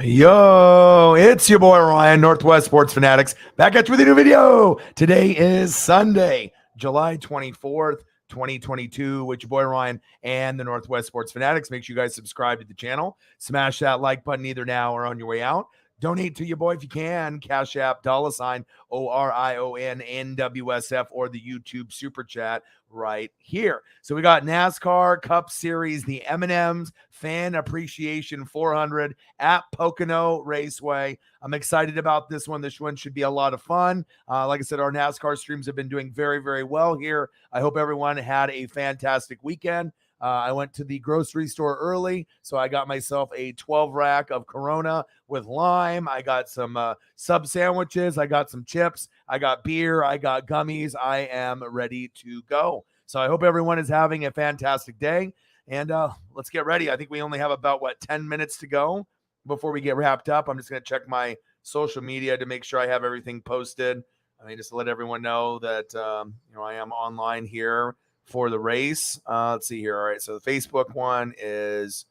Yo, it's your boy Ryan, Northwest Sports Fanatics, back at you with a new video. Today is Sunday, July 24th, 2022, with your boy Ryan and the Northwest Sports Fanatics. Make sure you guys subscribe to the channel. Smash that like button either now or on your way out. Donate to your boy if you can. Cash App, $ ORION NWSF, or the YouTube Super Chat right here. So we got NASCAR Cup Series, the M&M's Fan Appreciation 400 at Pocono Raceway. I'm excited about this one. This one should be a lot of fun. Like I said, our NASCAR streams have been doing very, very well here. I hope everyone had a fantastic weekend. I went to the grocery store early, so I got myself a 12 rack of Corona with lime. I got some sub sandwiches. I got some chips. I got beer. I got gummies. I am ready to go. So I hope everyone is having a fantastic day. And let's get ready. I think we only have about, 10 minutes to go before we get wrapped up. I'm just going to check my social media to make sure I have everything posted. I mean, just to let everyone know that, I am online here for the race. Let's see here. All right. So the Facebook one is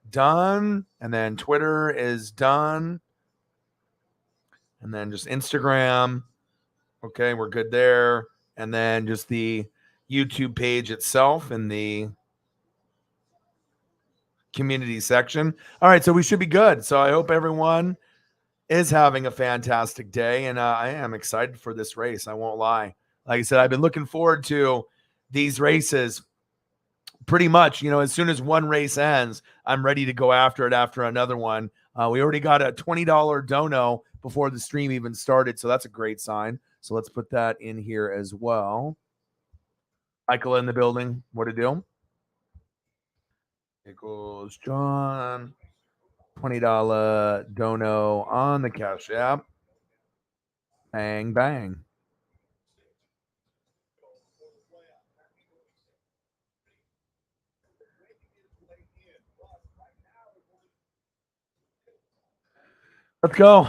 done. And then Twitter is done. And then just Instagram. Okay. We're good there. And then just the YouTube page itself in the community section. All right. So we should be good. So I hope everyone is having a fantastic day. And I am excited for this race. I won't lie. Like I said, I've been looking forward to these races pretty much. As soon as one race ends, I'm ready to go after it after another one. We already got a $20 dono before the stream even started, so that's a great sign. So let's put that in here as well. Michael in the building. What to do? Equals John. $20 dono on the Cash App. Bang, bang. Let's go.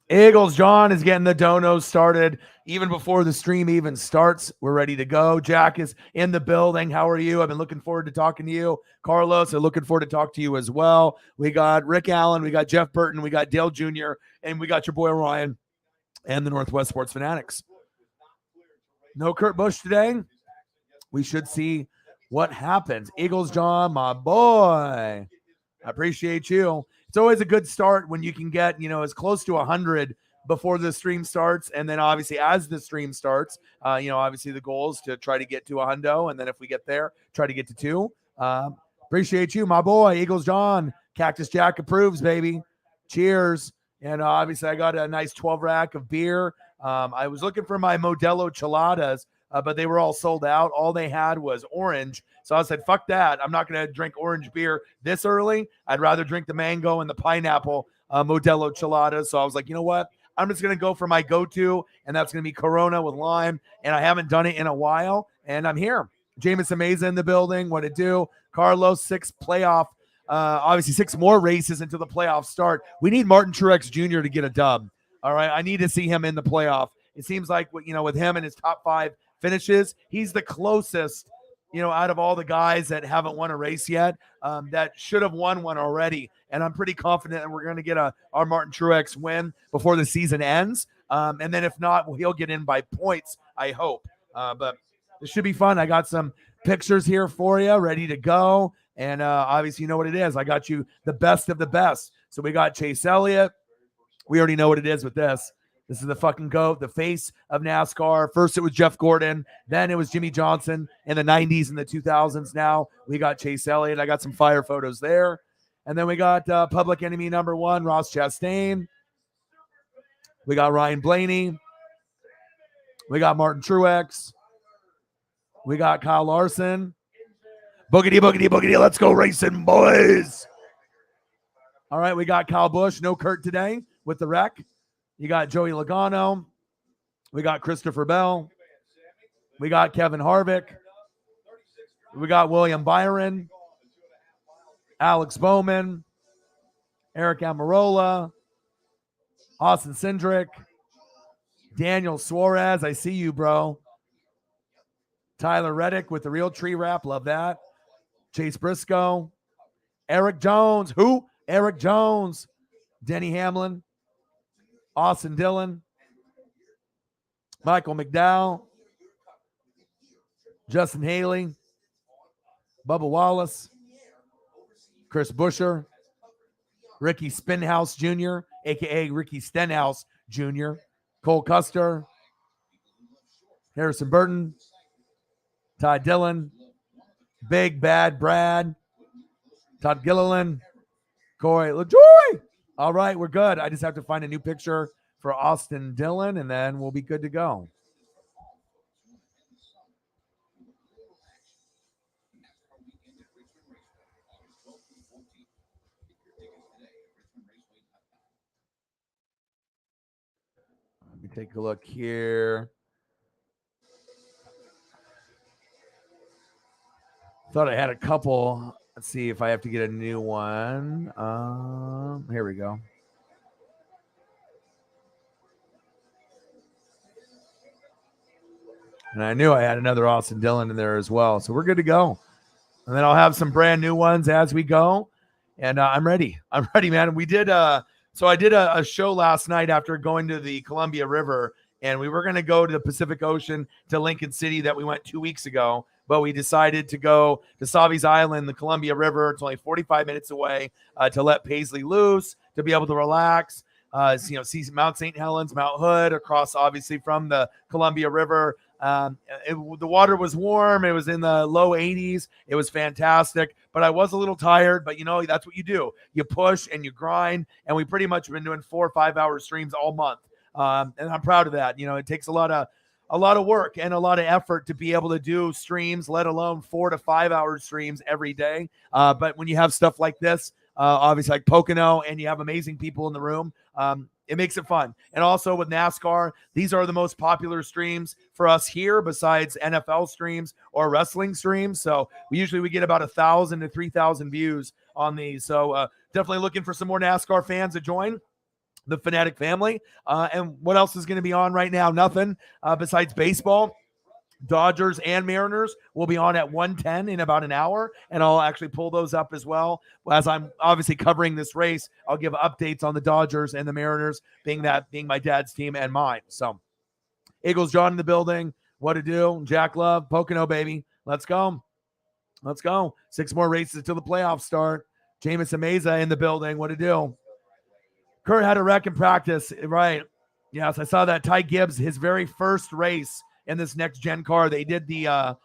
Eagles John is getting the donos started even before the stream even starts. We're ready to go. Jack is in the building. How are you? I've been looking forward to talking to you. Carlos, I'm looking forward to talk to you as well. We got Rick Allen, we got Jeff Burton, we got Dale Jr., and we got your boy Ryan and the Northwest Sports Fanatics. No Kurt Busch today. We should see what happens. Eagles John, my boy. I appreciate you. It's always a good start when you can get, as close to 100 before the stream starts. And then obviously as the stream starts, obviously the goal is to try to get to 100. And then if we get there, try to get to 2. Appreciate you, my boy. Eagles John. Cactus Jack approves, baby. Cheers. And obviously I got a nice 12 rack of beer. I was looking for my Modelo Cheladas, but they were all sold out. All they had was orange. So I said, fuck that. I'm not going to drink orange beer this early. I'd rather drink the mango and the pineapple Modelo Cheladas. So I was like, you know what? I'm just going to go for my go-to, and that's going to be Corona with lime. And I haven't done it in a while, and I'm here. Jameson Meza in the building. What it do? Carlos, 6 playoff. Obviously 6 more races until the playoffs start. We need Martin Truex Jr. to get a dub. All right. I need to see him in the playoff. It seems like, with him and his top 5 finishes, he's the closest, out of all the guys that haven't won a race yet, that should have won one already. And I'm pretty confident that we're going to get our Martin Truex win before the season ends. And then if not, he'll get in by points, I hope. But this should be fun. I got some pictures here for you ready to go. And obviously, you know what it is. I got you the best of the best. So we got Chase Elliott. We already know what it is with this. This is the fucking GOAT, the face of NASCAR. First, it was Jeff Gordon. Then it was Jimmy Johnson in the 90s and the 2000s. Now we got Chase Elliott. I got some fire photos there. And then we got Public Enemy #1, Ross Chastain. We got Ryan Blaney. We got Martin Truex. We got Kyle Larson. Boogity, boogity, boogity. Let's go racing, boys. All right, we got Kyle Busch. No Kurt today with the wreck. You got Joey Logano. We got Christopher Bell. We got Kevin Harvick. We got William Byron. Alex Bowman. Eric Almirola. Austin Cindric. Daniel Suarez. I see you, bro. Tyler Reddick with the real tree wrap. Love that. Chase Briscoe. Eric Jones. Who? Eric Jones. Denny Hamlin, Austin Dillon, Michael McDowell, Justin Haley, Bubba Wallace, Chris Buescher, Ricky Spinhouse Jr., a.k.a. Ricky Stenhouse Jr., Cole Custer, Harrison Burton, Ty Dillon, Big Bad Brad, Todd Gilliland, Corey LaJoy. All right, we're good. I just have to find a new picture for Austin Dillon, and then we'll be good to go. Let me take a look here. Thought I had a couple. Let's see if I have to get a new one. Here we go. And I knew I had another Austin Dillon in there as well. So we're good to go. And then I'll have some brand new ones as we go. And I'm ready. I'm ready, man. We did so I did a show last night after going to the Columbia River, and we were going to go to the Pacific Ocean to Lincoln City that we went 2 weeks ago, but we decided to go to Savi's Island, the Columbia River. It's only 45 minutes away, to let Paisley loose, to be able to relax, see Mount St. Helens, Mount Hood, across obviously from the Columbia River. The water was warm. It was in the low 80s. It was fantastic, but I was a little tired. But that's what you do. You push and you grind. And we pretty much been doing 4 or 5 hour streams all month. And I'm proud of that. It takes a lot of work and a lot of effort to be able to do streams, let alone 4 to 5 hour streams every day. But when you have stuff like this, obviously like Pocono, and you have amazing people in the room, it makes it fun. And also with NASCAR, these are the most popular streams for us here besides NFL streams or wrestling streams. So we get about 1,000 to 3,000 views on these. So definitely looking for some more NASCAR fans to join the Fanatic family. And what else is going to be on right now? Nothing besides baseball. Dodgers and Mariners will be on at 1:10 in about an hour, and I'll actually pull those up as well. As I'm obviously covering this race, I'll give updates on the Dodgers and the Mariners, being my dad's team and mine. So Eagles John in the building. What to do? Jack Love, Pocono, baby. Let's go. 6 more races until the playoffs start. Jameis Meza in the building. What to do? Kurt had a wreck in practice, right? Yes, I saw that. Ty Gibbs, his very first race in this next gen car. They did the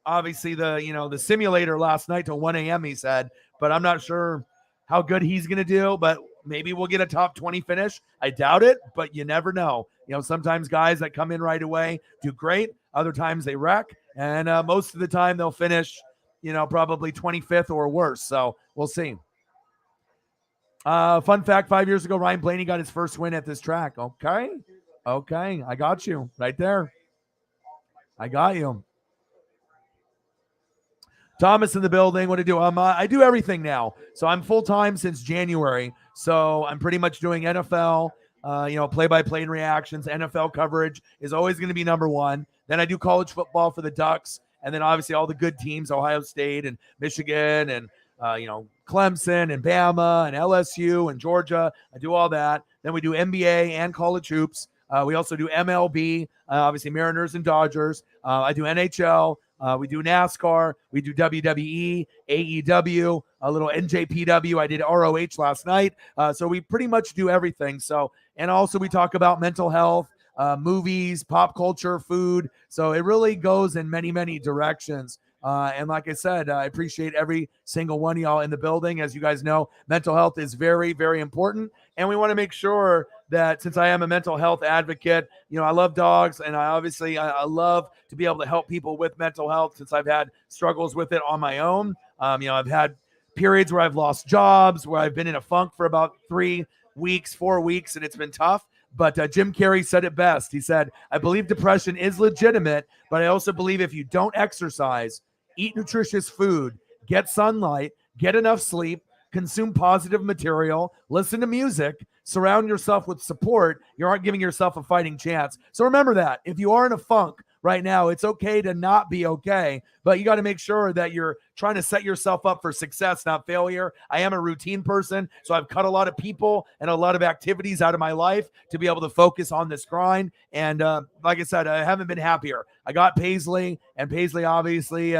obviously the simulator last night till 1 a.m. he said, but I'm not sure how good he's gonna do, but maybe we'll get a top 20 finish. I doubt it, but you never know. Sometimes guys that come in right away do great, other times they wreck, and most of the time they'll finish probably 25th or worse. So we'll see. Fun fact, 5 years ago Ryan Blaney got his first win at this track. Okay, I got you right there. I got you. Thomas in the building. What to do? I do everything now. So I'm full-time since January. So I'm pretty much doing NFL, play-by-play and reactions. NFL coverage is always going to be number one. Then I do college football for the Ducks. And then obviously all the good teams, Ohio State and Michigan and, Clemson and Bama and LSU and Georgia. I do all that. Then we do NBA and college hoops. We also do MLB, obviously Mariners and Dodgers. I do NHL. We do NASCAR. We do WWE, AEW, a little NJPW. I did ROH last night. So we pretty much do everything. So, and also we talk about mental health, movies, pop culture, food. So it really goes in many, many directions. And like I said, I appreciate every single one of y'all in the building. As you guys know, mental health is very, very important. And we want to make sure that since I am a mental health advocate, I love dogs, and I love to be able to help people with mental health since I've had struggles with it on my own. I've had periods where I've lost jobs, where I've been in a funk for about 3 weeks, 4 weeks, and it's been tough. But Jim Carrey said it best. He said, I believe depression is legitimate, but I also believe if you don't exercise, eat nutritious food, get sunlight, get enough sleep, consume positive material, listen to music, surround yourself with support, you aren't giving yourself a fighting chance. So remember that. If you are in a funk right now. It's okay to not be okay, but you got to make sure that you're trying to set yourself up for success, not failure. I am a routine person, so I've cut a lot of people and a lot of activities out of my life to be able to focus on this grind. And like I said, I haven't been happier. I got Paisley, and Paisley obviously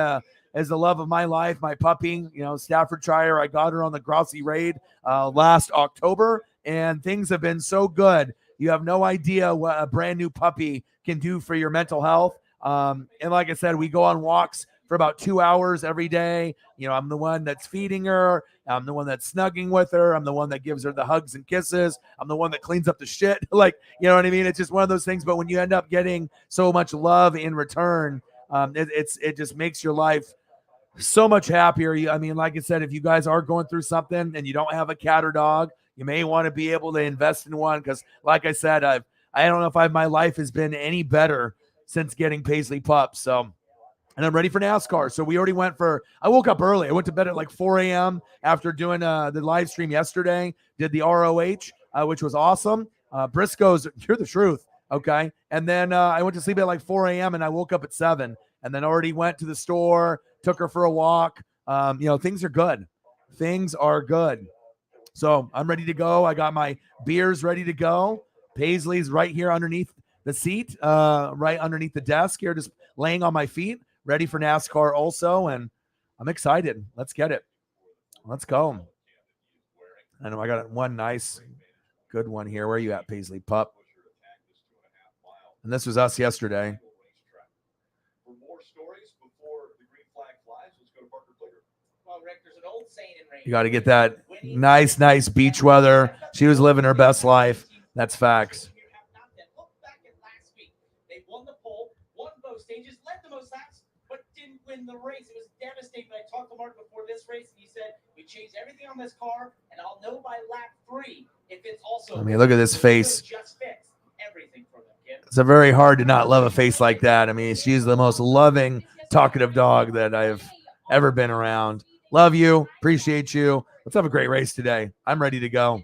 is the love of my life, my puppy, Staffordshire. I got her on the Grossi raid last October, and things have been so good. You have no idea what a brand new puppy can do for your mental health. And like I said, we go on walks for about 2 hours every day. I'm the one that's feeding her. I'm the one that's snugging with her. I'm the one that gives her the hugs and kisses. I'm the one that cleans up the shit. Like, you know what I mean? It's just one of those things. But when you end up getting so much love in return, it just makes your life so much happier. I mean, like I said, if you guys are going through something and you don't have a cat or dog, you may want to be able to invest in one, because like I said, I don't know if my life has been any better since getting Paisley pups. So, and I'm ready for NASCAR. So we already I woke up early. I went to bed at like 4 a.m. after doing the live stream yesterday, did the ROH, which was awesome. Briscoe's, you're the truth. Okay. And then I went to sleep at like 4 a.m. and I woke up at 7, and then already went to the store, took her for a walk. Things are good. Things are good. So I'm ready to go. I got my beers ready to go. Paisley's right here underneath the seat, right underneath the desk here, just laying on my feet, ready for NASCAR also. And I'm excited. Let's get it. Let's go. I know I got one nice, good one here. Where are you at, Paisley pup? And this was us yesterday. For more stories before the green flag flies, let's go to Parker Clicker. Well, Rick, there's an old saying in rain. You got to get that nice beach weather. She was living her best life. That's facts. Look back at last week. They won the pole, won both stages, led the most laps, but didn't win the race. It was devastating. I talked to Mark before this race, and he said, we changed everything on this car, and I'll know by lap 3 if it's also... I mean, look at this face. Just fixed everything for them, kid. It's very hard to not love a face like that. I mean, she's the most loving, talkative dog that I've ever been around. Love you. Appreciate you. Let's have a great race today. I'm ready to go.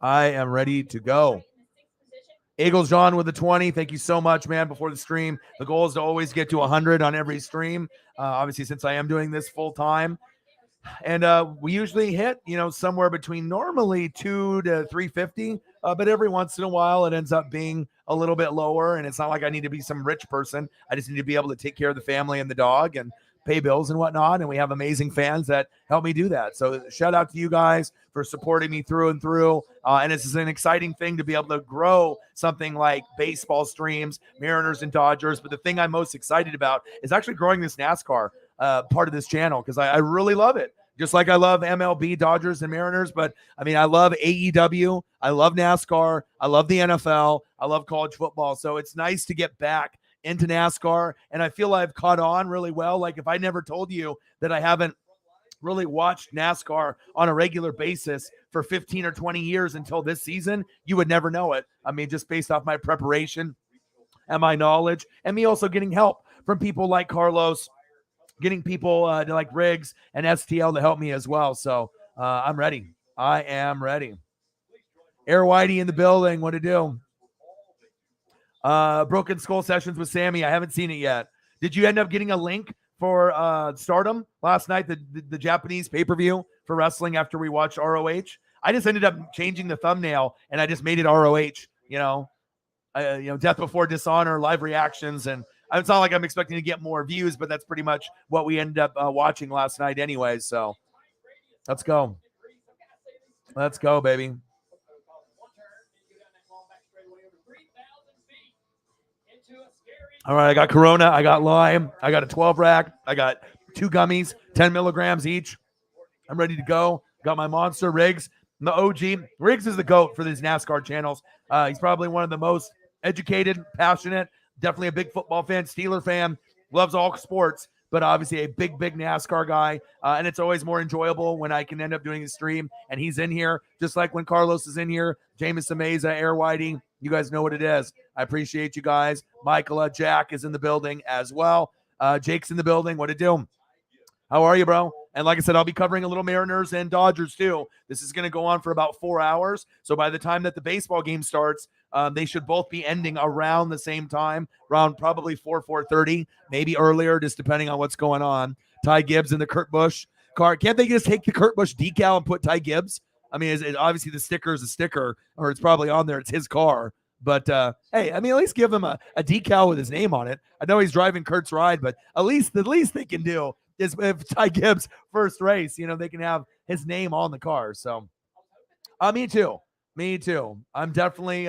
I am ready to go. Eagles John with the 20. Thank you so much, man, before the stream. The goal is to always get to 100 on every stream, obviously, since I am doing this full time. And we usually hit, somewhere between normally 2 to 350, but every once in a while it ends up being a little bit lower. And it's not like I need to be some rich person. I just need to be able to take care of the family and the dog and pay bills and whatnot. And we have amazing fans that help me do that. So shout out to you guys for supporting me through and through. And this is an exciting thing to be able to grow something like baseball streams, Mariners and Dodgers. But the thing I'm most excited about is actually growing this NASCAR part of this channel, because I really love it. Just like I love MLB, Dodgers, and Mariners. But I mean, I love AEW. I love NASCAR. I love the NFL. I love college football. So it's nice to get back into NASCAR. And I feel I've caught on really well. Like, if I never told you that I haven't really watched NASCAR on a regular basis for 15 or 20 years until this season, you would never know it. I mean, just based off my preparation and my knowledge, and me also getting help from people like Carlos, getting people like Riggs and STL to help me as well. So I'm ready. I am ready. Air Whitey in the building. What to do? Broken Skull Sessions with Sammy. I haven't seen it yet. Did you end up getting a link for Stardom last night, the Japanese pay-per-view for wrestling after we watched ROH? I just ended up changing the thumbnail and I just made it ROH, Death Before Dishonor, live reactions. And it's not like I'm expecting to get more views, but that's pretty much what we ended up watching last night anyway. So let's go. Let's go, baby. All right, I got Corona, I got lime, I got a 12 rack, I got 2 gummies, 10 milligrams each. I'm ready to go. Got my monster, Riggs, the OG. Riggs is the GOAT for these NASCAR channels. He's probably one of the most educated, passionate, definitely a big football fan, Steeler fan, loves all sports, but obviously a big NASCAR guy. And it's always more enjoyable when I can end up doing a stream and he's in here, just like when Carlos is in here, Jameis Ameza, Air Whitey. You guys know what it is. I appreciate you guys. Michaela, Jack is in the building as well. Jake's in the building. What to do? How are you, bro? And like I said, I'll be covering a little Mariners and Dodgers too. This is going to go on for about 4 hours. So by the time that the baseball game starts, They should both be ending around the same time, around probably 4:30, maybe earlier, just depending on what's going on. Ty Gibbs and the Kurt Busch car. Can't they just take the Kurt Busch decal and put Ty Gibbs? I mean, obviously the sticker is a sticker, or it's probably on there. It's his car. But hey, I mean, at least give him a decal with his name on it. I know he's driving Kurt's ride, but the least they can do is if Ty Gibbs first race, they can have his name on the car. So, me too. I'm definitely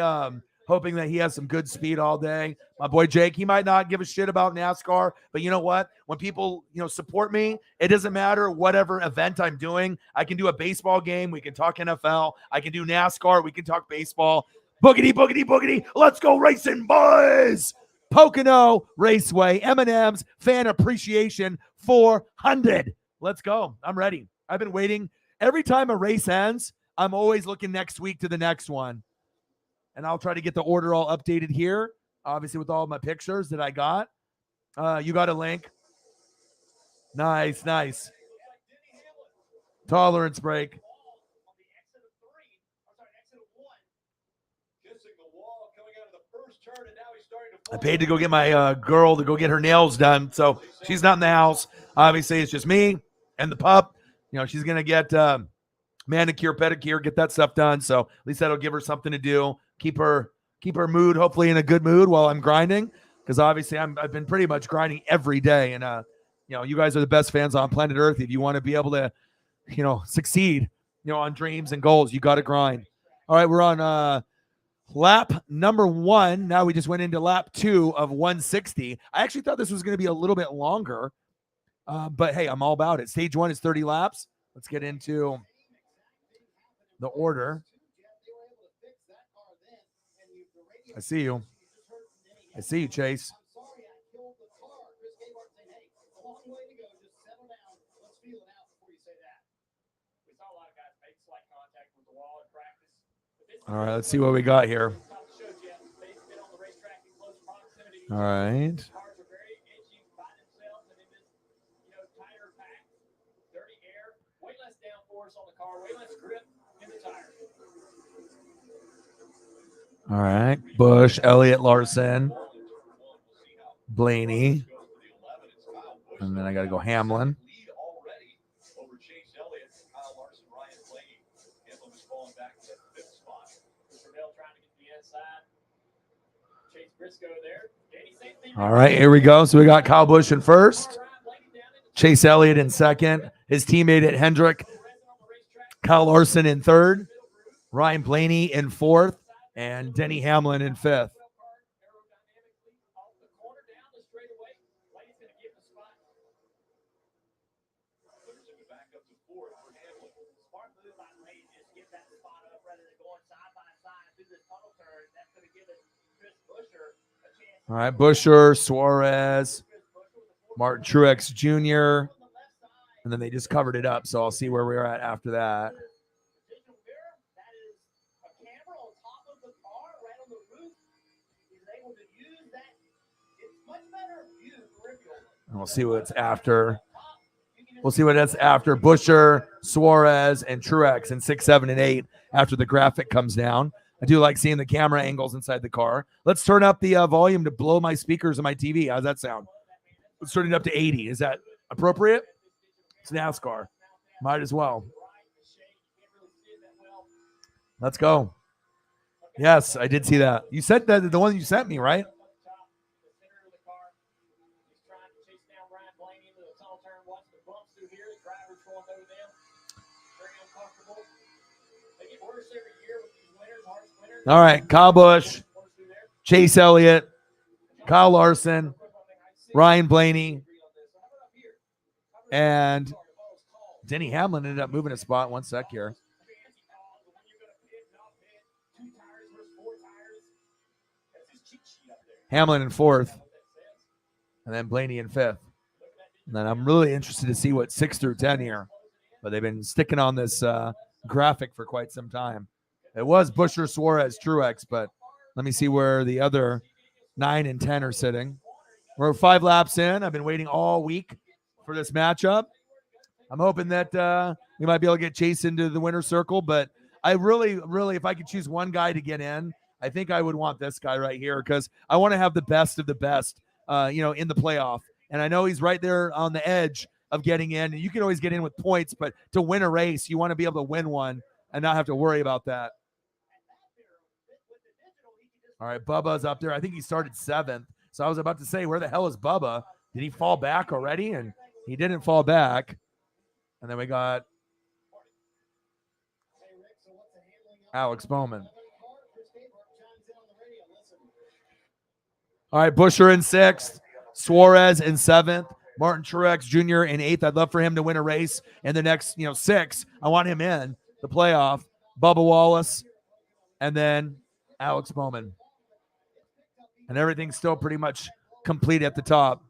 hoping that he has some good speed all day. My boy Jake, he might not give a shit about NASCAR, but you know what? When people, support me, it doesn't matter whatever event I'm doing. I can do a baseball game. We can talk NFL. I can do NASCAR. We can talk baseball. Boogity, boogity, boogity. Let's go racing, boys. Pocono Raceway, M&M's Fan Appreciation 400. Let's go. I'm ready. I've been waiting. Every time a race ends, I'm always looking next week to the next one. And I'll try to get the order all updated here, obviously with all my pictures that I got. You got a link. Nice. Tolerance break. I paid to go get my girl to go get her nails done, so she's not in the house. Obviously, it's just me and the pup. She's going to get manicure, pedicure, get that stuff done. So at least that'll give her something to do. Keep her mood, hopefully in a good mood while I'm grinding, because obviously I've been pretty much grinding every day. And, you guys are the best fans on planet Earth. If you want to be able to, succeed, on dreams and goals, you got to grind. All right, we're on lap number 1. Now we just went into lap 2 of 160. I actually thought this was going to be a little bit longer, but hey, I'm all about it. Stage 1 is 30 laps. Let's get into the order. I see you, Chase. All right, let's see what we got here. All right. All right. Busch, Elliott, Larson, Blaney. And then I got to go Hamlin. All right, here we go. So we got Kyle Busch in first, Chase Elliott in second, his teammate at Hendrick, Kyle Larson in third, Ryan Blaney in fourth, and Denny Hamlin in fifth. All right, Buscher, Suarez, Martin Truex Jr., and then they just covered it up, so I'll see where we're at after that. And we'll see what's after. We'll see what that's after. Buscher, Suarez, and Truex in 6, 7, and 8 after the graphic comes down. I do like seeing the camera angles inside the car. Let's turn up the volume to blow my speakers on my TV. How's that sound? Let's turn it up to 80. Is that appropriate? It's NASCAR. Might as well. Let's go. Yes, I did see that. You said that the one you sent me, right? All right, Kyle Busch, Chase Elliott, Kyle Larson, Ryan Blaney, and Denny Hamlin ended up moving a spot. One sec here. Hamlin in fourth, and then Blaney in fifth. And then I'm really interested to see what 6 through 10 here, but they've been sticking on this graphic for quite some time. It was Buscher, Suarez, Truex, but let me see where the other 9 and 10 are sitting. We're 5 laps in. I've been waiting all week for this matchup. I'm hoping that we might be able to get Chase into the winner's circle, but I really, if I could choose one guy to get in, I think I would want this guy right here because I want to have the best of the best, in the playoff. And I know he's right there on the edge of getting in. And you can always get in with points, but to win a race, you want to be able to win one and not have to worry about that. All right, Bubba's up there. I think he started 7th. So I was about to say, where the hell is Bubba? Did he fall back already? And he didn't fall back. And then we got Alex Bowman. All right, Buescher in 6th. Suarez in 7th. Martin Truex Jr. in 8th. I'd love for him to win a race in the next, 6. I want him in the playoff. Bubba Wallace. And then Alex Bowman. And everything's still pretty much complete at the top.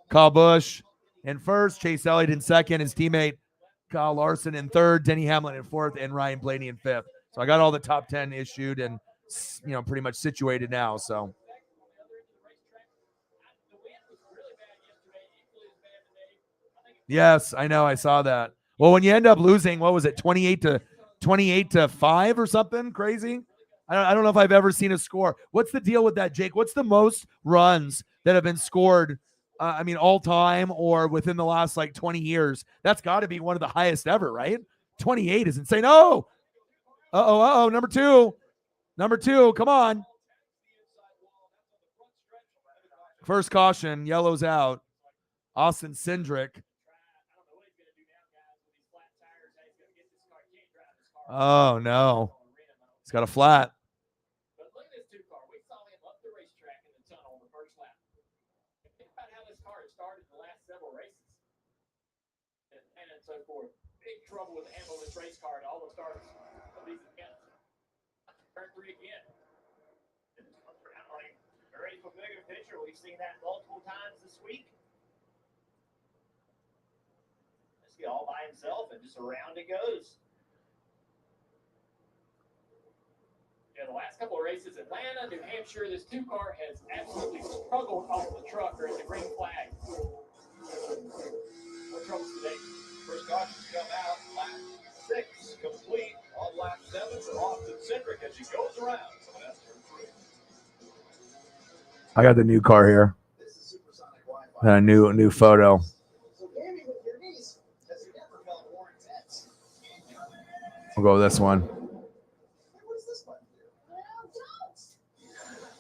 Kyle Busch in 1st, Chase Elliott in 2nd, his teammate Kyle Larson in 3rd, Denny Hamlin in 4th, and Ryan Blaney in 5th. So I got all the top 10 issued and, pretty much situated now. So. Yes, I know. I saw that. Well, when you end up losing, what was it, 28 to 5 or something crazy? I don't know if I've ever seen a score. What's the deal with that, Jake? What's the most runs that have been scored, all time or within the last, 20 years? That's got to be one of the highest ever, right? 28 is insane. Oh! Uh-oh. Number two. Come on. First caution. Yellow's out. Austin Cindric. Oh, no. He's got a flat. But look at this 2-car. We saw him up the racetrack in the tunnel on the first lap. Think about how this car has started the last several races. And so forth. Big trouble with handling this race car and all the starters of these events. Turn 3 again. Ready for bigger picture. We've seen that multiple times this week. Let's get all by himself and just around it goes. The last couple of races, Atlanta, New Hampshire, this 2-car has absolutely struggled off the truck during the green flag. What troubles today? First caution come out, lap 6 complete on lap 7 for Austin Cindric as he goes around. So that's turn 3. I got the new car here. A new photo. We'll go with this one.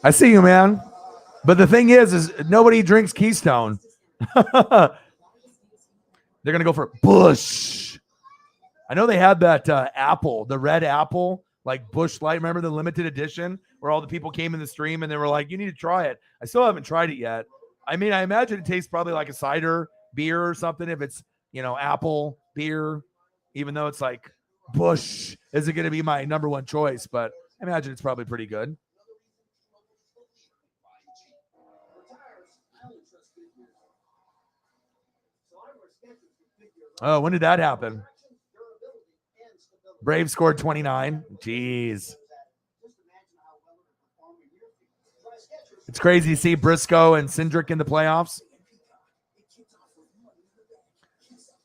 I see you, man. But the thing is nobody drinks Keystone. They're going to go for Busch. I know they had that apple, the red apple, like Busch Light. Remember the limited edition where all the people came in the stream and they were like, you need to try it. I still haven't tried it yet. I mean, I imagine it tastes probably like a cider beer or something if it's, apple beer, even though it's like Busch isn't going to be my number one choice, but I imagine it's probably pretty good. Oh, when did that happen? Brave scored 29. Jeez. It's crazy to see Briscoe and Cindric in the playoffs.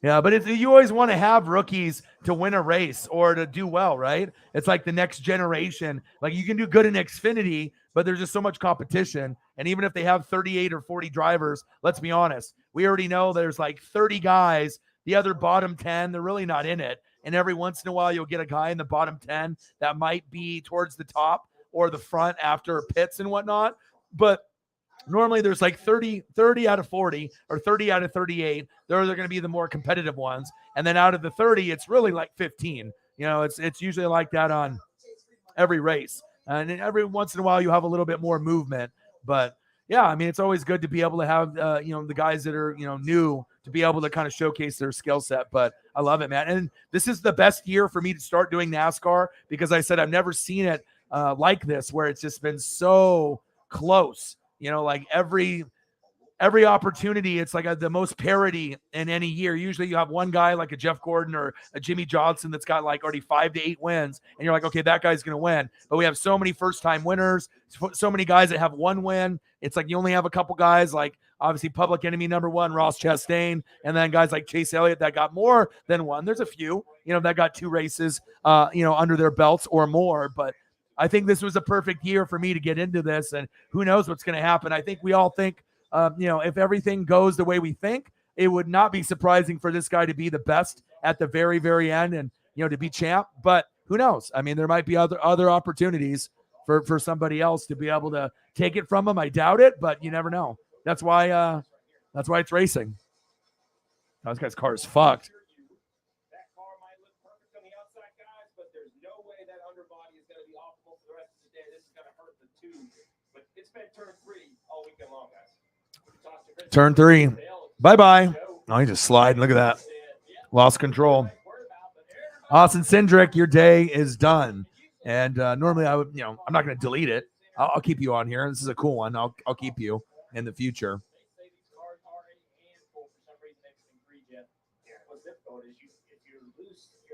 Yeah, but you always want to have rookies to win a race or to do well, right? It's like the next generation. Like you can do good in Xfinity, but there's just so much competition. And even if they have 38 or 40 drivers, let's be honest, we already know there's like 30 guys. The other bottom 10, they're really not in it. And every once in a while, you'll get a guy in the bottom 10 that might be towards the top or the front after pits and whatnot. But normally there's like 30 out of 40 or 30 out of 38. They're going to be the more competitive ones. And then out of the 30, it's really like 15. It's usually like that on every race. And every once in a while, you have a little bit more movement. But yeah, I mean, it's always good to be able to have, the guys that are, new to be able to kind of showcase their skill set. But I love it, man. And this is the best year for me to start doing NASCAR because I said I've never seen it like this, where it's just been so close. Like every every opportunity, it's like the most parody in any year. Usually you have one guy like a Jeff Gordon or a Jimmy Johnson that's got like already 5 to 8 wins, and you're like, okay, that guy's going to win. But we have so many first-time winners, so many guys that have one win. It's like you only have a couple guys like obviously Public Enemy #1, Ross Chastain, and then guys like Chase Elliott that got more than one. There's a few, that got 2 races, under their belts or more. But I think this was a perfect year for me to get into this, and who knows what's going to happen. I think we all think, if everything goes the way we think, it would not be surprising for this guy to be the best at the very, very end and, to be champ. But who knows? I mean, there might be other opportunities for somebody else to be able to take it from him. I doubt it, but you never know. That's why it's racing. This guy's car is fucked. That car might look perfect on the outside, guys, but there's no way that underbody is going to be optimal for the rest of the day. This is going to hurt the tube. But it's been turn 3 all weekend long, guys. Turn 3. Bye-bye. Oh, he just sliding. Look at that. Lost control. Austin Cindric, your day is done. And normally I would, I'm not going to delete it. I'll keep you on here. This is a cool one. I'll keep you in the future. You're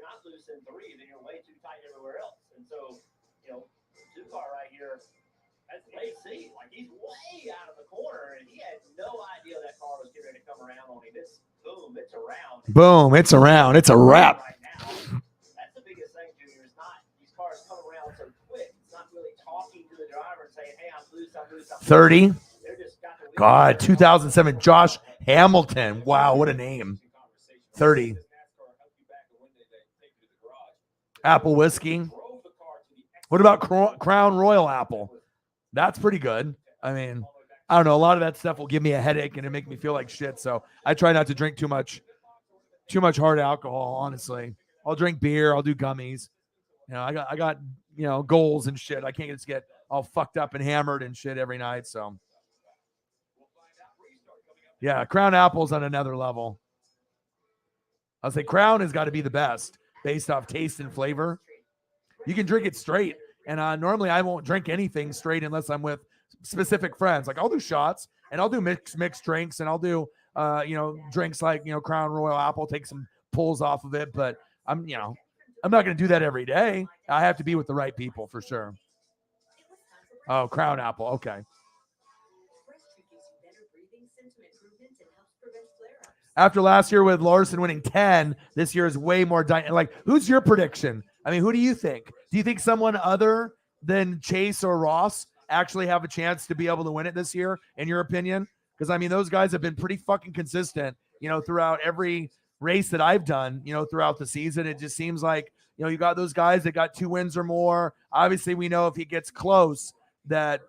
not loose in 3, then you're way too tight everywhere else. And so, 2 car right here, that's late C. Like, he's way out of the corner, and he had no idea that car was getting ready to come around on him. It's boom, it's around. Boom, it's around. It's a wrap. Right now, that's the biggest thing, Junior. It's not these cars come around so quick. It's not really talking to the driver and saying, hey, I'm loose, I'm loose, I'm 30. They're just got the God, 2007, Josh Hamilton. Wow, what a name. 30. Apple whiskey. What about Crown Royal Apple? That's pretty good. I mean, I don't know. A lot of that stuff will give me a headache and it make me feel like shit. So I try not to drink too much hard alcohol. Honestly, I'll drink beer. I'll do gummies. I got goals and shit. I can't just get all fucked up and hammered and shit every night. So yeah, Crown Apple's on another level. I'll say Crown has got to be the best based off taste and flavor. You can drink it straight. And normally I won't drink anything straight unless I'm with specific friends. Like I'll do shots and I'll do mixed drinks and I'll do, drinks like, Crown Royal Apple, take some pulls off of it. But I'm not going to do that every day. I have to be with the right people for sure. Oh, Crown Apple. Okay. After last year with Larson winning 10, this year is way more like, who's your prediction? I mean, who do you think? Do you think someone other than Chase or Ross actually have a chance to be able to win it this year, in your opinion? Because, I mean, those guys have been pretty fucking consistent, throughout every race that I've done, throughout the season. It just seems like, you got those guys that got 2 wins or more. Obviously, we know if he gets close that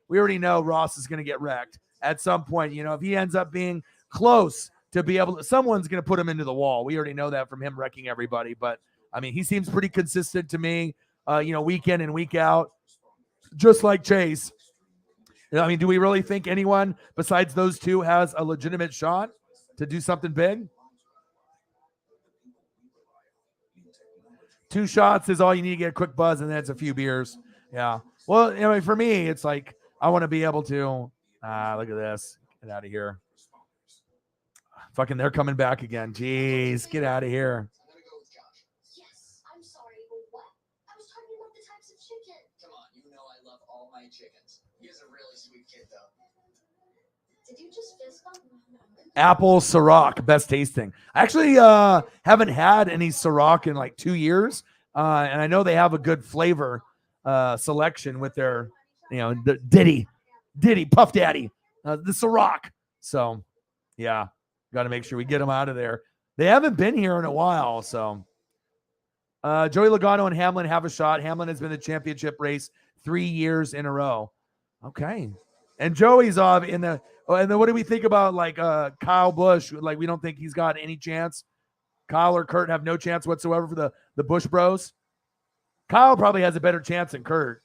we already know Ross is going to get wrecked at some point. If he ends up being close to be able to, someone's going to put him into the wall. We already know that from him wrecking everybody. But, I mean, he seems pretty consistent to me, week in and week out, just like Chase. I mean, do we really think anyone besides those two has a legitimate shot to do something big? 2 shots is all you need to get a quick buzz, and then it's a few beers. Yeah. Well, for me, it's like I want to be able to look at this. Get out of here. Fucking, they're coming back again. Jeez, get out of here. Yes, I'm sorry, but what? I was talking about the types of chicken. Come on, I love all my chickens. He is a really sweet kid, though. Did you just fist bump? Apple Ciroc, best tasting. I actually haven't had any Ciroc in like 2 years, and I know they have a good flavor selection with their, the Diddy, Puff Daddy, the Ciroc. So, yeah, got to make sure we get them out of there. They haven't been here in a while, so. Joey Logano and Hamlin have a shot. Hamlin has been the championship race 3 years in a row. Okay. And Joey's in the and then what do we think about like Kyle Busch? Like, we don't think he's got any chance. Kyle or Kurt have no chance whatsoever for the Busch Bros. Kyle probably has a better chance than Kurt.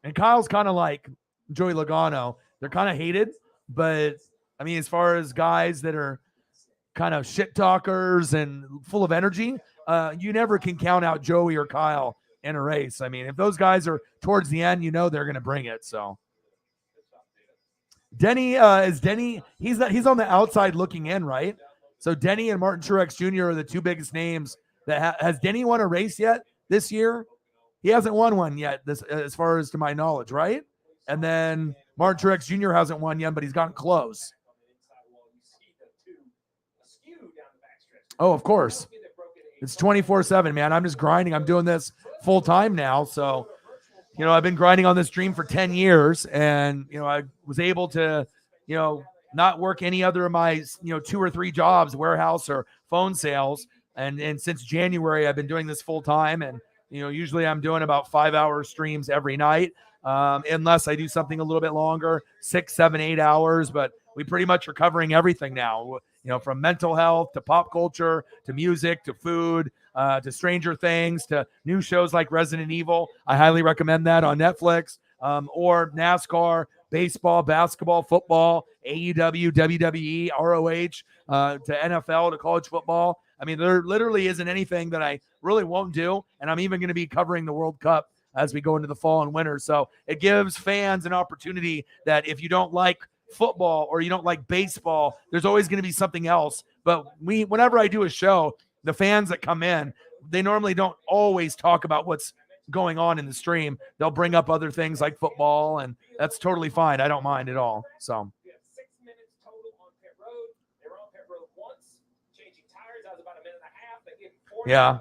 And Kyle's kind of like Joey Logano. They're kind of hated, but I mean, as far as guys that are kind of shit talkers and full of energy, you never can count out Joey or Kyle in a race. I mean, if those guys are towards the end, they're going to bring it. So Denny is Denny. He's on the outside looking in, right? So Denny and Martin Truex Jr. are the two biggest names that has Denny won a race yet this year? He hasn't won one yet, this as far as to my knowledge, right? And then Martin Truex Jr. hasn't won yet, but he's gotten close. Oh, of course. It's 24/7, man. I'm just grinding. I'm doing this full time now. So, I've been grinding on this dream for 10 years, and, I was able to, not work any other of my, 2 or 3 jobs, warehouse or phone sales. And since January, I've been doing this full time. And, usually I'm doing about 5-hour streams every night, unless I do something a little bit longer, 6, 7, 8 hours. But we pretty much are covering everything now, from mental health to pop culture to music to food, to Stranger Things to new shows like Resident Evil. I highly recommend that on Netflix, or NASCAR, baseball, basketball, football, AEW, WWE, ROH, to NFL, to college football. I mean, there literally isn't anything that I really won't do. And I'm even going to be covering the World Cup as we go into the fall and winter. So it gives fans an opportunity that if you don't like football or you don't like baseball, there's always going to be something else. But whenever I do a show, the fans that come in, they normally don't always talk about what's going on in the stream. They'll bring up other things like football, and that's totally fine. I don't mind at all. So. Yeah.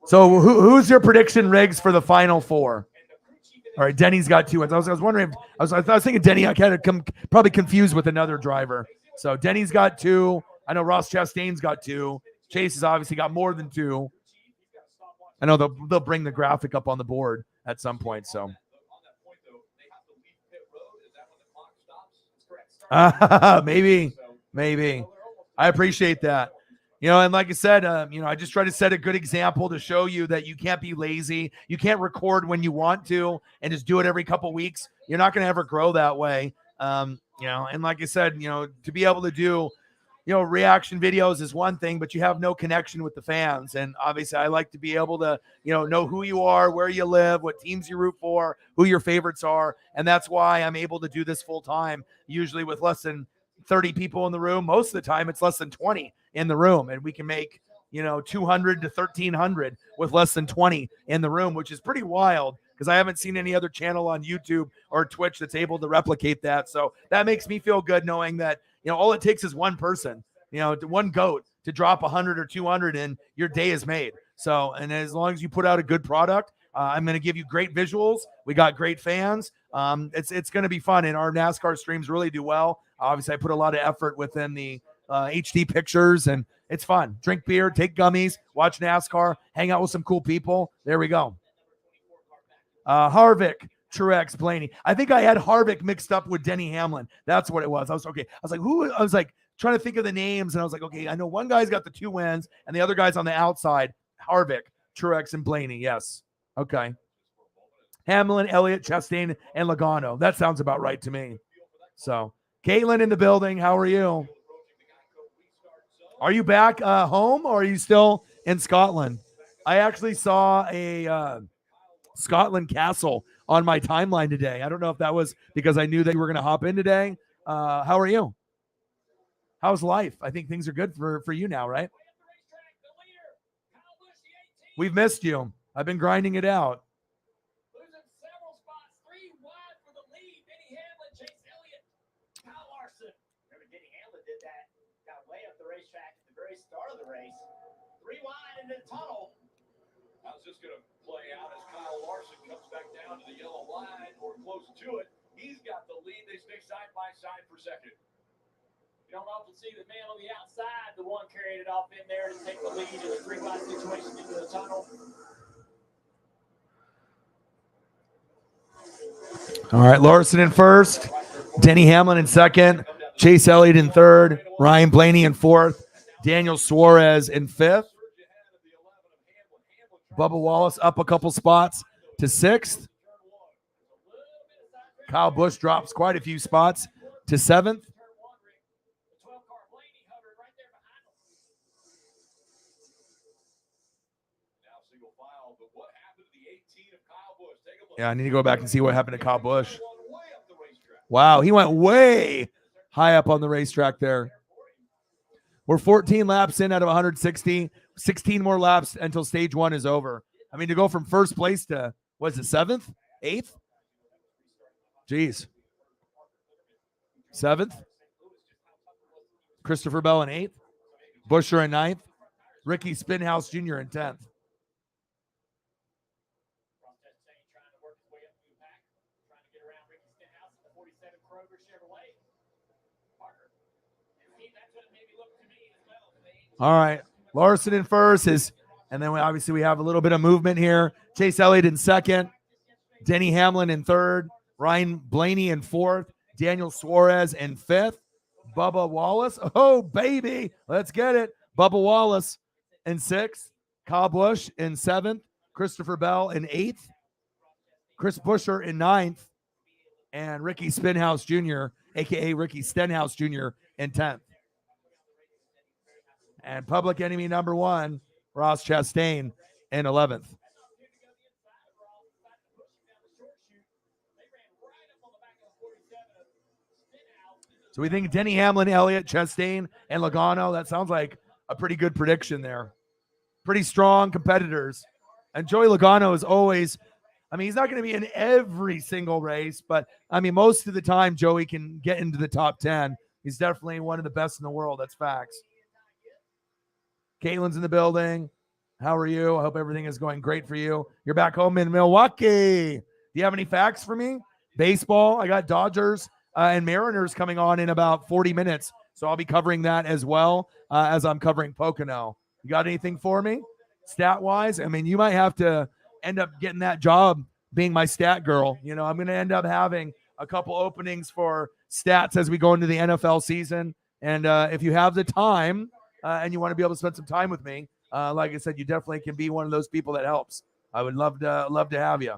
So who's your prediction, Riggs, for the final 4? All right, Denny's got 2 wins. I was wondering. I was thinking Denny. I kind of probably confused with another driver. So Denny's got 2. I know Ross Chastain's got 2. Chase has obviously got more than 2. I know they'll bring the graphic up on the board at some point. So. Maybe. I appreciate that. And like I said, I just try to set a good example to show you that you can't be lazy. You can't record when you want to and just do it every couple weeks. You're not going to ever grow that way. And like I said, to be able to do, reaction videos is one thing, but you have no connection with the fans. And obviously I like to be able to, know who you are, where you live, what teams you root for, who your favorites are. And that's why I'm able to do this full time, usually with less than 30 people in the room. Most of the time it's less than 20 in the room, and we can make 200 to 1,300 with less than 20 in the room, which is pretty wild because I haven't seen any other channel on YouTube or Twitch that's able to replicate that. So that makes me feel good knowing that all it takes is one person, one goat to drop 100 or 200 and your day is made. So, and as long as you put out a good product, I'm going to give you great visuals. We got great fans. It's going to be fun, and our NASCAR streams really do well. Obviously, I put a lot of effort within the HD pictures, and it's fun. Drink beer, take gummies, watch NASCAR, hang out with some cool people. There we go. Harvick, Truex, Blaney. I think I had Harvick mixed up with Denny Hamlin. That's what it was. I was like, who? I was like trying to think of the names, and I was like, okay, I know one guy's got the 2 wins, and the other guy's on the outside. Harvick, Truex, and Blaney. Yes. Okay. Hamlin, Elliott, Chastain, and Logano. That sounds about right to me. So, Caitlin in the building. How are you? Are you back home, or are you still in Scotland? I actually saw a Scotland castle on my timeline today. I don't know if that was because I knew that you were going to hop in today. How are you? How's life? I think things are good for you now, right? We've missed you. I've been grinding it out. Losing several spots, 3 wide for the lead. Denny Hamlin, Chase Elliott, Kyle Larson. Remember, Denny Hamlin did that. Got way up the racetrack at the very start of the race. 3 wide into the tunnel. How's this going to play out as Kyle Larson comes back down to the yellow line or close to it? He's got the lead. They stay side by side for second. You don't often see the man on the outside, the one carrying it off in there to take the lead in a 3 wide situation into the tunnel. All right, Larson in first, Denny Hamlin in second, Chase Elliott in third, Ryan Blaney in fourth, Daniel Suarez in fifth. Bubba Wallace up a couple spots to sixth. Kyle Busch drops quite a few spots to seventh. Yeah, I need to go back and see what happened to Kyle Busch. Wow, he went way high up on the racetrack there. We're 14 laps in out of 160. 16 more laps until stage 1 is over. I mean, to go from first place to, was it 7th? 8th? Jeez. 7th? Christopher Bell in 8th. Busher in 9th. Ricky Spinhouse Jr. in 10th. All right. Larson in first is, and then we have a little bit of movement here. Chase Elliott in second. Denny Hamlin in third. Ryan Blaney in fourth. Daniel Suarez in fifth. Bubba Wallace. Oh, baby. Let's get it. Bubba Wallace in sixth. Kyle Busch in seventh. Christopher Bell in eighth. Chris Buescher in ninth. And Ricky Spinhouse Jr., a.k.a. Ricky Stenhouse Jr. in 10th. And public enemy number 1, Ross Chastain in 11th. So we think Denny Hamlin, Elliott, Chastain, and Logano. That sounds like a pretty good prediction there. Pretty strong competitors. And Joey Logano is always, I mean, he's not going to be in every single race, but I mean, most of the time Joey can get into the top 10. He's definitely one of the best in the world. That's facts. Caitlin's in the building. How are you? I hope everything is going great for you. You're back home in Milwaukee. Do you have any facts for me? Baseball. I got Dodgers and Mariners coming on in about 40 minutes. So I'll be covering that as well as I'm covering Pocono. You got anything for me? Stat-wise? I mean, you might have to end up getting that job being my stat girl. You know, I'm going to end up having a couple openings for stats as we go into the NFL season. And if you have the time and you want to be able to spend some time with me, like I said, you definitely can be one of those people that helps. I would love to have you.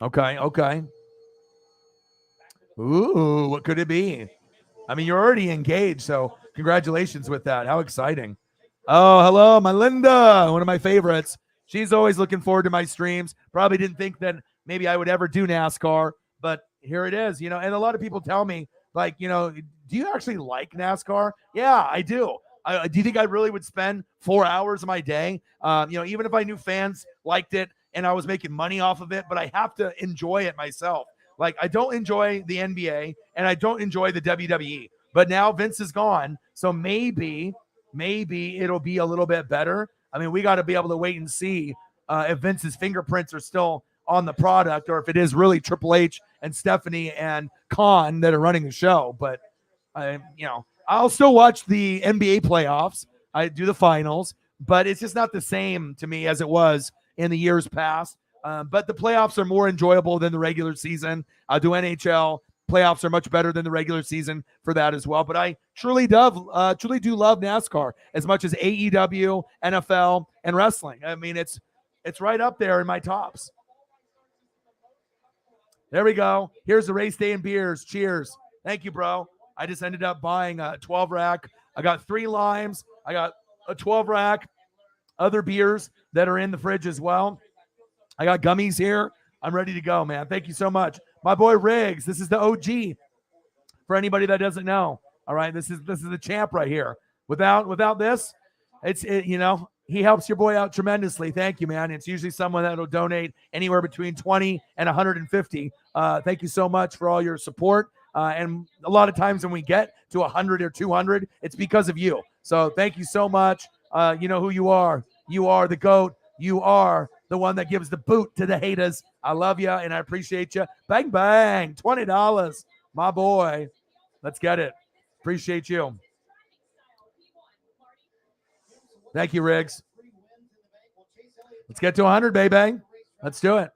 Okay. Ooh, what could it be? I mean, you're already engaged, so congratulations with that. How exciting. Oh, hello, my Linda, one of my favorites. She's always looking forward to my streams. Probably didn't think that maybe I would ever do NASCAR, but here it is, you know, and a lot of people tell me, like, you know, do you actually like NASCAR? Yeah, I do. Do you think I really would spend 4 hours of my day? You know, even if I knew fans liked it and I was making money off of it, but I have to enjoy it myself. Like, I don't enjoy the NBA and I don't enjoy the WWE, but now Vince is gone. So maybe it'll be a little bit better. I mean, we got to be able to wait and see if Vince's fingerprints are still on the product or if it is really Triple H and Stephanie and Khan that are running the show. But, you know, I'll still watch the NBA playoffs. I do the finals, but it's just not the same to me as it was in the years past. But the playoffs are more enjoyable than the regular season. I'll do NHL. Playoffs are much better than the regular season for that as well. But I truly do love NASCAR as much as AEW, NFL, and wrestling. I mean, it's right up there in my tops. There we go. Here's the race day and beers. Cheers. Thank you, bro. I just ended up buying a 12 rack. I got 3 limes. I got a 12 rack, other beers that are in the fridge as well. I got gummies here. I'm ready to go, man. Thank you so much. My boy Riggs, this is the OG. For anybody that doesn't know, all right, this is the champ right here. Without this, you know, he helps your boy out tremendously. Thank you, man. It's usually someone that will donate anywhere between 20 and 150. Thank you so much for all your support. And a lot of times when we get to 100 or 200, it's because of you. So thank you so much. You know who you are. You are the GOAT. You are the one that gives the boot to the haters. I love you and I appreciate you. Bang, bang. $20. My boy. Let's get it. Appreciate you. Thank you, Riggs. Let's get to 100, baby. Let's do it.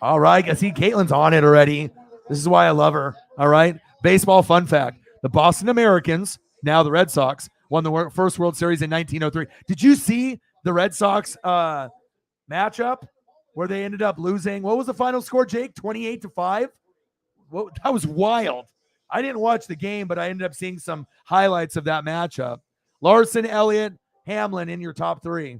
All right. I see Caitlin's on it already. This is why I love her. All right. Baseball fun fact. The Boston Americans, now the Red Sox, won the first World Series in 1903. Did you see the Red Sox matchup where they ended up losing? What was the final score, Jake? 28-5? That was wild. I didn't watch the game, but I ended up seeing some highlights of that matchup. Larson, Elliott, Hamlin in your top 3.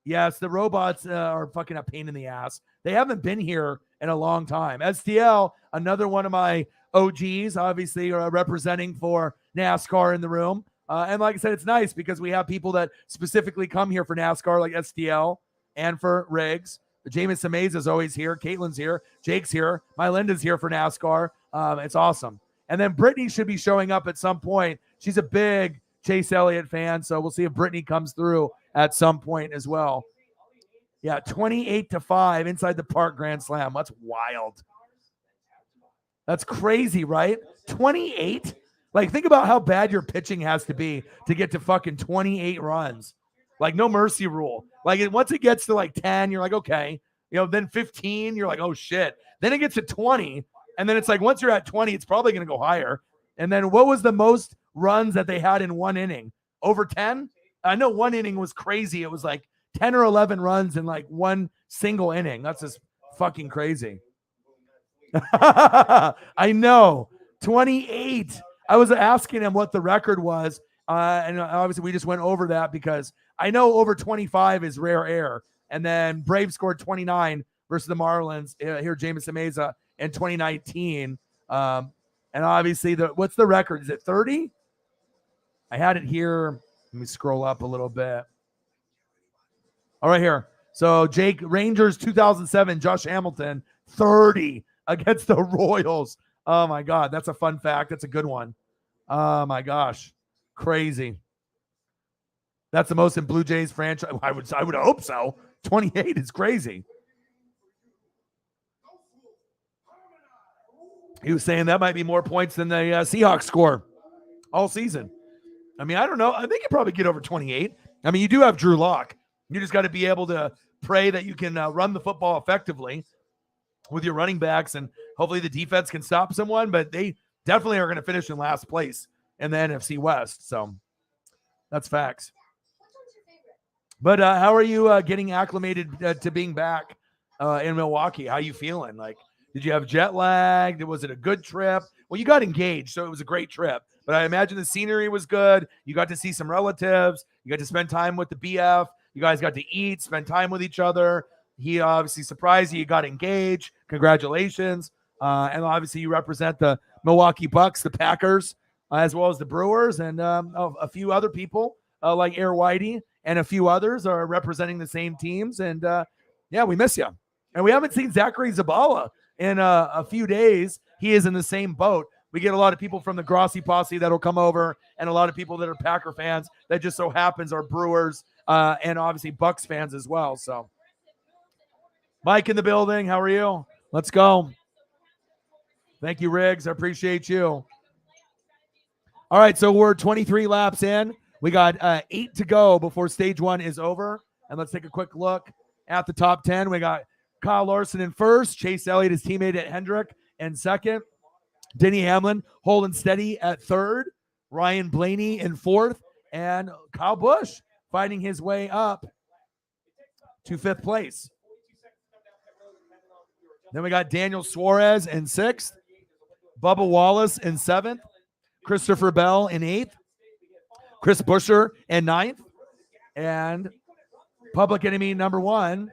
Yes, the robots are fucking a pain in the ass. They haven't been here in a long time. STL, another one of my OGs, obviously representing for NASCAR in the room. And like I said, it's nice because we have people that specifically come here for NASCAR, like STL and for Riggs. Jameis Amaze is always here. Caitlin's here. Jake's here. My Linda's here for NASCAR. It's awesome. And then Brittany should be showing up at some point. She's a big Chase Elliott fan, so we'll see if Brittany comes through at some point as well. Yeah, 28-5 inside the park Grand Slam. That's wild. That's crazy, right? 28? Like, think about how bad your pitching has to be to get to fucking 28 runs. Like, no mercy rule. Like, once it gets to like 10, you're like, okay. You know, then 15, you're like, oh shit. Then it gets to 20, and then it's like, once you're at 20, it's probably going to go higher. And then what was the most runs that they had in one inning? Over 10? I know one inning was crazy. It was like 10 or 11 runs in like one single inning. That's just fucking crazy. I know. 28. I was asking him what the record was. And obviously we just went over that because I know over 25 is rare air. And then Braves scored 29 versus the Marlins here, Jameis Ameza in 2019. And obviously what's the record? Is it 30? I had it here. Let me scroll up a little bit. All right, here. So Jake, Rangers 2007, Josh Hamilton, 30 against the Royals. Oh my God, that's a fun fact. That's a good one. Oh my gosh, crazy. That's the most in Blue Jays franchise. I would hope so. 28 is crazy. He was saying that might be more points than the Seahawks score all season. I mean, I don't know. I think you probably get over 28. I mean, you do have Drew Lock. You just got to be able to pray that you can run the football effectively with your running backs, and hopefully the defense can stop someone, but they definitely are going to finish in last place in the NFC West. So that's facts. But how are you getting acclimated to being back in Milwaukee? How you feeling? Like, did you have jet lag? Was it a good trip? Well, you got engaged, so it was a great trip. But I imagine the scenery was good. You got to see some relatives. You got to spend time with the BF. You guys got to eat, spend time with each other. He obviously surprised you. You got engaged. Congratulations. And obviously you represent the Milwaukee Bucks, the Packers, as well as the Brewers, and a few other people like Air Whitey and a few others are representing the same teams. And yeah, we miss you. And we haven't seen Zachary Zabala in a few days. He is in the same boat. We get a lot of people from the Grossi Posse that'll come over, and a lot of people that are Packer fans that just so happens are Brewers and obviously Bucks fans as well. So Mike in the building. How are you? Let's go. Thank you, Riggs. I appreciate you. All right, so we're 23 laps in. We got 8 to go before stage 1 is over. And let's take a quick look at the top 10. We got Kyle Larson in first. Chase Elliott, his teammate at Hendrick, in second. Denny Hamlin holding steady at third. Ryan Blaney in fourth. And Kyle Busch fighting his way up to fifth place. Then we got Daniel Suarez in sixth. Bubba Wallace in seventh. Christopher Bell in eighth. Chris Buescher in ninth. And public enemy number 1,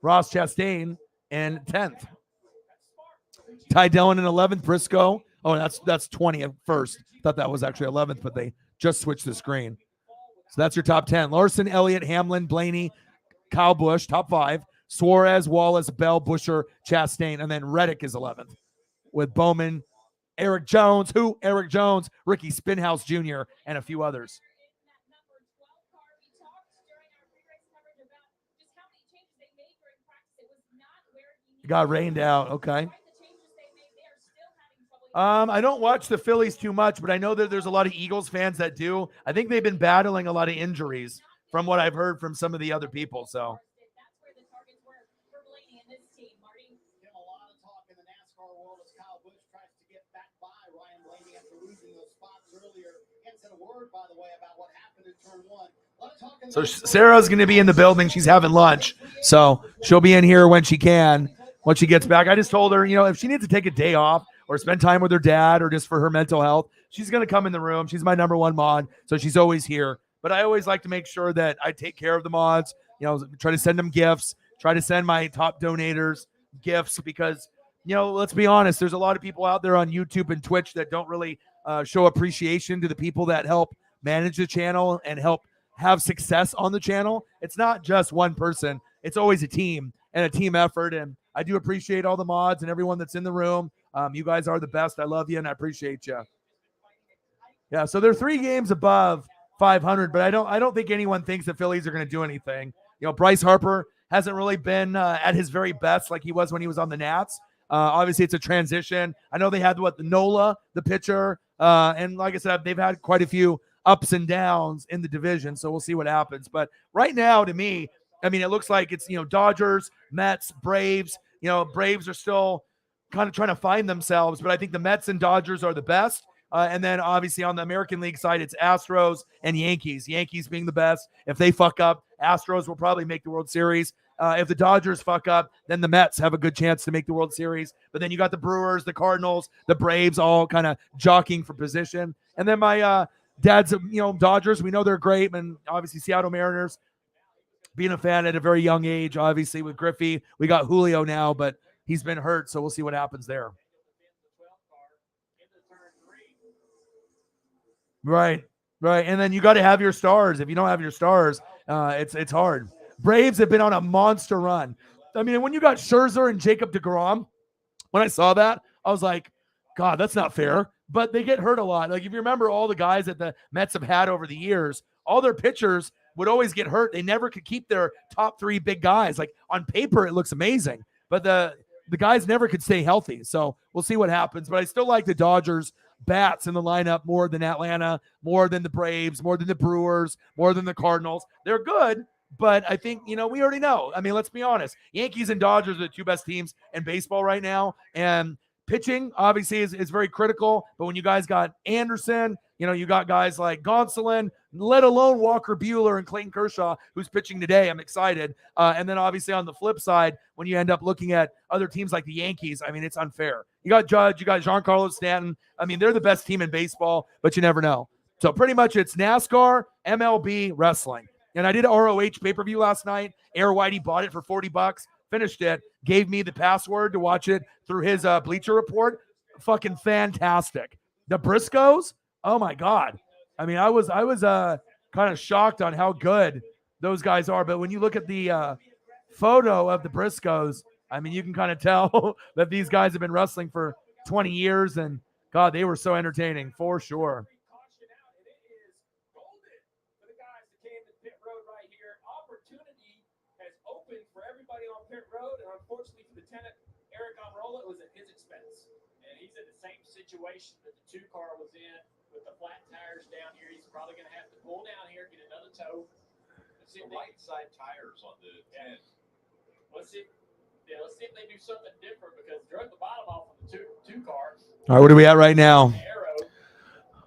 Ross Chastain in 10th. Ty Dillon in 11th. Briscoe. Oh, that's 20 at first. Thought that was actually 11th, but they just switched the screen. So that's your top 10. Larson, Elliott, Hamlin, Blaney, Kyle Busch, top 5. Suarez, Wallace, Bell, Buescher, Chastain, and then Reddick is 11th with Bowman, Eric Jones, Ricky Spinhouse Jr., and a few others. Got rained out. Okay. I don't watch the Phillies too much, but I know that there's a lot of Eagles fans that do. I think they've been battling a lot of injuries from what I've heard from some of the other people. So. A lot of talk in the NASCAR world as Kyle Busch tries to get back by Ryan Blaney after losing those spots earlier. Can't say a word, by the way, about what happened in turn 1. So Sarah's going to be in the building. She's having lunch, so she'll be in here when she can, when she gets back. I just told her, if she needs to take a day off or spend time with her dad or just for her mental health, she's going to come in the room. She's my number 1 mod, so she's always here. but I always like to make sure that I take care of the mods, try to send them gifts, try to send my top donators gifts because, let's be honest, there's a lot of people out there on YouTube and Twitch that don't really show appreciation to the people that help manage the channel and help have success on the channel. It's not just one person. It's always a team and a team effort. And I do appreciate all the mods and everyone that's in the room. You guys are the best. I love you and I appreciate you. Yeah, so they're 3 games above 500, but I don't think anyone thinks the Phillies are going to do anything. Bryce Harper hasn't really been at his very best like he was when he was on the Nats. Obviously, it's a transition. I know they had the Nola, the pitcher, and like I said, they've had quite a few ups and downs in the division, so we'll see what happens. But right now, to me, I mean, it looks like it's, Dodgers, Mets, Braves. Braves are still kind of trying to find themselves, but I think the Mets and Dodgers are the best. And then obviously on the American League side, it's Astros and Yankees. Yankees being the best. If they fuck up, Astros will probably make the World Series. If the Dodgers fuck up, then the Mets have a good chance to make the World Series. But then you got the Brewers, the Cardinals, the Braves all kind of jockeying for position. And then my dad's, Dodgers, we know they're great. And obviously Seattle Mariners, being a fan at a very young age, obviously with Griffey. We got Julio now, but he's been hurt, so we'll see what happens there. Right. And then you got to have your stars. If you don't have your stars, it's hard. Braves have been on a monster run. I mean, when you got Scherzer and Jacob deGrom, when I saw that, I was like, God, that's not fair. But they get hurt a lot. Like if you remember all the guys that the Mets have had over the years, all their pitchers would always get hurt. They never could keep their top 3 big guys. Like on paper, it looks amazing, but the guys never could stay healthy. So we'll see what happens. But I still like the Dodgers bats in the lineup more than Atlanta, more than the Braves, more than the Brewers, more than the Cardinals. They're good, but I think, we already know. I mean, let's be honest. Yankees and Dodgers are the 2 best teams in baseball right now. And pitching, obviously, is very critical. But when you guys got Anderson, you got guys like Gonsolin, let alone Walker Buehler and Clayton Kershaw, who's pitching today. I'm excited. And then obviously on the flip side, when you end up looking at other teams like the Yankees, I mean, it's unfair. You got Judge, you got Giancarlo Stanton. I mean, they're the best team in baseball, but you never know. So pretty much it's NASCAR, MLB, wrestling. And I did an ROH pay-per-view last night. Air Whitey bought it for $40, finished it, gave me the password to watch it through his Bleacher Report. Fucking fantastic. The Briscoes, oh my God. I mean, I was kind of shocked on how good those guys are. But when you look at the photo of the Briscoes, I mean, you can kind of tell that these guys have been wrestling for 20 years. And God, they were so entertaining for sure. Pit road, and unfortunately for Lieutenant Eric Almirola, it was at his expense. And he's in the same situation that the 2 car was in with the flat tires down here. He's probably going to have to pull down here, get another tow. It's the right side tires on the 10. Let's see if they do something different because drug the bottom off of the two car. All right, what are we at right now?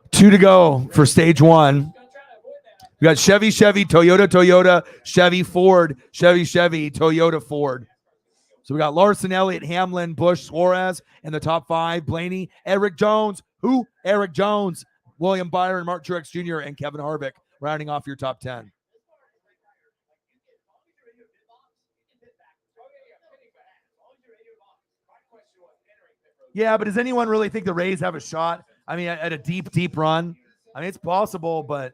2 to go for stage 1. We got Chevy, Toyota, Chevy, Ford, Chevy, Toyota, Ford. So we got Larson, Elliott, Hamlin, Busch, Suarez in the top 5. Blaney, Eric Jones. Who? Eric Jones, William Byron, Mark Truex Jr., and Kevin Harvick rounding off your top 10. Yeah, but does anyone really think the Rays have a shot? I mean, at a deep run? I mean, it's possible, but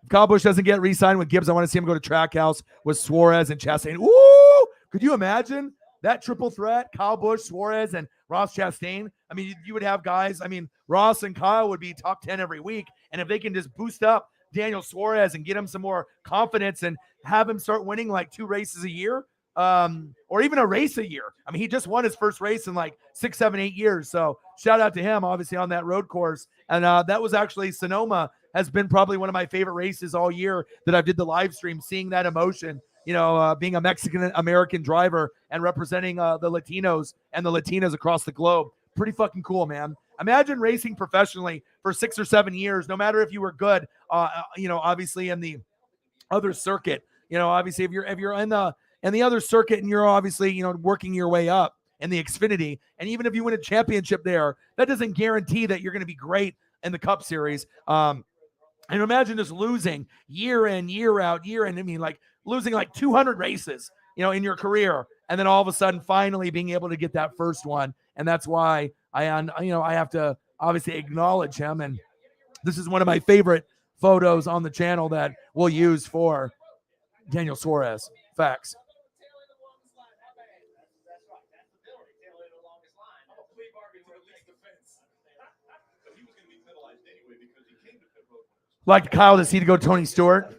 Kyle Busch doesn't get re-signed with Gibbs. I want to see him go to Trackhouse with Suarez and Chastain. Ooh! Could you imagine that triple threat? Kyle Busch, Suarez, and Ross Chastain. I mean, you would have guys. I mean, Ross and Kyle would be top 10 every week. And if they can just boost up Daniel Suarez and get him some more confidence and have him start winning like 2 races a year, or even a race a year. I mean, he just won his first race in like 6, 7, 8 years. So shout out to him, obviously, on that road course. And that was actually Sonoma has been probably one of my favorite races all year that I did the live stream, seeing that emotion, being a Mexican-American driver and representing the Latinos and the Latinas across the globe. Pretty fucking cool, man. Imagine racing professionally for 6 or 7 years, no matter if you were good, obviously in the other circuit, obviously if you're in the other circuit and you're obviously, working your way up in the Xfinity. And even if you win a championship there, that doesn't guarantee that you're going to be great in the Cup Series. And imagine just losing year in, year out, year in. I mean, like losing like 200 races, in your career, and then all of a sudden finally being able to get that first one. And that's why I have to obviously acknowledge him. And this is one of my favorite photos on the channel that we'll use for Daniel Suarez. Facts. Like Kyle to see to go Tony Stewart.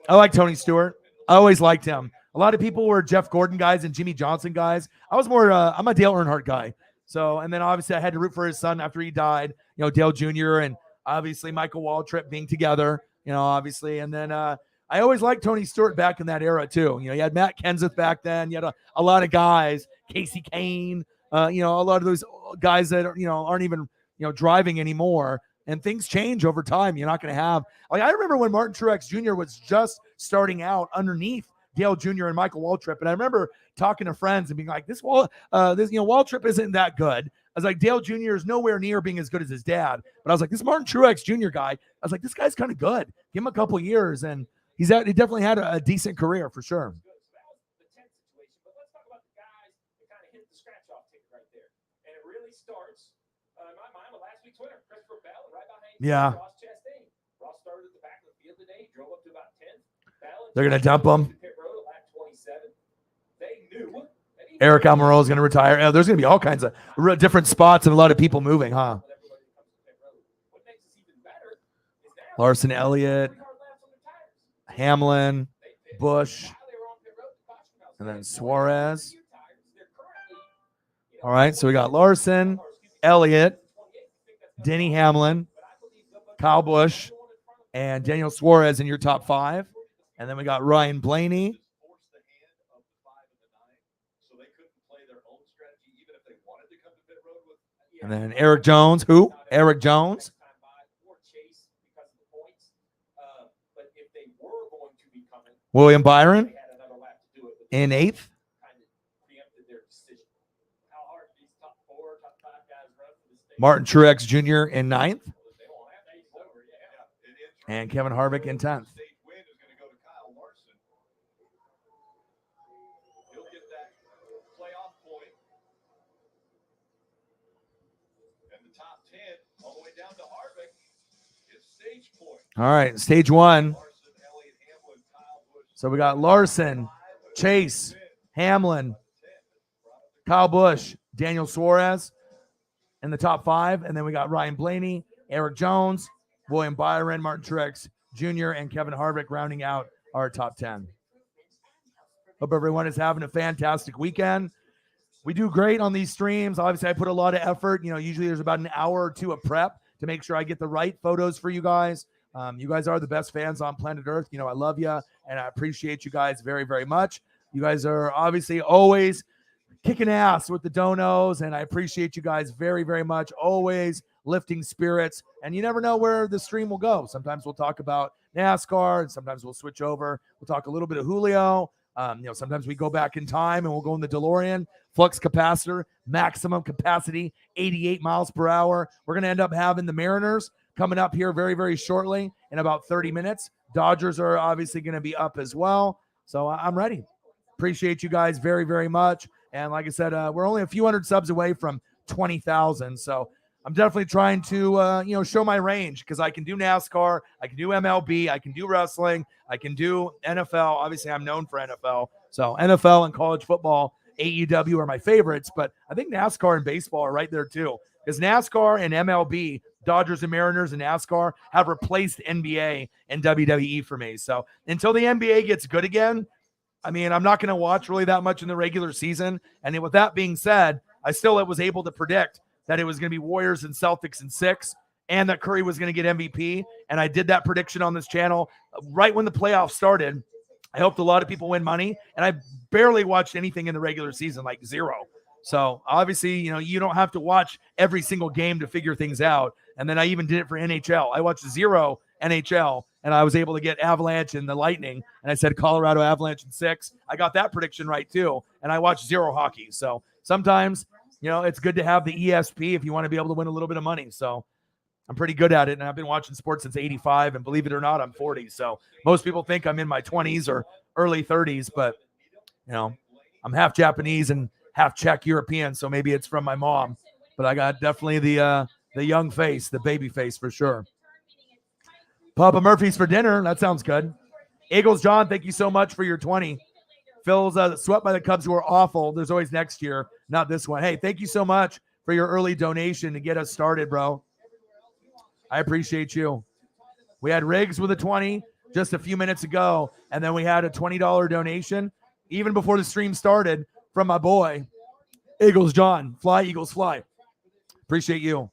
I like Tony Stewart. I always liked him. A lot of people were Jeff Gordon guys and Jimmy Johnson guys. I was more, I'm a Dale Earnhardt guy. So, and then obviously I had to root for his son after he died, Dale Jr. and obviously Michael Waltrip being together, obviously. And then I always liked Tony Stewart back in that era too. You had Matt Kenseth back then. You had a lot of guys, Casey Kane, a lot of those guys that, aren't even, driving anymore. And things change over time. You're not going to have, I remember when Martin Truex Jr. was just starting out underneath Dale Jr. and Michael Waltrip. And I remember talking to friends and being like, Waltrip isn't that good. I was like, Dale Jr. is nowhere near being as good as his dad. But I was like, this Martin Truex Jr. guy, I was like, this guy's kind of good. Give him a couple years. And he definitely had a decent career for sure. Yeah. They're going to dump him. Eric Almirola is going to retire. There's going to be all kinds of different spots and a lot of people moving, huh? Larson, Elliott, Hamlin, Busch, and then Suarez. All right, so we got Larson, Elliott, Denny Hamlin, Kyle Busch, and Daniel Suarez in your top 5. And then we got Ryan Blaney. And then Eric Jones. Who? Eric Jones. William Byron in 8th. Martin Truex Jr. in 9th. And Kevin Harvick in 10th. All right, stage 1. So we got Larson, Chase, Hamlin, Kyle Busch, Daniel Suarez in the top 5. And then we got Ryan Blaney, Eric Jones, William Byron, Martin Truex Jr., and Kevin Harvick rounding out our top 10. Hope everyone is having a fantastic weekend. We do great on these streams. Obviously, I put a lot of effort. Usually there's about an hour or two of prep to make sure I get the right photos for you guys. You guys are the best fans on planet Earth. I love you, and I appreciate you guys very, very much. You guys are obviously always kicking ass with the donos, and I appreciate you guys very, very much. Always lifting spirits, and you never know where the stream will go. Sometimes we'll talk about NASCAR, and sometimes we'll switch over. We'll talk a little bit of Julio. Sometimes we go back in time and we'll go in the DeLorean, flux capacitor, maximum capacity, 88 miles per hour. We're going to end up having the Mariners coming up here very, very shortly in about 30 minutes. Dodgers are obviously going to be up as well. So I'm ready. Appreciate you guys very, very much. And like I said, we're only a few hundred subs away from 20,000. So I'm definitely trying to, show my range because I can do NASCAR, I can do MLB, I can do wrestling, I can do NFL. Obviously, I'm known for NFL. So NFL and college football, AEW are my favorites, but I think NASCAR and baseball are right there too. Because NASCAR and MLB, Dodgers and Mariners and NASCAR have replaced NBA and WWE for me. So until the NBA gets good again, I'm not going to watch really that much in the regular season. And with that being said, I still was able to predict that it was going to be Warriors and Celtics in 6 and that Curry was going to get MVP. And I did that prediction on this channel right when the playoffs started. I helped a lot of people win money, and I barely watched anything in the regular season, like 0. So obviously, you don't have to watch every single game to figure things out. And then I even did it for NHL. I watched 0 NHL, and I was able to get Avalanche and the Lightning. And I said Colorado Avalanche in 6. I got that prediction right too. And I watched 0 hockey. So sometimes, it's good to have the ESP if you want to be able to win a little bit of money. So I'm pretty good at it, and I've been watching sports since '85. And believe it or not, I'm 40. So most people think I'm in my 20s or early 30s, but I'm half Japanese and half Czech European, so maybe it's from my mom. But I got definitely the young face, the baby face for sure. Papa Murphy's for dinner. That sounds good. Eagles John, thank you so much for your 20. Phil's swept by the Cubs who are awful. There's always next year, not this one. Hey, thank you so much for your early donation to get us started, bro. I appreciate you. We had Riggs with a 20 just a few minutes ago, and then we had a $20 donation even before the stream started from my boy, Eagles John. Fly, Eagles, fly. Appreciate you.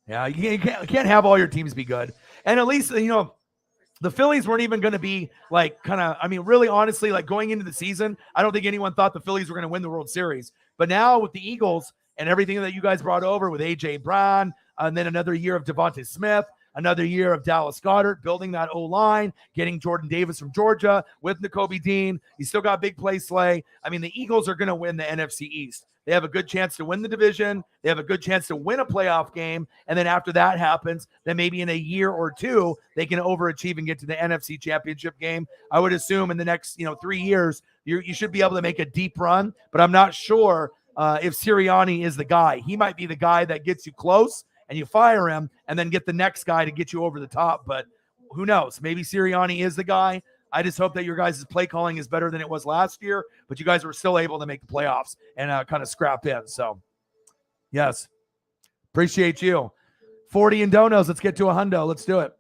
Yeah, you can't have all your teams be good. And at least, the Phillies weren't even going to be really honestly, like going into the season, I don't think anyone thought the Phillies were going to win the World Series. But now with the Eagles and everything that you guys brought over with A.J. Brown, and then another year of Devontae Smith, another year of Dallas Goedert, building that O-line, getting Jordan Davis from Georgia with Nakobe Dean. You still got big play Slay. I mean, the Eagles are going to win the NFC East. They have a good chance to win the division. They have a good chance to win a playoff game. And then after that happens, then maybe in a year or two, they can overachieve and get to the NFC Championship game. I would assume in the next 3 years, you should be able to make a deep run. But I'm not sure if Sirianni is the guy. He might be the guy that gets you close and you fire him and then get the next guy to get you over the top. But who knows? Maybe Sirianni is the guy. I just hope that your guys' play calling is better than it was last year, but you guys were still able to make the playoffs and kind of scrap in. So, yes, appreciate you. 40 in donos. Let's get to a hundo. Let's do it.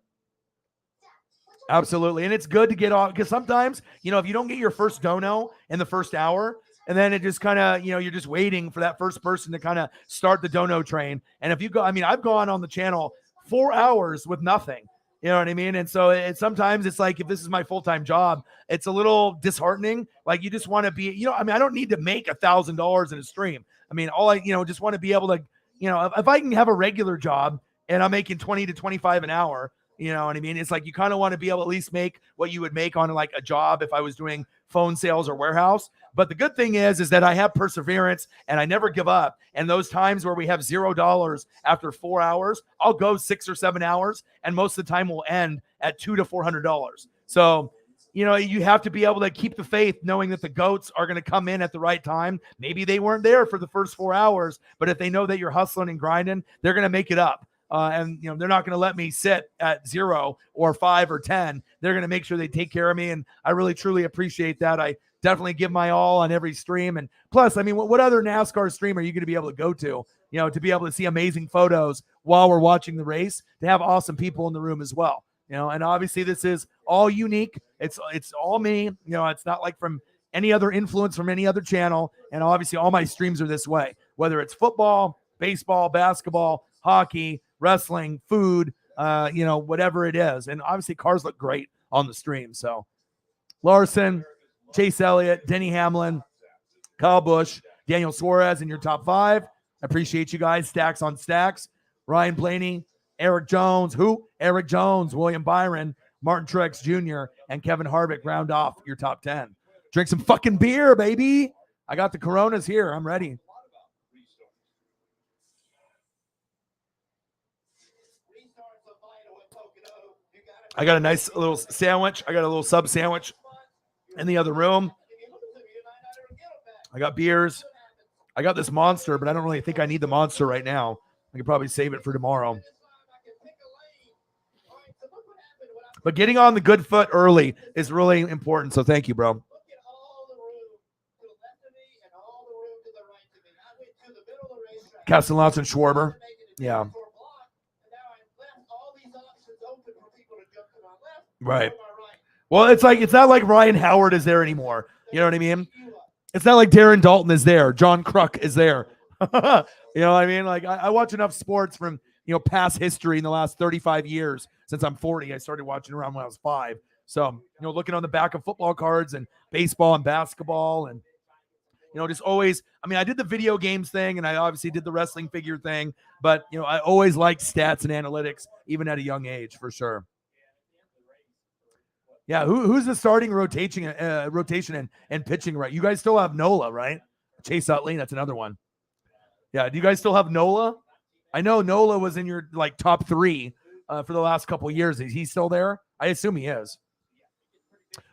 Absolutely. And it's good to get off because sometimes, if you don't get your first dono in the first hour, and then it just kind of, you're just waiting for that first person to kind of start the dono train. And if you go, I've gone on the channel 4 hours with nothing. You know what I mean? And so sometimes it's like, if this is my full-time job, it's a little disheartening. Like you just want to be, I don't need to make $1,000 in a stream. All I, just want to be able to, if I can have a regular job and I'm making 20 to 25 an hour, you know what I mean? It's like, you kind of want to be able to at least make what you would make on like a job if I was doing phone sales or warehouse. But the good thing is that I have perseverance and I never give up. And those times where we have $0 after 4 hours, I'll go 6 or 7 hours. And most of the time will end at $200 to $400. So, you have to be able to keep the faith knowing that the GOATs are going to come in at the right time. Maybe they weren't there for the first 4 hours, but if they know that you're hustling and grinding, they're going to make it up. And they're not going to let me sit at 0 or 5 or 10. They're going to make sure they take care of me. And I really, truly appreciate that. I definitely give my all on every stream. And plus, what other NASCAR stream are you going to be able to go to, to be able to see amazing photos while we're watching the race, to have awesome people in the room as well. And obviously this is all unique. It's all me, it's not like from any other influence from any other channel. And obviously all my streams are this way, whether it's football, baseball, basketball, hockey, wrestling, food, whatever it is. And obviously cars look great on the stream. So Larson, Chase Elliott, Denny Hamlin, Kyle Busch, Daniel Suarez in your top 5. I appreciate you guys. Stacks on stacks. Ryan Blaney, Eric Jones, Eric Jones, William Byron, Martin Truex Jr., and Kevin Harvick round off your top 10. Drink some fucking beer, baby. I got the Coronas here. I'm ready. I got a nice little sandwich. I got a little sub sandwich in the other room. I got beers. I got this Monster, but I don't really think I need the Monster right now. I could probably save it for tomorrow. But getting on the good foot early is really important. So thank you, bro. Castellanos and Schwarber. Yeah. Right. Well, it's not like Ryan Howard is there anymore. You know what I mean? It's not like Darren Dalton is there. John Kruk is there. You know what I mean? Like I watch enough sports from, past history in the last 35 years. Since I'm 40, I started watching around when I was 5. So, looking on the back of football cards and baseball and basketball and, just always, I did the video games thing and I obviously did the wrestling figure thing, but, I always liked stats and analytics, even at a young age, for sure. Yeah, who's the starting rotation and pitching, right? You guys still have Nola, right? Chase Utley, that's another one. Yeah, do you guys still have Nola? I know Nola was in your like top 3 for the last couple years. Is he still there? I assume he is.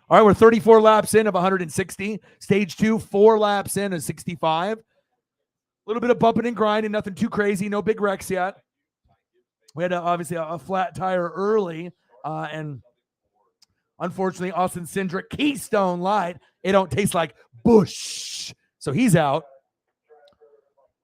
All right, we're 34 laps in of 160. Stage 2, 4 laps in of 65. A little bit of bumping and grinding, nothing too crazy, no big wrecks yet. We had obviously a flat tire early, and unfortunately, Austin Cindric, Keystone Light, it don't taste like Busch. So he's out.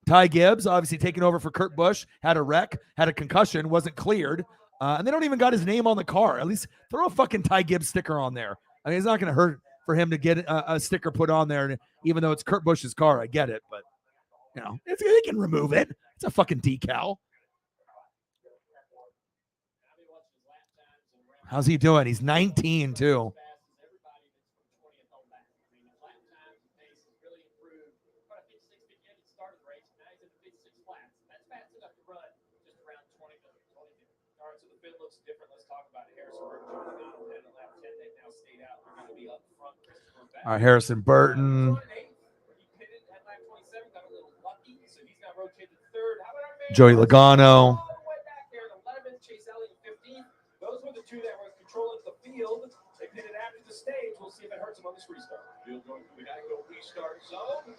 Ty Gibbs, obviously taking over for Kurt Busch, had a wreck, had a concussion, wasn't cleared. And they don't even got his name on the car. At least throw a fucking Ty Gibbs sticker on there. I mean, it's not going to hurt for him to get a sticker put on there, even though it's Kurt Busch's car. I get it, but, you know, they can remove it. It's a fucking decal. How's he doing? He's 19, too. All right, Harrison Burton. Joey Logano. Those were the two that were controlling the field. They pitted after the stage. We'll see if it hurts them on this restart. Field going through the Geico restart zone.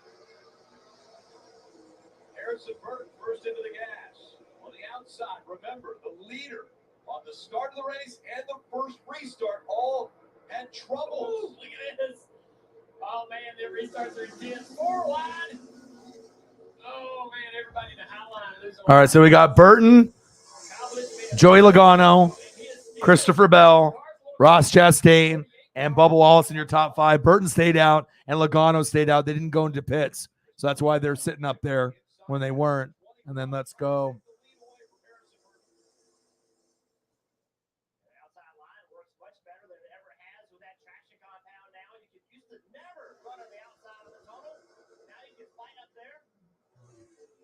Harrison Burton first into the gas. On the outside, remember, the leader on the start of the race and the first restart all had trouble. Look at this. Oh, man, their restarts are intense. 4 wide. Oh, man, everybody in the high line. All right, so we got Burton, Joey Logano, Christopher Bell, Ross Chastain, and Bubba Wallace in your top 5. Burton stayed out, and Logano stayed out. They didn't go into pits, so that's why they're sitting up there when they weren't. And then let's go.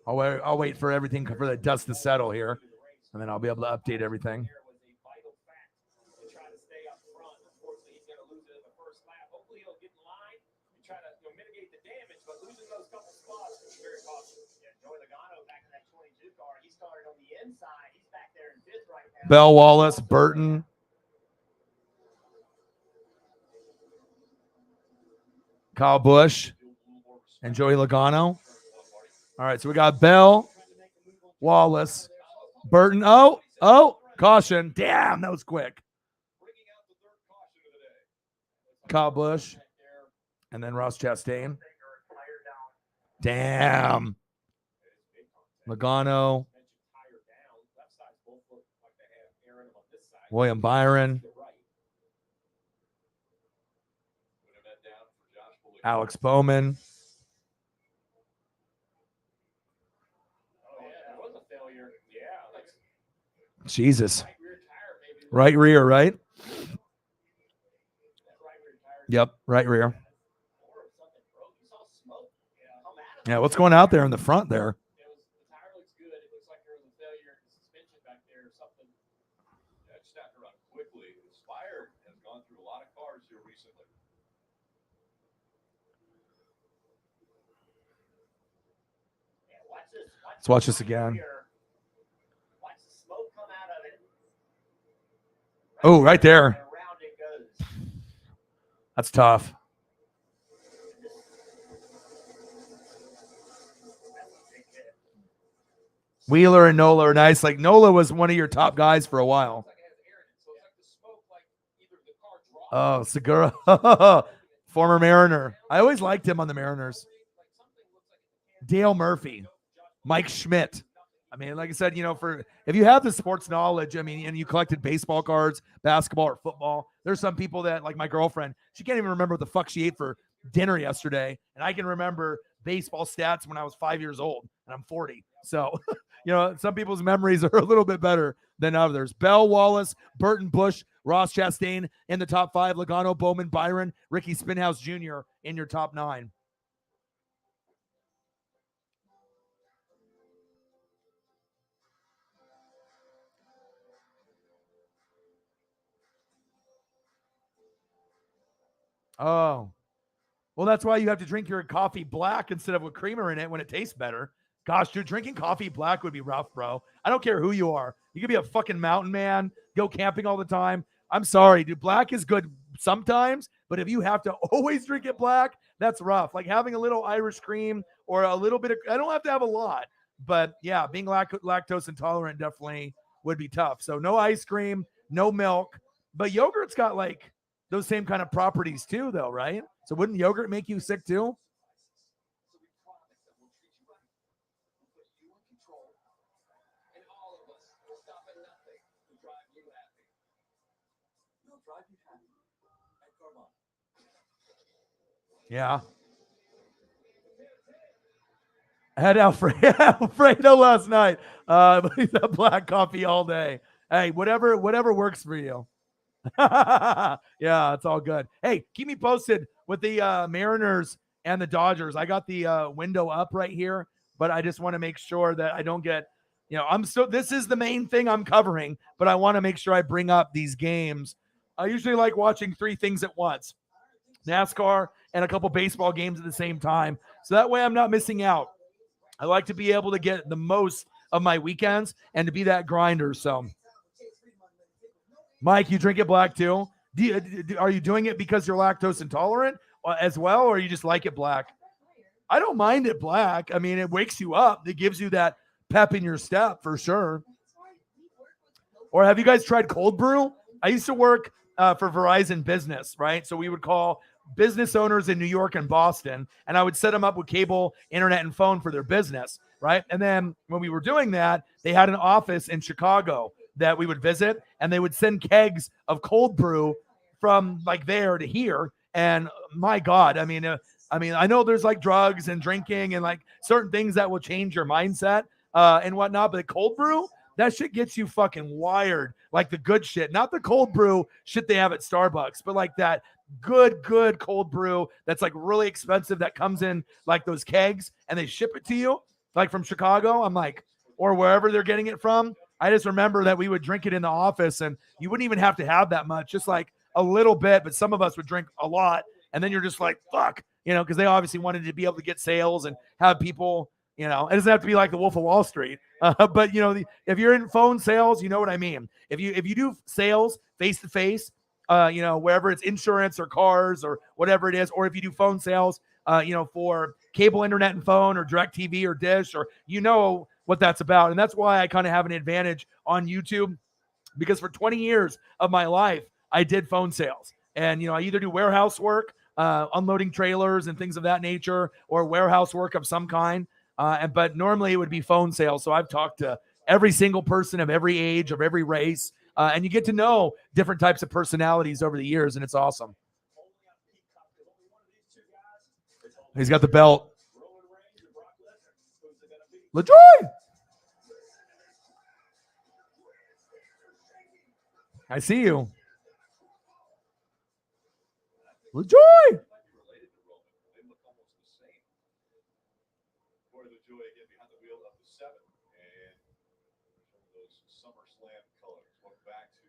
I'll wait for everything for the dust to settle here, and then I'll be able to update everything. Bell, Wallace, Burton. Kyle Busch and Joey Logano. All right, so we got Bell, Wallace, Burton. Oh, caution. Damn, that was quick. Kyle Busch, and then Ross Chastain. Damn. Logano. William Byron. Alex Bowman. Jesus. Right rear, right? Yep, right rear. Yeah, what's going out there in the front there? Let's watch this again. Oh, right there. That's tough. Wheeler and Nola are nice. Like, Nola was one of your top guys for a while. Oh, Segura. Former Mariner. I always liked him on the Mariners. Dale Murphy. Mike Schmidt. I mean, like I said, you know, if you have the sports knowledge, I mean, and you collected baseball cards, basketball, or football, there's some people that, like my girlfriend, she can't even remember what the fuck she ate for dinner yesterday. And I can remember baseball stats when I was 5 years old, and I'm 40. So, you know, some people's memories are a little bit better than others. Bell, Wallace, Burton, Busch, Ross Chastain in the top 5, Logano, Bowman, Byron, Ricky Spinhouse Jr. in your top 9. Oh. Well, that's why you have to drink your coffee black instead of with creamer in it when it tastes better. Gosh, dude, drinking coffee black would be rough, bro. I don't care who you are. You could be a fucking mountain man, go camping all the time. I'm sorry, dude. Black is good sometimes, but if you have to always drink it black, that's rough. Like having a little Irish cream or a little bit of, I don't have to have a lot, but yeah, being lactose intolerant definitely would be tough. So no ice cream, no milk, but yogurt's got like those same kind of properties too, though, right? So wouldn't yogurt make you sick too? Yeah. I had Alfredo last night. He's had black coffee all day. Hey, whatever works for you. Yeah, it's all good. Hey, keep me posted with the Mariners and the Dodgers. I got the window up right here, but I just want to make sure that I don't get, this is the main thing I'm covering, but I want to make sure I bring up these games. I usually like watching 3 things at once. NASCAR and a couple baseball games at the same time. So that way I'm not missing out. I like to be able to get the most of my weekends and to be that grinder. So, Mike, you drink it black too? Are you doing it because you're lactose intolerant as well, or you just like it black? I don't mind it black. I mean, it wakes you up. It gives you that pep in your step for sure. Or have you guys tried cold brew? I used to work for Verizon Business, right? So we would call business owners in New York and Boston, and I would set them up with cable, internet, and phone for their business, right? And then when we were doing that, they had an office in Chicago that we would visit, and they would send kegs of cold brew from like there to here. And my God, I mean, I know there's like drugs and drinking and like certain things that will change your mindset and whatnot, but cold brew, that shit gets you fucking wired, like the good shit, not the cold brew shit they have at Starbucks, but like that good cold brew that's like really expensive that comes in like those kegs and they ship it to you like from Chicago. I'm like, or wherever they're getting it from. I just remember that we would drink it in the office and you wouldn't even have to have that much, just like a little bit, but some of us would drink a lot. And then you're just like, fuck, because they obviously wanted to be able to get sales and have people, it doesn't have to be like the Wolf of Wall Street. But if you're in phone sales, you know what I mean? If you do sales face to face, wherever it's insurance or cars or whatever it is, or if you do phone sales, for cable, internet, and phone or direct TV or dish, or what that's about. And that's why I kind of have an advantage on YouTube, because for 20 years of my life, I did phone sales. And, I either do warehouse work, unloading trailers and things of that nature, or warehouse work of some kind. But normally it would be phone sales. So I've talked to every single person of every age, of every race, and you get to know different types of personalities over the years, and it's awesome. He's got the belt. LaJoy! I see you. LaJoy!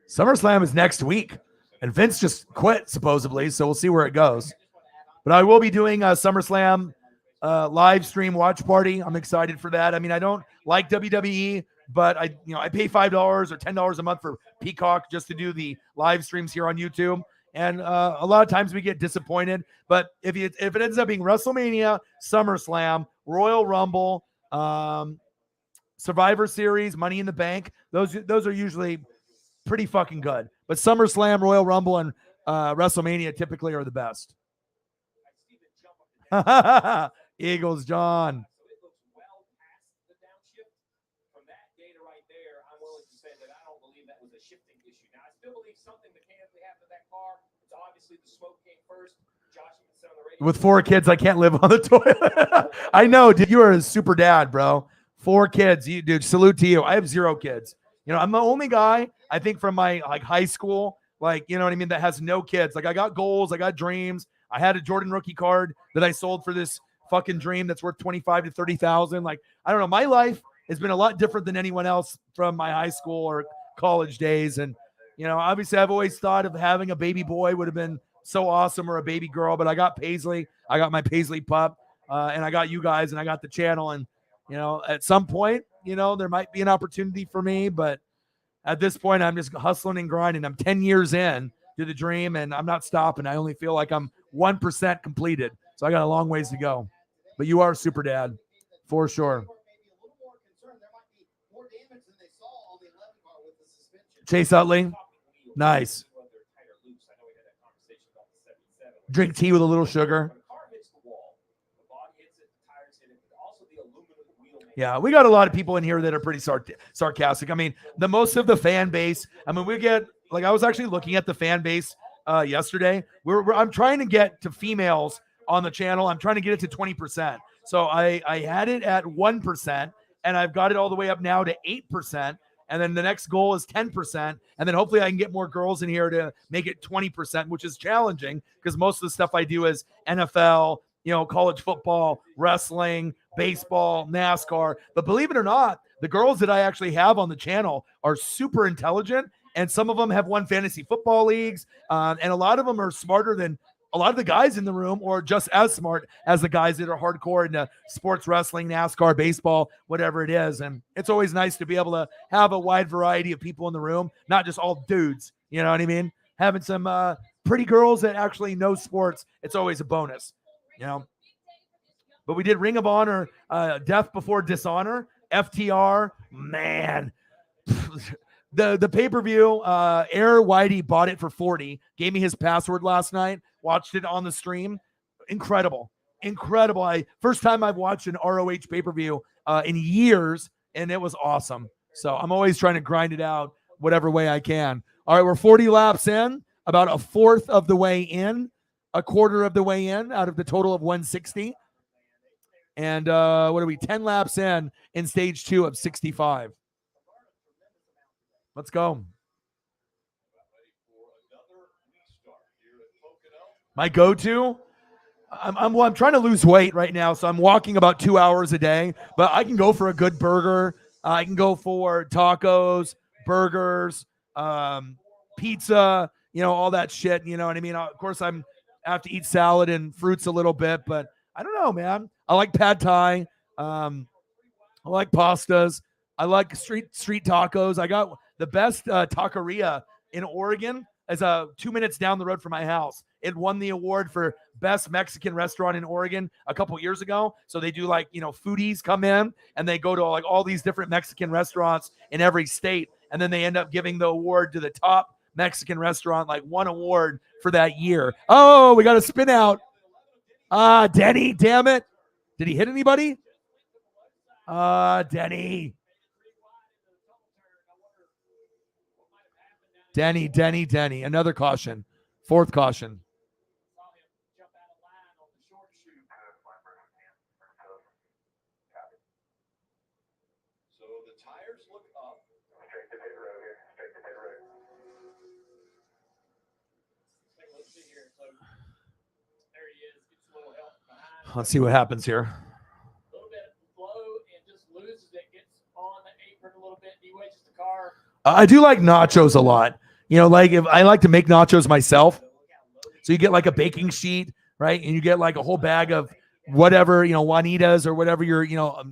SummerSlam is next week, and Vince just quit supposedly, so we'll see where it goes. But I will be doing a SummerSlam live stream watch party. I'm excited for that. I mean, I don't like WWE, but I pay $5 or $10 a month for Peacock just to do the live streams here on YouTube. And a lot of times we get disappointed. But if it ends up being WrestleMania, SummerSlam, Royal Rumble, Survivor Series, Money in the Bank, those are usually pretty fucking good. But SummerSlam, Royal Rumble, and WrestleMania typically are the best. Eagles, John. From that data right there, I'm willing to say that I don't believe that was a shifting issue. Now, I still believe something mechanically happened to that car. It's obviously the smoke came first. Josh, you can sit on the radio. With 4 kids, I can't live on the toilet. I know, dude. You are a super dad, bro. 4 kids. Dude, salute to you. I have 0 kids. I'm the only guy, I think, from my high school, that has no kids. I got goals. I got dreams. I had a Jordan rookie card that I sold for this fucking dream that's worth 25 to 30,000. I don't know. My life has been a lot different than anyone else from my high school or college days. And, obviously I've always thought of having a baby boy would have been so awesome or a baby girl, but I got Paisley. I got my Paisley pup, and I got you guys, and I got the channel. And, at some point, there might be an opportunity for me, but at this point, I'm just hustling and grinding. I'm 10 years in to the dream, and I'm not stopping. I only feel like I'm 1% completed. So I got a long ways to go. But you are super dad, for sure. Chase Utley, nice. Drink tea with a little sugar. Yeah, we got a lot of people in here that are pretty sarcastic. I mean, the most of the fan base. I mean, we get I was actually looking at the fan base yesterday. I'm trying to get to females on the channel. I'm trying to get it to 20%. So I had it at 1%, and I've got it all the way up now to 8%. And then the next goal is 10%. And then hopefully I can get more girls in here to make it 20%, which is challenging because most of the stuff I do is NFL, college football, wrestling, baseball, NASCAR. But believe it or not, the girls that I actually have on the channel are super intelligent. And some of them have won fantasy football leagues. And a lot of them are smarter than a lot of the guys in the room, or just as smart as the guys that are hardcore into sports wrestling, NASCAR, baseball, whatever it is. And it's always nice to be able to have a wide variety of people in the room, not just all dudes. You know what I mean? Having some pretty girls that actually know sports, it's always a bonus, But we did Ring of Honor, Death Before Dishonor, FTR, man. The pay-per-view, Air Whitey bought it for $40, gave me his password last night, watched it on the stream. Incredible. First time I've watched an ROH pay-per-view in years, and it was awesome. So I'm always trying to grind it out whatever way I can. All right, we're 40 laps in, about a fourth of the way in, a quarter of the way in out of the total of 160. And what are we, 10 laps in stage 2 of 65. Let's go. My go-to, I'm trying to lose weight right now, so I'm walking about 2 hours a day, but I can go for a good burger. I can go for tacos, burgers, pizza, all that shit. You know what I mean? Of course, I have to eat salad and fruits a little bit, but I don't know, man. I like pad thai. I like pastas. I like street tacos. I got the best taqueria in Oregon is 2 minutes down the road from my house. It won the award for best Mexican restaurant in Oregon a couple years ago. So they do foodies come in and they go to all these different Mexican restaurants in every state. And then they end up giving the award to the top Mexican restaurant, one award for that year. Oh, we got a spin out. Denny, damn it. Did he hit anybody? Denny. Denny. Another caution. Fourth caution. So the tires look up. Straight to pit road here. Let's see here. So there he is. Gets a little help behind. Let's see what happens here. A little bit low and just loses it. Gets on the apron a little bit. He wedges the car. I do like nachos a lot. If I like to make nachos myself. So you get a baking sheet, right? And you get a whole bag of whatever, Juanitas or whatever your,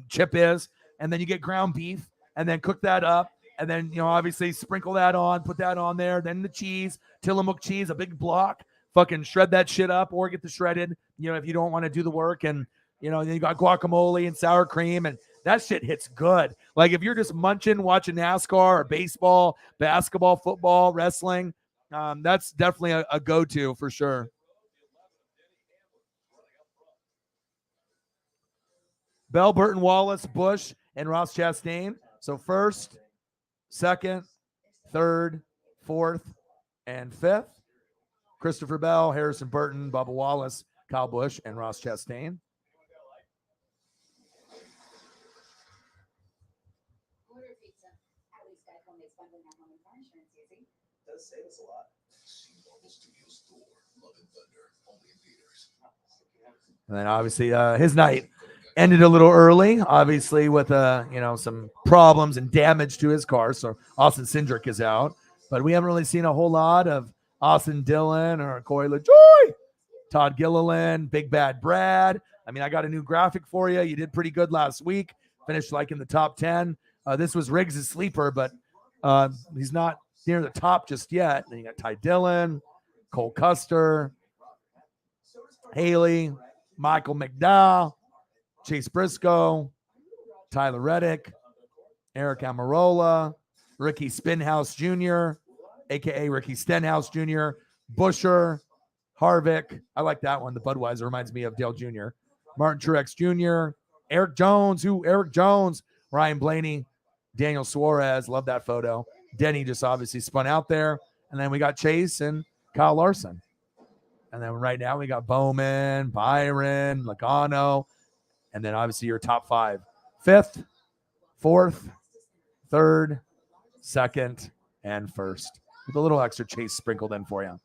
chip is. And then you get ground beef and then cook that up. And then, obviously sprinkle that on, put that on there. Then the cheese, Tillamook cheese, a big block, fucking shred that shit up or get the shredded, if you don't want to do the work. And, then you got guacamole and sour cream and that shit hits good. If you're just munching, watching NASCAR or baseball, basketball, football, wrestling, that's definitely a go-to for sure. Bell, Burton, Wallace, Bush, and Ross Chastain. So first, second, third, fourth, and fifth. Christopher Bell, Harrison Burton, Bubba Wallace, Kyle Busch, and Ross Chastain. Does save us a lot. See Marvel Studios Thor, Love and Thunder, only in theaters. And then obviously his night ended a little early, obviously with some problems and damage to his car. So Austin Cindric is out, but we haven't really seen a whole lot of Austin Dillon or Corey LaJoy, Todd Gilliland, Big Bad Brad. I mean, I got a new graphic for you. You did pretty good last week. Finished like in the top 10. This was Riggs' sleeper, but he's not near the top just yet. Then you got Ty Dillon, Cole Custer, Haley, Michael McDowell, Chase Briscoe, Tyler Reddick, Eric Amarola, Ricky Spinhouse Jr., a.k.a. Ricky Stenhouse Jr., Busher, Harvick. I like that one. The Budweiser reminds me of Dale Jr. Martin Truex Jr., Eric Jones, Ryan Blaney, Daniel Suarez. Love that photo. Denny just obviously spun out there. And then we got Chase and Kyle Larson. And then right now we got Bowman, Byron, Logano, and then obviously your top 5. 5th, 4th, 3rd, 2nd, and 1st. With a little extra Chase sprinkled in for you.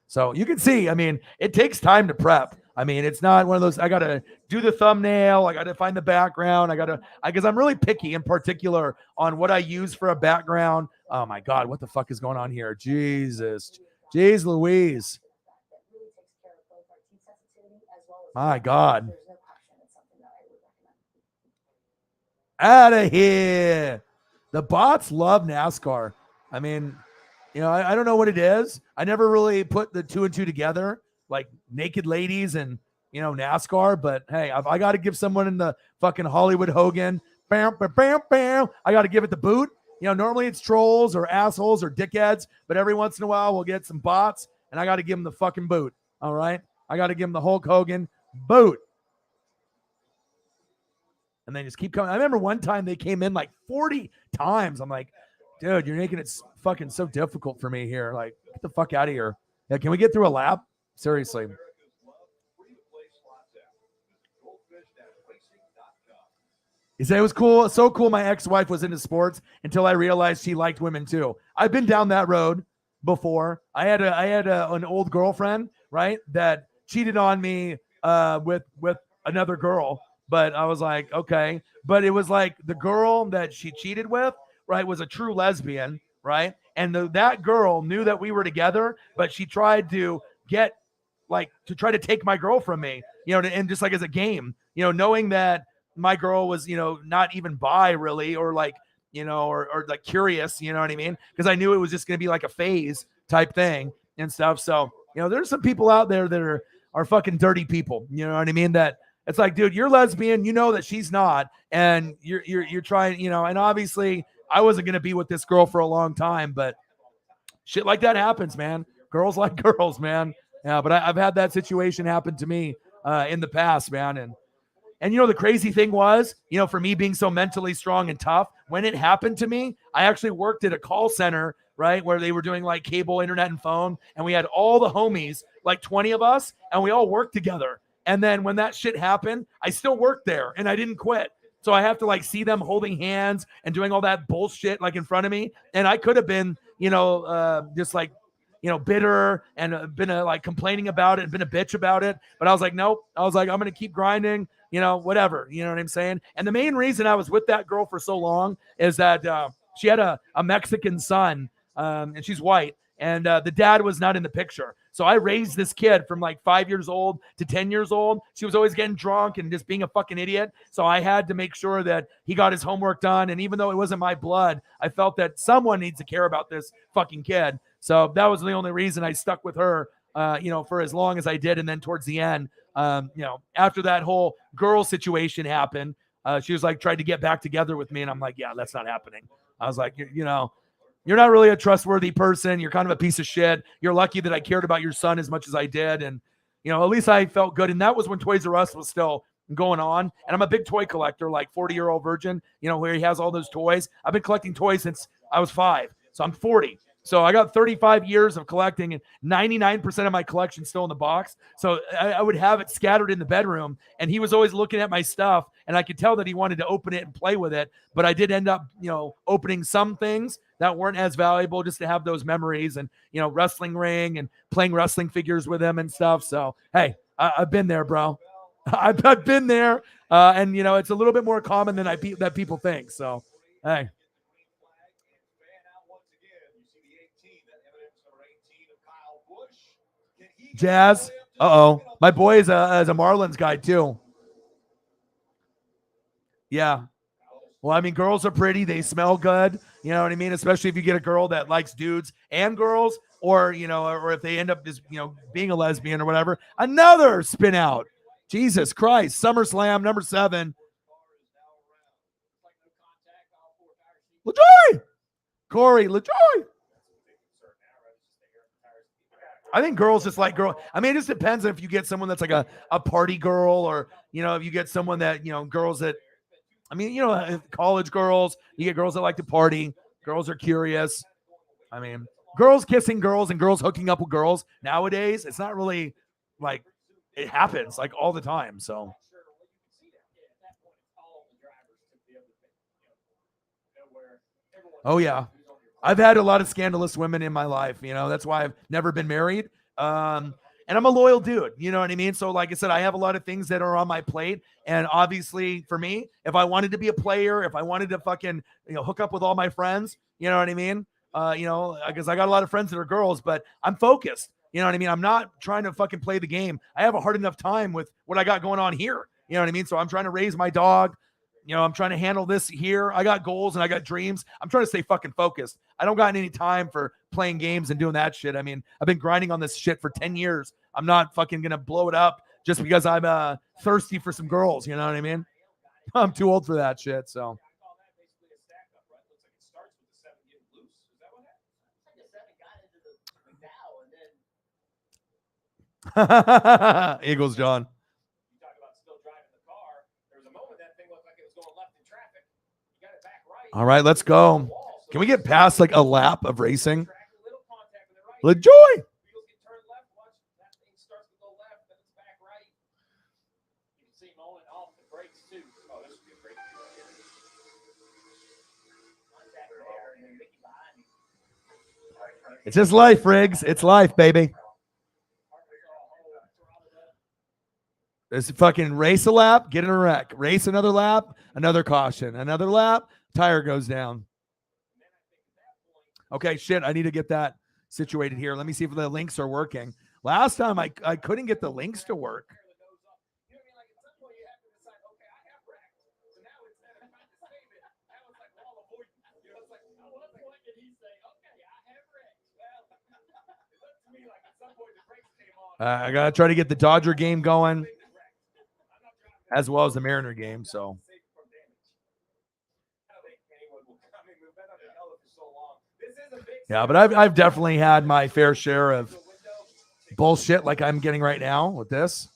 So you can see, I mean, it takes time to prep. I mean, it's not one of those, I got to do the thumbnail. I got to find the background. Because I'm really picky in particular on what I use for a background. Oh my God, what the fuck is going on here? Jesus. Jeez Louise. My God. Out of here. The bots love NASCAR. I mean, you know, I don't know what it is. I never really put the 2 and 2 together, like naked ladies and, you know, NASCAR. But hey, I got to give someone in the fucking Hollywood Hogan. Bam, bam, bam, bam. I got to give it the boot. You know, normally it's trolls or assholes or dickheads, but every once in a while we'll get some bots, and I got to give them the fucking boot. All right, I got to give them the Hulk Hogan boot. And then just keep coming. I remember one time they came in like 40 times. I'm like, dude, you're making it fucking so difficult for me here. Like, get the fuck out of here. Yeah, can we get through a lap? Seriously. He said it was cool. So cool. My ex-wife was into sports until I realized she liked women too. I've been down that road before. I had an old girlfriend, right, that cheated on me with another girl. But I was like, okay. But it was like the girl that she cheated with, right, was a true lesbian, right? And that girl knew that we were together, but she tried to try to take my girl from me, you know, and just like as a game, you know, knowing that my girl was, you know, not even bi really, or like, you know, or like curious, you know what I mean? Because I knew it was just going to be like a phase type thing and stuff. So, you know, there's some people out there that are fucking dirty people, you know what I mean? That it's like, dude, you're lesbian, you know that she's not, and you're trying, you know, and obviously I wasn't going to be with this girl for a long time, but shit like that happens, man. Girls like girls, man. Yeah, but I've had that situation happen to me in the past, man. And, you know, the crazy thing was, you know, for me being so mentally strong and tough, when it happened to me, I actually worked at a call center, right, where they were doing like cable, internet, and phone. And we had all the homies, like 20 of us, and we all worked together. And then when that shit happened, I still worked there and I didn't quit. So I have to like see them holding hands and doing all that bullshit like in front of me. And I could have been, you know, just like, you know, bitter and been like complaining about it and been a bitch about it. But I was like, nope. I was like, I'm going to keep grinding, you know, whatever. You know what I'm saying? And the main reason I was with that girl for so long is that she had a Mexican son and she's white. And the dad was not in the picture. So I raised this kid from like 5 years old to 10 years old. She was always getting drunk and just being a fucking idiot. So I had to make sure that he got his homework done. And even though it wasn't my blood, I felt that someone needs to care about this fucking kid. So that was the only reason I stuck with her, you know, for as long as I did. And then towards the end, you know, after that whole girl situation happened, she was like, tried to get back together with me. And I'm like, yeah, that's not happening. I was like, you know, you're not really a trustworthy person. You're kind of a piece of shit. You're lucky that I cared about your son as much as I did. And, you know, at least I felt good. And that was when Toys R Us was still going on. And I'm a big toy collector, like 40-year-old virgin, you know, where he has all those toys. I've been collecting toys since I was 5. So I'm 40. So I got 35 years of collecting and 99% of my collection still in the box. So I would have it scattered in the bedroom, and he was always looking at my stuff, and I could tell that he wanted to open it and play with it. But I did end up, you know, opening some things that weren't as valuable just to have those memories and, you know, wrestling ring and playing wrestling figures with him and stuff. So, hey, I've been there, bro. I've been there. And, you know, it's a little bit more common than that people think. So, hey. Jazz. Uh-oh. My boy is a Marlins guy, too. Yeah. Well, I mean, girls are pretty. They smell good. You know what I mean? Especially if you get a girl that likes dudes and girls, or, you know, or if they end up just, you know, being a lesbian or whatever. Another spin out. Jesus Christ. SummerSlam, number 7. LaJoy. Corey, LaJoy. I think girls just like girl. I mean, it just depends if you get someone that's like a party girl, or, you know, if you get someone that, you know, girls that, I mean, you know, college girls, you get girls that like to party. Girls are curious. I mean, girls kissing girls and girls hooking up with girls nowadays, it's not really like, it happens like all the time. So, oh yeah, I've had a lot of scandalous women in my life. You know, that's why I've never been married. And I'm a loyal dude. You know what I mean? So, like I said, I have a lot of things that are on my plate. And obviously, for me, if I wanted to be a player, if I wanted to fucking, you know, hook up with all my friends, you know what I mean? You know, because I got a lot of friends that are girls, but I'm focused. You know what I mean? I'm not trying to fucking play the game. I have a hard enough time with what I got going on here. You know what I mean? So I'm trying to raise my dog. You know, I'm trying to handle this here. I got goals and I got dreams. I'm trying to stay fucking focused. I don't got any time for playing games and doing that shit. I mean, I've been grinding on this shit for 10 years. I'm not fucking going to blow it up just because I'm thirsty for some girls. You know what I mean? I'm too old for that shit. So. Eagles, John. All right, let's go. Can we get past like a lap of racing? LaJoy. It's just life, Riggs. It's life, baby. There's fucking race a lap, get in a wreck. Race another lap, another caution. Another lap, tire goes down. Okay, shit, I need to get that situated here. Let me see if the links are working. Last time I couldn't get the links to work. I got to try to get the Dodger game going as well as the Mariner game. So, yeah, but I've definitely had my fair share of bullshit like I'm getting right now with this.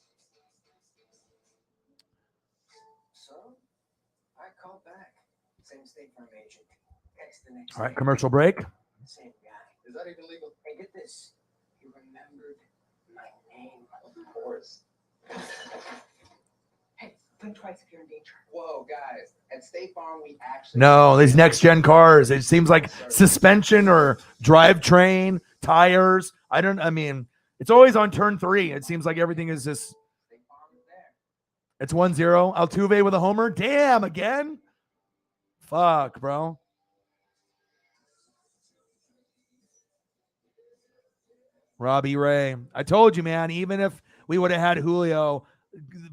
All right, commercial break. Same guy. Is that even legal? Hey, get this. He remembered my name, of course. Hey, think twice if you're in danger. Whoa, guys. At State Farm, we actually... No, these next-gen cars, it seems like suspension or drivetrain, tires. I mean, it's always on turn 3. It seems like everything is just... It's 1-0. Altuve with a homer. Damn, again? Fuck, bro. Robbie Ray. I told you, man, even if we would have had Julio,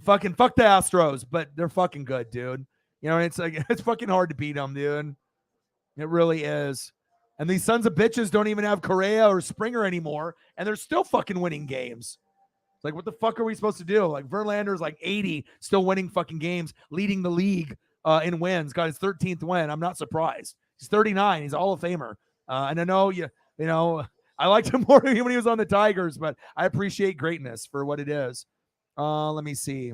fucking fuck the Astros, but they're fucking good, dude. You know, it's like, it's fucking hard to beat them, dude. It really is. And these sons of bitches don't even have Correa or Springer anymore, and they're still fucking winning games. Like, what the fuck are we supposed to do? Like, Verlander's like 80, still winning fucking games, leading the league in wins. Got his 13th win. I'm not surprised. He's 39. He's a Hall of Famer. And I know you know, I liked him more when he was on the Tigers, but I appreciate greatness for what it is. Let me see.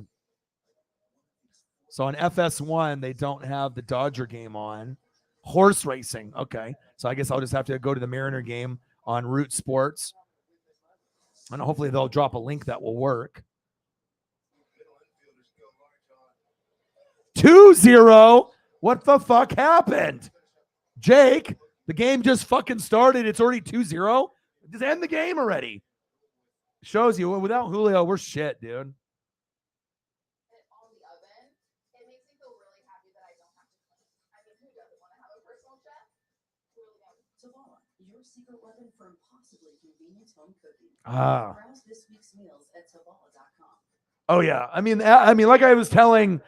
So on FS1, they don't have the Dodger game on. Horse racing. Okay. So I guess I'll just have to go to the Mariner game on Root Sports. And hopefully they'll drop a link that will work. 2-0. What the fuck happened? Jake, the game just fucking started. It's already 2-0. Just end the game already. Shows you, without Julio, we're shit, dude. Your secret weapon for impossibly convenient home cooking. Ah. Browse this week's meals at Tabala.com. Oh yeah. I mean, like I was telling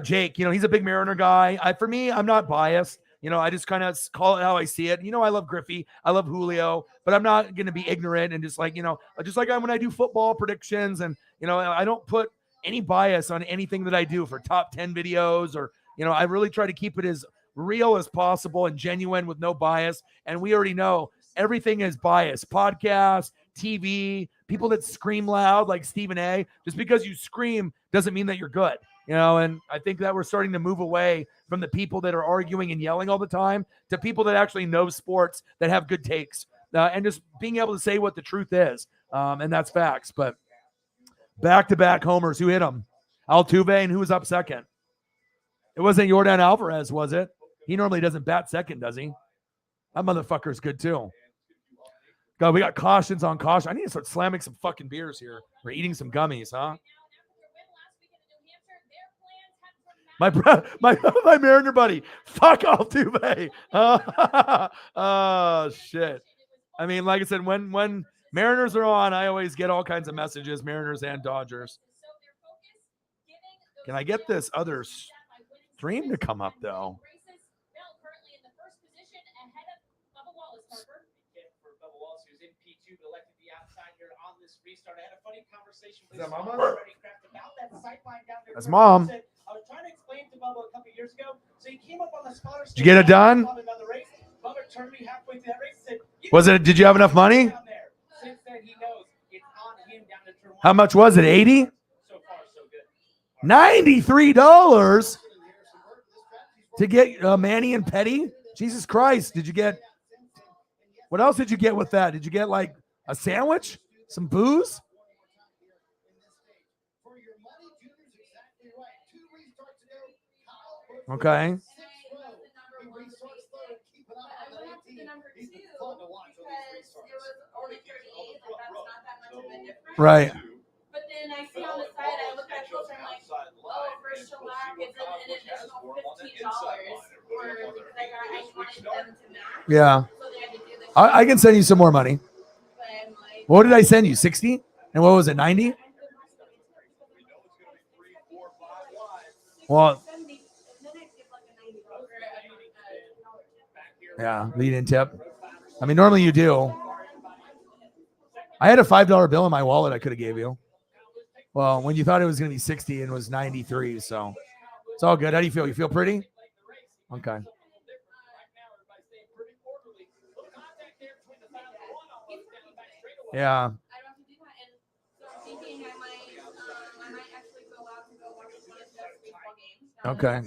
Jake, you know, he's a big Mariner guy. For me, I'm not biased. You know, I just kind of call it how I see it. You know, I love Griffey, I love Julio, but I'm not going to be ignorant and just like, you know, just like when I do football predictions, and you know, I don't put any bias on anything that I do for top 10 videos, or you know, I really try to keep it as real as possible and genuine with no bias. And we already know everything is biased. Podcasts, TV, people that scream loud like Stephen A. Just because you scream doesn't mean that you're good, you know. And I think that we're starting to move away from the people that are arguing and yelling all the time to people that actually know sports, that have good takes, and just being able to say what the truth is. And that's facts. But back-to-back homers. Who hit them? Altuve, and who was up second? It wasn't Yordan Alvarez, was it? He normally doesn't bat second, does he? That motherfucker's good too. God, we got cautions on caution. I need to start slamming some fucking beers here. We're eating some gummies, huh? My Mariner buddy. Fuck Altuve. Oh shit. I mean, like I said, when Mariners are on, I always get all kinds of messages, Mariners and Dodgers. Can I get this other stream to come up though? Is that Mama? That's Mom. I was trying to explain to Bubba a couple years ago. So he came up on the spotter. Did you get it done? Bubba turned me halfway through that race and said, was it? Did you have enough money? Since then, he knows it's on him down to turn one. How much was it? 80? So far, so good. $93 to get Manny and Petty? Jesus Christ. Did you get, what else did you get with that? Did you get like a sandwich? Some booze? Okay. Right. But then I see on the side, I look at closer, I'm like, oh, for shellac, it's an additional $15 because I wanted them to match. Yeah. So they had to do this. I can send you some more money. But I'm like, What did I send you? 60? And what was it? 90? Well, yeah, lead-in tip. I mean, normally you do. I had a $5 bill in my wallet I could have gave you. Well, when you thought it was going to be 60 and it was 93, so it's all good. How do you feel? You feel pretty? Okay. Yeah. Okay.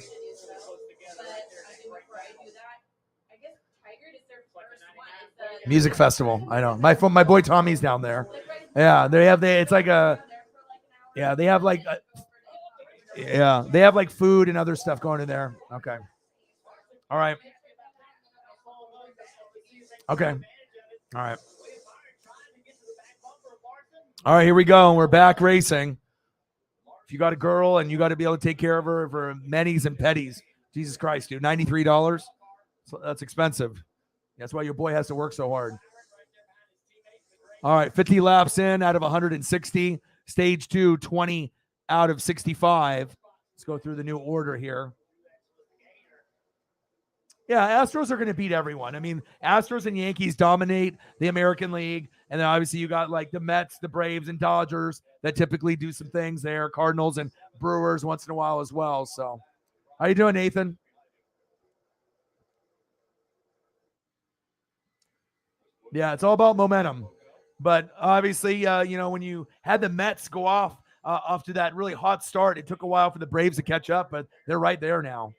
Music festival. I know. My boy Tommy's down there. Yeah, it's like a, yeah, they have like they have like food and other stuff going in there. Okay. All right. Okay. All right. All right, here we go. We're back racing. If you got a girl and you got to be able to take care of her for Mennies and Petties, Jesus Christ, dude, $93. So that's expensive. That's why your boy has to work so hard. All right, 50 laps in out of 160. Stage 2, 20 out of 65. Let's go through the new order here. Yeah, Astros are going to beat everyone. I mean, Astros and Yankees dominate the American League. And then obviously you got like the Mets, the Braves, and Dodgers that typically do some things there. Cardinals and Brewers once in a while as well. So how you doing, Nathan? Yeah, it's all about momentum. But obviously, when you had the Mets go off to that really hot start, it took a while for the Braves to catch up, but they're right there now.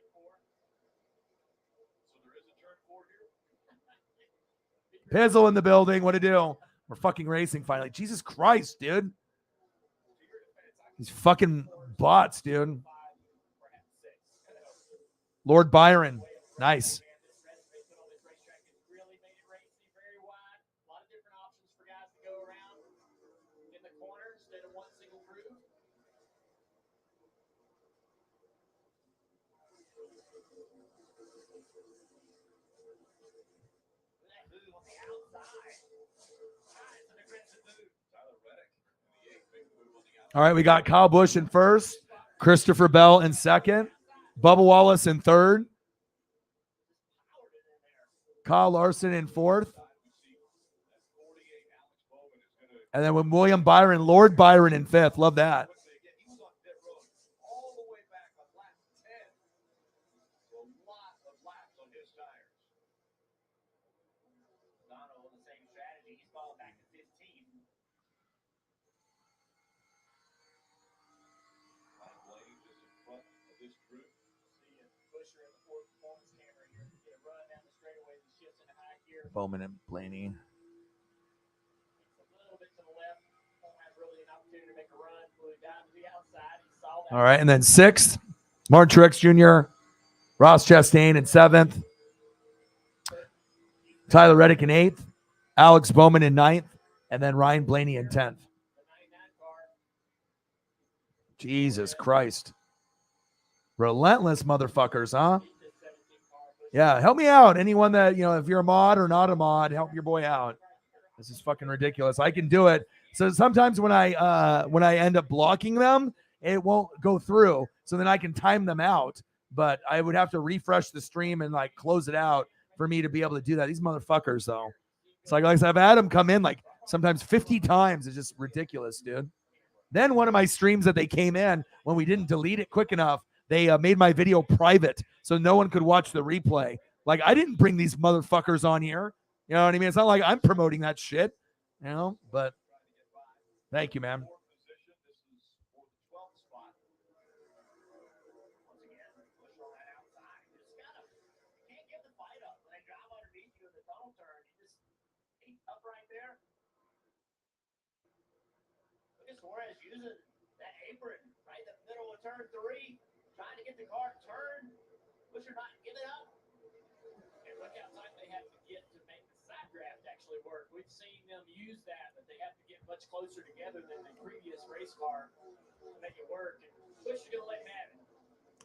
Pizzle in the building. What to do? We're fucking racing finally. Jesus Christ, dude. These fucking bots, dude. Lord Byron. Nice. All right, we got Kyle Busch in first, Christopher Bell in second, Bubba Wallace in third, Kyle Larson in fourth, and then with William Byron, Lord Byron in fifth. Love that. Bowman and Blaney. All right, and then sixth, Martin Truex Jr., Ross Chastain in seventh, Tyler Reddick in eighth, Alex Bowman in ninth, and then Ryan Blaney in 10th. Jesus Christ. Relentless motherfuckers, huh? Yeah, help me out. Anyone that, if you're a mod or not a mod, help your boy out. This is fucking ridiculous. I can do it. So sometimes when I end up blocking them, it won't go through. So then I can time them out. But I would have to refresh the stream and like close it out for me to be able to do that. These motherfuckers, though. It's like I said, I've had them come in like sometimes 50 times. It's just ridiculous, dude. Then one of my streams that they came in, when we didn't delete it quick enough, they made my video private so no one could watch the replay. Like, I didn't bring these motherfuckers on here. You know what I mean? It's not like I'm promoting that shit, but thank you, man. Suarez using that apron right in the middle of turn 3, trying to get the car turned. Busher not giving up. And look how tight they have to get to make the side draft actually work. We've seen them use that, but they have to get much closer together than the previous race car to make it work. And Busher's going to let him have it.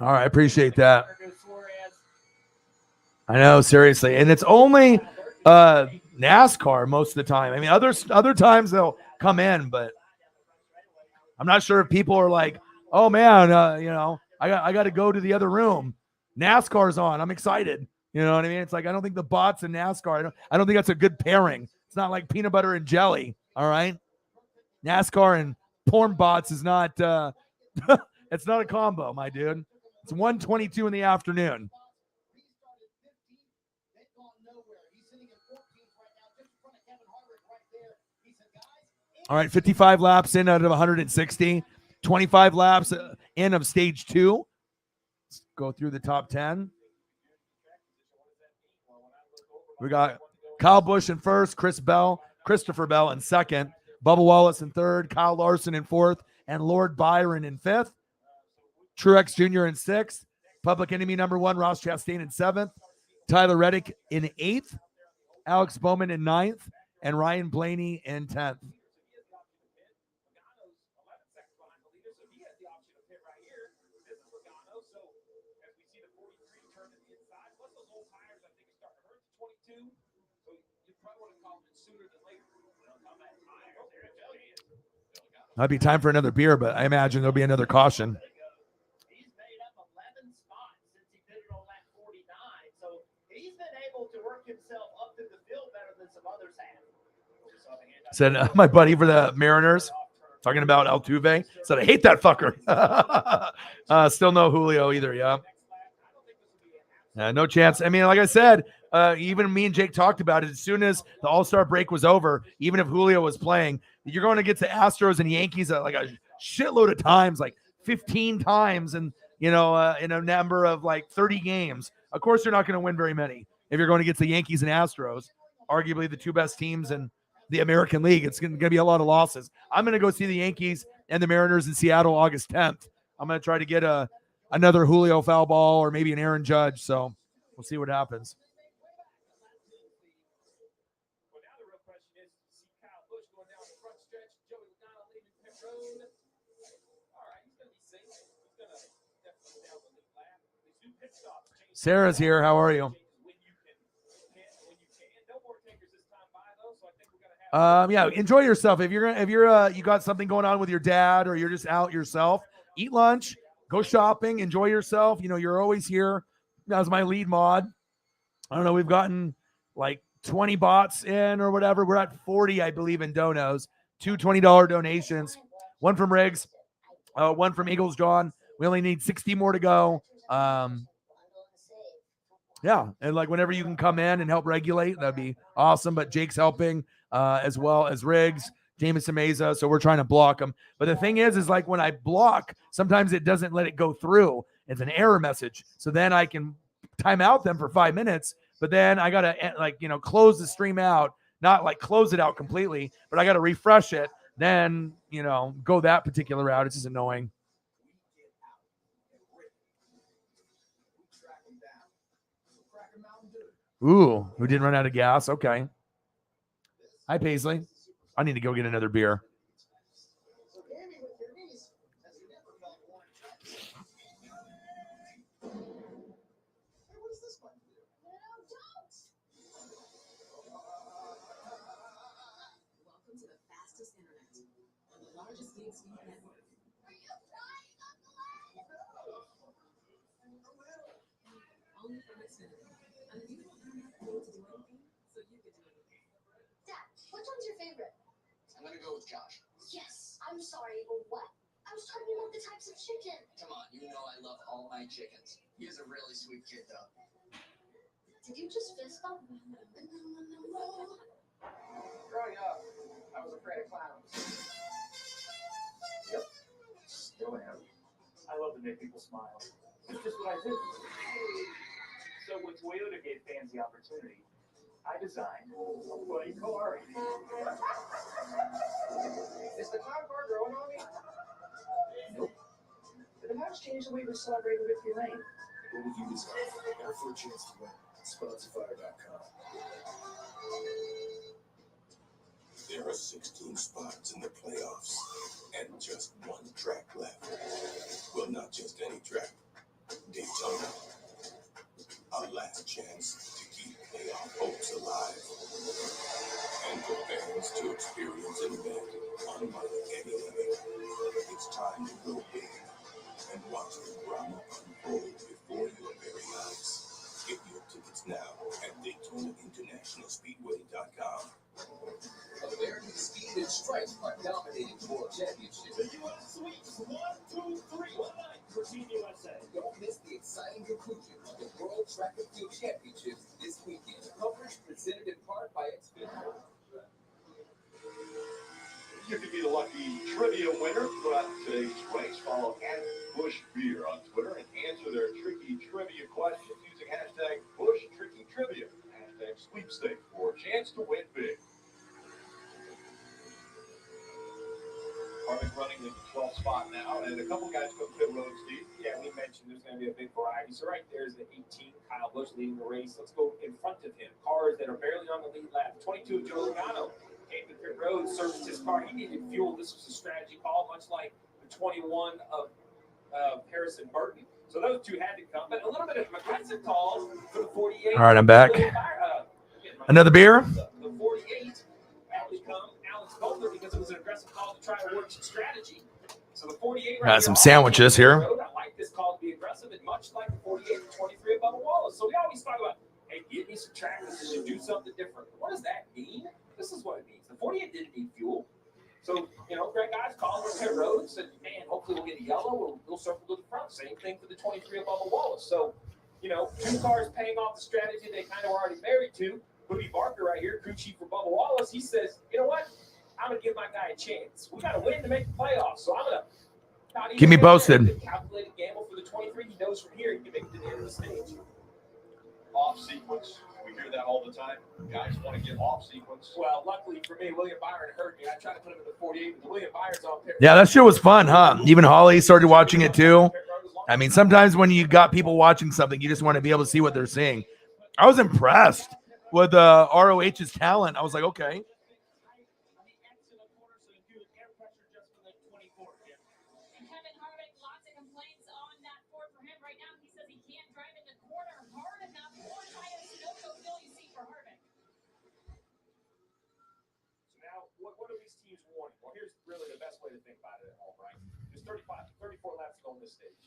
All right, I appreciate that. I know, seriously. And it's only NASCAR most of the time. I mean, other times they'll come in, but I'm not sure if people are like, oh man, I got to go to the other room. NASCAR's on. I'm excited. You know what I mean? It's like I don't think the bots and NASCAR. I don't think that's a good pairing. It's not like peanut butter and jelly. All right, NASCAR and porn bots is not. It's not a combo, my dude. It's 1:22 in the afternoon. All right, 55 laps in out of 160, 25 laps in of stage 2. Let's go through the top 10. We got Kyle Busch in first, Christopher Bell in second, Bubba Wallace in third, Kyle Larson in fourth, and Lord Byron in fifth. Truex Jr. in sixth, Public Enemy number 1, Ross Chastain in seventh, Tyler Reddick in eighth, Alex Bowman in ninth, and Ryan Blaney in 10th. Might be time for another beer, but I imagine there'll be another caution. He's made up 11 spots since he did it on lap 49, so he's been able to work himself up to the field better than some others have. Said my buddy for the Mariners, talking about Altuve, said, I hate that fucker. Still no Julio either, yeah. No chance. I mean, like I said, even me and Jake talked about it. As soon as the All-Star break was over, even if Julio was playing, you're going to get to Astros and Yankees like a shitload of times, like 15 times, and in a number of like 30 games. Of course, you're not going to win very many if you're going to get to Yankees and Astros, arguably the two best teams in the American League. It's going to be a lot of losses. I'm going to go see the Yankees and the Mariners in Seattle August 10th. I'm going to try to get another Julio foul ball or maybe an Aaron Judge. So we'll see what happens. Sarah's here. How are you? no more takers this time by though, so I think we're gonna have. Yeah, enjoy yourself. If you're you got something going on with your dad or you're just out yourself, eat lunch, go shopping, enjoy yourself. You know, you're always here as my lead mod. I don't know, we've gotten like 20 bots in or whatever. We're at 40, I believe, in donos. Two $20 donations. One from Riggs, one from Eagles John. We only need 60 more to go. Yeah, and like whenever you can come in and help regulate, that'd be awesome. But Jake's helping as well as Riggs, Jameson Meza, so we're trying to block them. But the thing is like when I block, sometimes it doesn't let it go through. It's an error message. So then I can time out them for 5 minutes, but then I gotta close the stream out, not like close it out completely, but I gotta refresh it. Then go that particular route. It's just annoying. Ooh, who didn't run out of gas? Okay. Hi, Paisley. I need to go get another beer. Welcome to the fastest internet and the largest gig speed network. Only from Xfinity. And if you don't have enough money to do anything, so you can do anything. Dad, which one's your favorite? I'm gonna go with Josh. Yes, I'm sorry, but what? I was talking about the types of chicken. Come on, you know I love all my chickens. He's a really sweet kid, though. Did you just fist bump? Growing up, I was afraid of clowns. Yep, still am. I love to make people smile. It's just what I do. So when Toyota gave fans the opportunity, I designed a funny car. Is the clown car growing on me? Nope. But it has changed the way we celebrate Victory Lane. What would you design? Got for a chance to win. Spotify.com. There are 16 spots in the playoffs and just one track left. Well, not just any track. Daytona. Our last chance to keep playoff hopes alive. And for fans to experience an event unlike any other. It's time to go big and watch the drama unfold before your very eyes. Get your tickets now at DaytonaInternationalSpeedway.com. American Speed and Stripes are dominating World Championship. The U.S. sweeps 1, 2, 3, 1 night for Team USA. Don't miss the exciting conclusion of the World Track and Field Championships this weekend. Coverage presented in part by Xfinity. You could be the lucky trivia winner throughout today's race. Follow @BushBeer on Twitter and answer their tricky trivia questions using #BushTrickyTrivia, #sweepstakes for a chance to win big. Harvick running the 12th spot now, and a couple guys go pit road, Steve. Yeah, we mentioned there's going to be a big variety. So right there's the 18, Kyle Busch leading the race. Let's go in front of him. Cars that are barely on the lead lap. 22, Joe Logano came to pit road, serviced his car. He needed fuel. This was a strategy call, much like the 21 of Harrison Burton. So those two had to come. But a little bit of aggressive calls for the 48. All right, I'm back. Another beer? The 48 had to come. Alex Bowler, because it was an aggressive call to try to work some strategy. So the 48 Got some sandwiches here. I like this call to be aggressive, and much like the 48 and 23 above Wallace. So we always talk about, hey, give me some track position, do something different. What does that mean? This is what it means. The 48 didn't need fuel. So, Greg guys called for pit road and said, man, hopefully we'll get a yellow, we'll circle to the front. Same thing for the 23 above Wallace. So, two cars paying off the strategy they kind of were already married to. Booty Barker right here, crew chief for Bubba Wallace, he says, you know what? I'm going to give my guy a chance. We got to win to make the playoffs. So I'm going to keep me posted. Calculated gamble for the 23. He knows from here he can make it to the end of the stage. Off sequence. We hear that all the time. Guys want to get off sequence. Well, luckily for me, William Byron hurt me. I tried to put him in the 48, but William Byron's on pit. Yeah, that shit was fun, huh? Even Holly started watching it too. I mean, sometimes when you got people watching something, you just want to be able to see what they're seeing. I was impressed with ROH's talent. I was like, okay. these teams warning. Well, here's really the best way to think about it at home, right? There's 34 laps to go on this stage.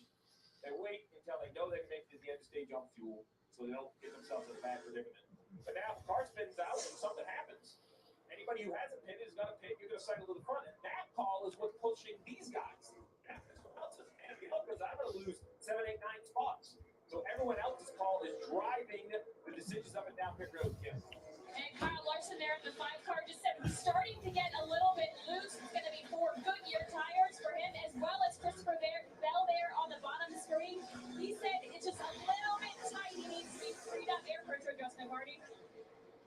They wait until they know they can make it to the end of the stage on fuel, so they don't get themselves in a bad predicament. But now, if the car spins out and something happens, anybody who hasn't pitted is going to pit. You're going to cycle to the front. And that call is what's pushing these guys. Because I'm going to lose 7, 8, 9 spots. So everyone else's call is driving the decisions up and down pit road, Kim. And Kyle Larson there in the 5 car just said he's starting to get a little bit loose. It's going to be 4 Goodyear tires for him, as well as Christopher Bell there on the bottom screen. He said it's just a little bit tight. He needs to be freed up air pressure adjustment, Marty.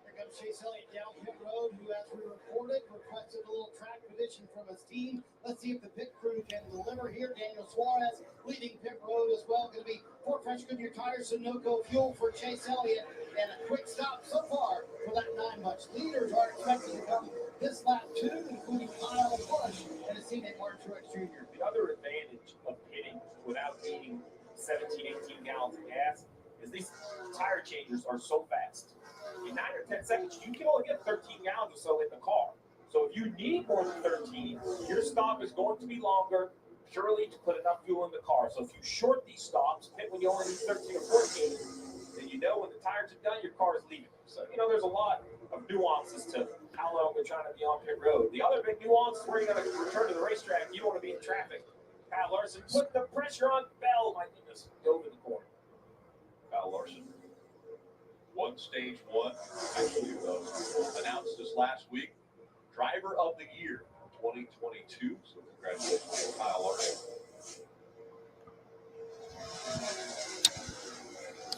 Here comes Chase Elliott down pit road, who, as we reported, requested a little track position from his team. Let's see if the pit crew can deliver here. Daniel Suarez leading pit road as well. Going to be 4 fresh Goodyear tires, Sunoco fuel for Chase Elliott, and a quick stop so far for that 9 much. Leaders are expected to come this lap too, including Kyle Busch and his teammate Martin Truex Jr. The other advantage of pitting without needing 17, 18 gallons of gas is these tire changers are so fast. In 9 or 10 seconds, you can only get 13 gallons or so in the car. So if you need more than 13, your stop is going to be longer, purely to put enough fuel in the car. So if you short these stops, pit when you only need 13 or 14, then you know when the tires are done, your car is leaving. So, there's a lot of nuances to how long they're trying to be on pit road. The other big nuance is where you're going to return to the racetrack. You don't want to be in traffic. Kyle Larson put the pressure on Bell. My goodness, dove in the corner. Kyle Larson won stage 1. Actually, announced this last week. Driver of the Year 2022. So congratulations to Kyle Larson.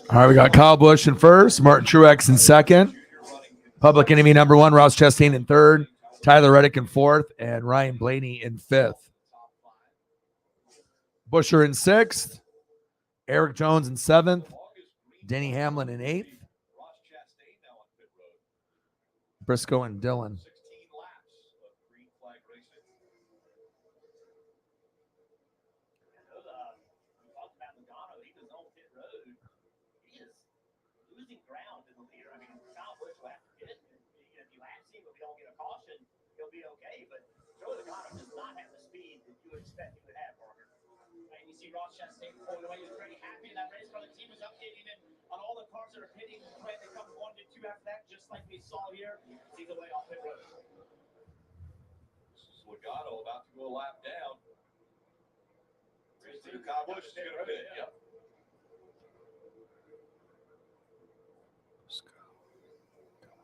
All right, we got Kyle Busch in first, Martin Truex in second, Public Enemy number 1, Ross Chastain in third, Tyler Reddick in fourth, and Ryan Blaney in fifth. Buescher in sixth, Eric Jones in seventh, Denny Hamlin in eighth, Briscoe and Dillon. 16 laps of green flag racing. We talked about Logano. He was on pit road. He is losing ground in the leader. I mean, Kyle Busch will have to pit. If you have seen, if we don't get a caution, he'll be okay. But Joe Logano does not have the speed that you would expect he would have, Parker. And you see Ross Chastain pulling away. He was pretty happy in that race car. The team was updating him on all the cars that are pitting. When they come 1 to 2 after that, just like we saw here. He's away off pit road. This is Logano about to go a lap down. Race leader Kyle Busch is going to pit. Yep.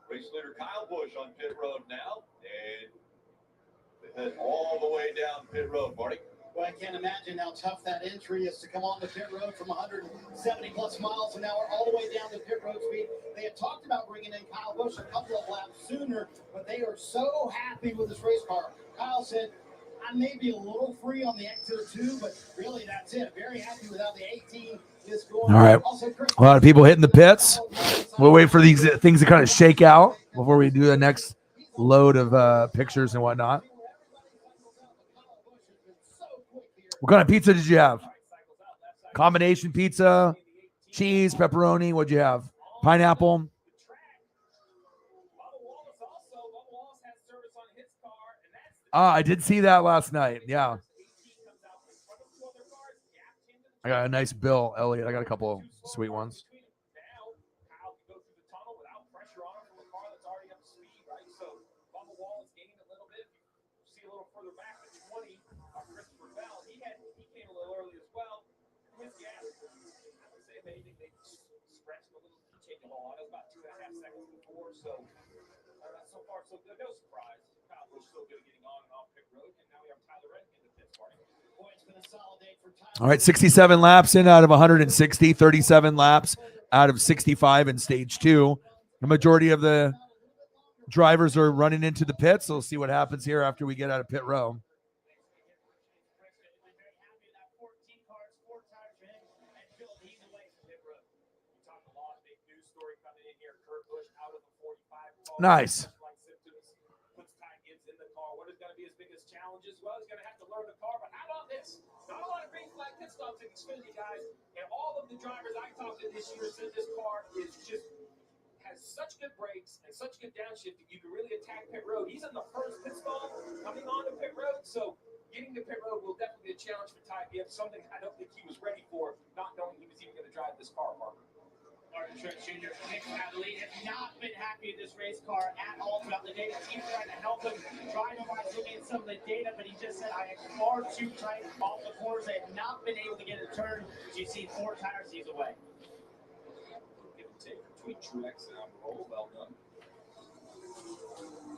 Race leader Kyle Busch on pit road now, and they head all the way down pit road, Marty. Well, I can't imagine how tough that entry is to come on the pit road from 170 plus miles an hour all the way down to pit road speed. They had talked about bringing in Kyle Busch a couple of laps sooner, but they are so happy with this race car. Kyle said, I may be a little free on the exit 2, but really that's it. Very happy with how the 18 is going. All right. A lot of people hitting the pits. We'll wait for these things to kind of shake out before we do the next load of pictures and whatnot. What kind of pizza did you have? Combination pizza, cheese, pepperoni. What'd you have? Pineapple. I did see that last night. Yeah. I got a nice bill, Elliot. I got a couple of sweet ones. So far, so good. No surprise. Kyle Busch so good at getting on and off pit road, and now we have Tyler Reddick in the pits, Marty. Boy, it's going to consolidate for Tyler. All right, 67 laps in out of 160, 37 laps out of 65 in stage 2. The majority of the drivers are running into the pits, so we'll see what happens here after we get out of pit row. Nice. What is going to be his biggest challenges? Well, he's going to have to learn the car, but how about this? Not a lot of green flag pit stops in Xfinity, guys. And all of the drivers I talked to this year said this car is just has has such good brakes and such good downshift that you can really attack pit road. He's in the first pit stall coming on to pit road, so getting to pit road will definitely be a challenge for Ty Gibbs, something I don't think he was ready for, not knowing he was even going to drive this car, Mark. Martin Truex Jr. kicks out of the lead. Has not been happy with this race car at all throughout the day. He's trying to help him, trying to looking at some of the data, but he just said, I am far too tight off the corners. I have not been able to get a turn. As you see, 4 tires, he's away. Give and take between Truex and Almirola. Well done.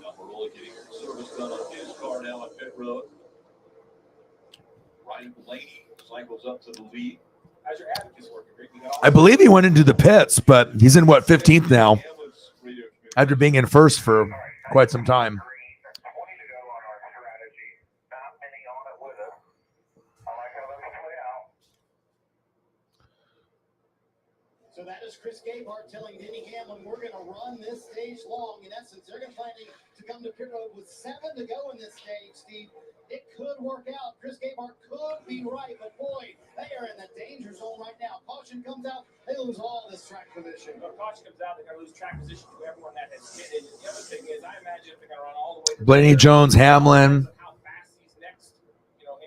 Almirola getting service done on his car now at pit road. Ryan Blaney cycles up to the lead. How's your advocates working, Rick? I believe he went into the pits, but he's in what, 15th now, after being in first for quite some time. So that is Chris Gabehart telling Denny Hamlin, we're going to run this stage long. In essence, they're going to plan to come to pit road with 7 to go in this stage, Steve. It could work out. Chris Gabehart could be right, but boy, they are in the danger zone right now. Caution comes out, they lose all this track position. When caution comes out, they're going to lose track position to everyone that has pitted. The other thing is, I imagine if they're going to run all the way to Blaney, Jones, Hamlin, how fast these next,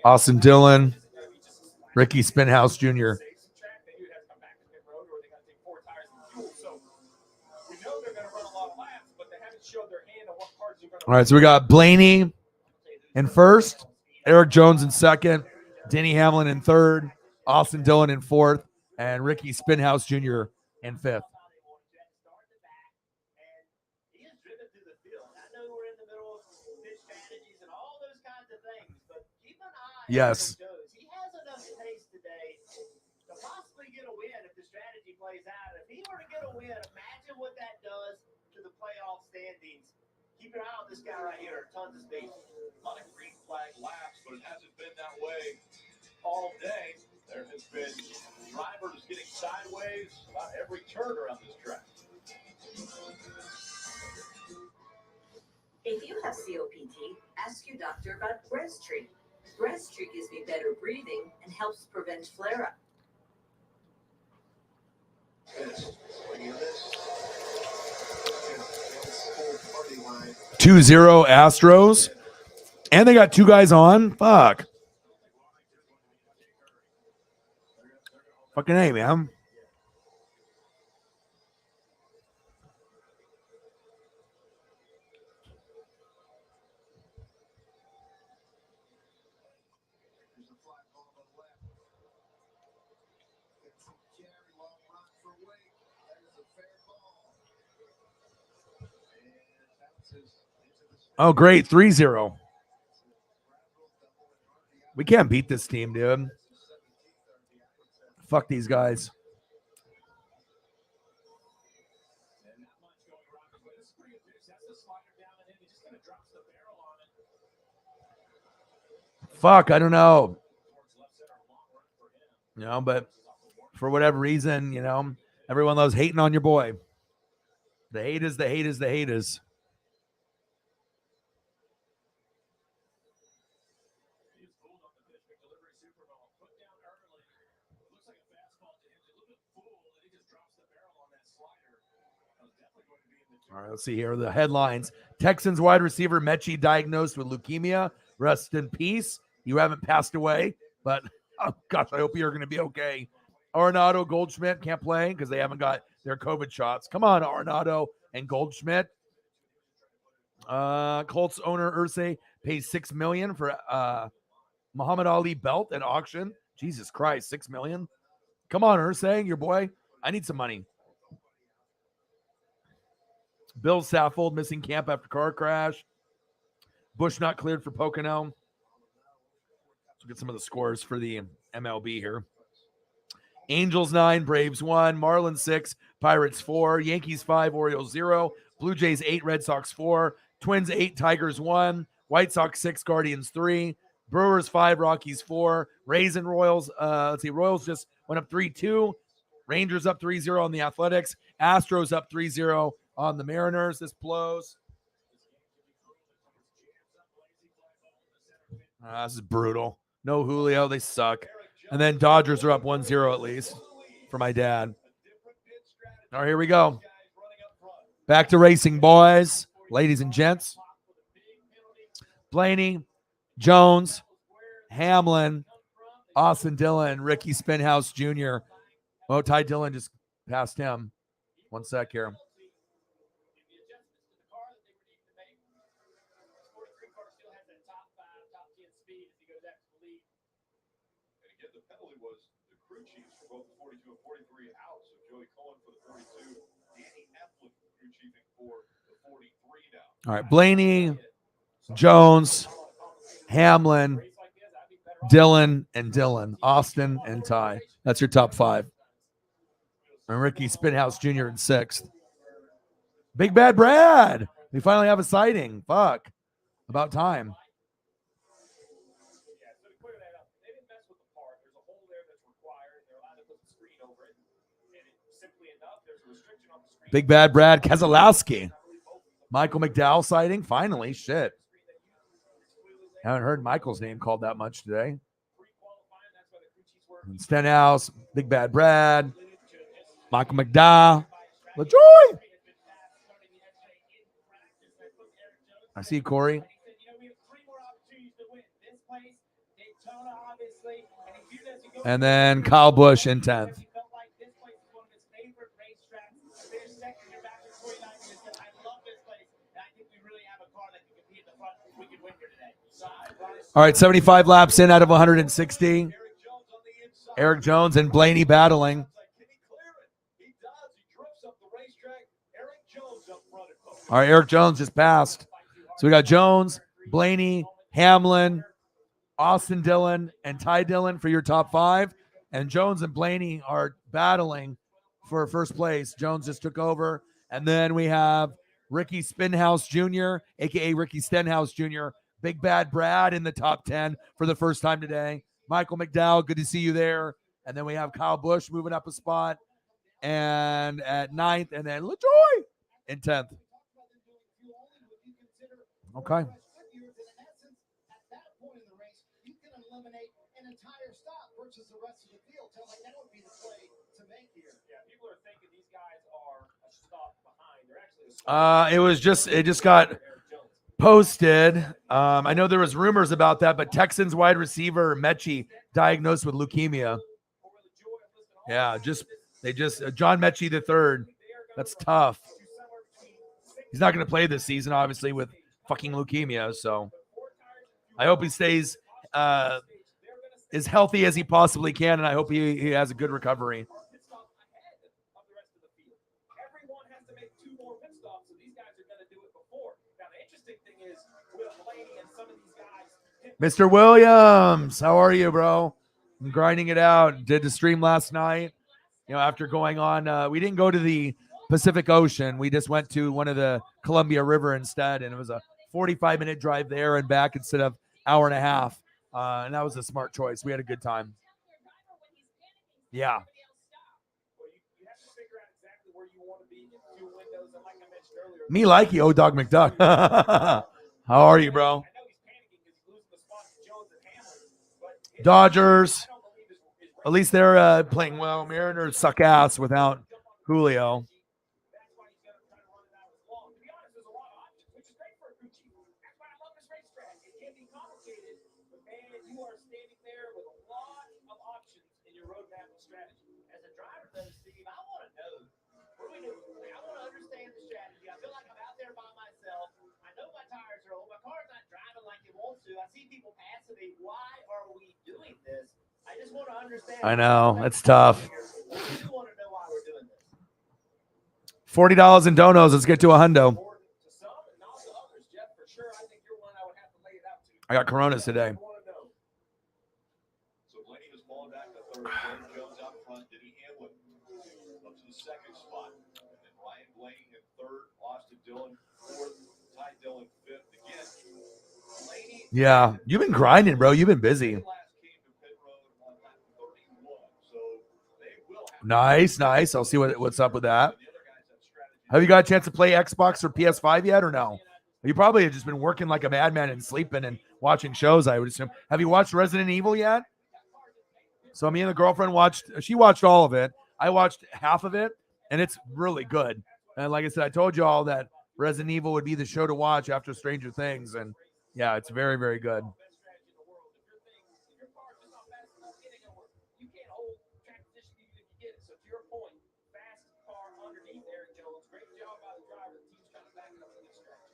Austin Dillon, Ricky Spinhouse Jr. All right, so we got Blaney in first, Eric Jones in second, Denny Hamlin in third, Austin Dillon in fourth, and Ricky Spinhouse Jr. in fifth. He has driven through the field. I know we're in the middle of pitch strategies and all those kinds of things, but keep an eye Yes. on Jones. He has enough pace today to possibly get a win if the strategy plays out. If he were to get a win, imagine what that does to the playoff standings. Keep an eye on this guy right here. Tons of speed. A lot of green flag laps, but it hasn't been that way all day. There has been drivers getting sideways about every turn around this track. If you have COPD, ask your doctor about Breasttreat. Breasttreat gives me better breathing and helps prevent flare-up. 2-0 Astros. And they got 2 guys on. Fuck. Fucking A, man. Oh, great. 3-0. We can't beat this team, dude. Fuck these guys. Fuck, I don't know. You know, but for whatever reason, you know, everyone loves hating on your boy. The hate is the hate is the hate is. All right, let's see here. The headlines. Texans wide receiver Mechie diagnosed with leukemia. Rest in peace. You haven't passed away, but oh gosh, I hope you're going to be okay. Arenado, Goldschmidt can't play because they haven't got their COVID shots. Come on, Arenado and Goldschmidt. Colts owner Irsay pays $6 million for Muhammad Ali belt at auction. Jesus Christ, $6 million. Come on, Irsay, your boy. I need some money. Bill Saffold missing camp after car crash. Bush not cleared for Pocono. Let's get some of the scores for the MLB here. Angels 9, Braves 1, Marlins 6, Pirates 4, Yankees 5, Orioles 0, Blue Jays 8, Red Sox 4, Twins 8, Tigers 1, White Sox 6, Guardians 3, Brewers 5, Rockies 4, Rays and Royals. Royals just went up 3-2. Rangers up 3-0 on the Athletics. Astros up 3-0 on the Mariners. This blows. This is brutal. No Julio. They suck. And then Dodgers are up 1-0 at least for my dad. All right, here we go. Back to racing, boys, ladies and gents. Blaney, Jones, Hamlin, Austin Dillon, Ricky Spinhouse Jr. Oh, Ty Dillon just passed him. 1 sec here. The penalty was the crew chiefs for both the 42 and 43 out. So Joey Cohen for the 42, Danny Eflin crew chiefing for the 43 now. All right, Blaney, Jones, Hamlin, Dillon, and Dillon. Austin and Ty. That's your top 5. And Ricky Spinhouse Jr. in 6th. Big Bad Brad. We finally have a sighting. Fuck. About time. Big Bad Brad Keselowski. Michael McDowell sighting. Finally. Shit. Haven't heard Michael's name called that much today. Stenhouse. Big Bad Brad. Michael McDowell. LaJoy. I see you, Corey. And then Kyle Busch in 10th. All right, 75 laps in out of 160. Eric Jones and Blaney battling. All right, Eric Jones just passed. So we got Jones, Blaney, Hamlin, Austin Dillon, and Ty Dillon for your top 5. And Jones and Blaney are battling for first place. Jones just took over. And then we have Ricky Spinhouse Jr., a.k.a. Ricky Stenhouse Jr., Big Bad Brad in the top 10 for the first time today. Michael McDowell, good to see you there. And then we have Kyle Busch moving up a spot. And at 9th, and then LaJoy in 10th. Okay. It just got posted. I know there was rumors about that, but Texans wide receiver Mechie diagnosed with leukemia. Yeah, John Mechie III. That's tough. He's not going to play this season, obviously, with fucking leukemia. So I hope he stays as healthy as he possibly can, and I hope he has a good recovery. Mr. Williams, how are you, bro? I'm grinding it out. Did the stream last night. You know, after going on, we didn't go to the Pacific Ocean. We just went to one of the Columbia River instead, and it was a 45-minute drive there and back instead of hour and a half. And that was a smart choice. We had a good time. Yeah. Me like you, O-Dog McDuck. How are you, bro? Dodgers. At least they're playing well. Mariners suck ass without Julio. I know. It's tough. $40 in donos. Let's get to a hundo. I got Coronas today. So Blaney has fallen back to third. Jones out front. Did he handle it? Up to the second spot. And then Ryan Blaney in third. Austin Dillon fourth. Ty Dillon fifth again. Blaney. Yeah, you've been grinding, bro. You've been busy. Nice. I'll see what's up with that. Have you got a chance to play Xbox or PS5 yet or no? You probably have just been working like a madman and sleeping and watching shows, I would assume. Have you watched Resident Evil yet? So me and the girlfriend watched all of it. I watched half of it, and it's really good. And like I said, I told you all that Resident Evil would be the show to watch after Stranger Things. And yeah, it's very, very good. You can't hold track position even if you get it. So to your point, fast car underneath Eric Jones. Great job by the driver. The team's trying to back it up in this stretch.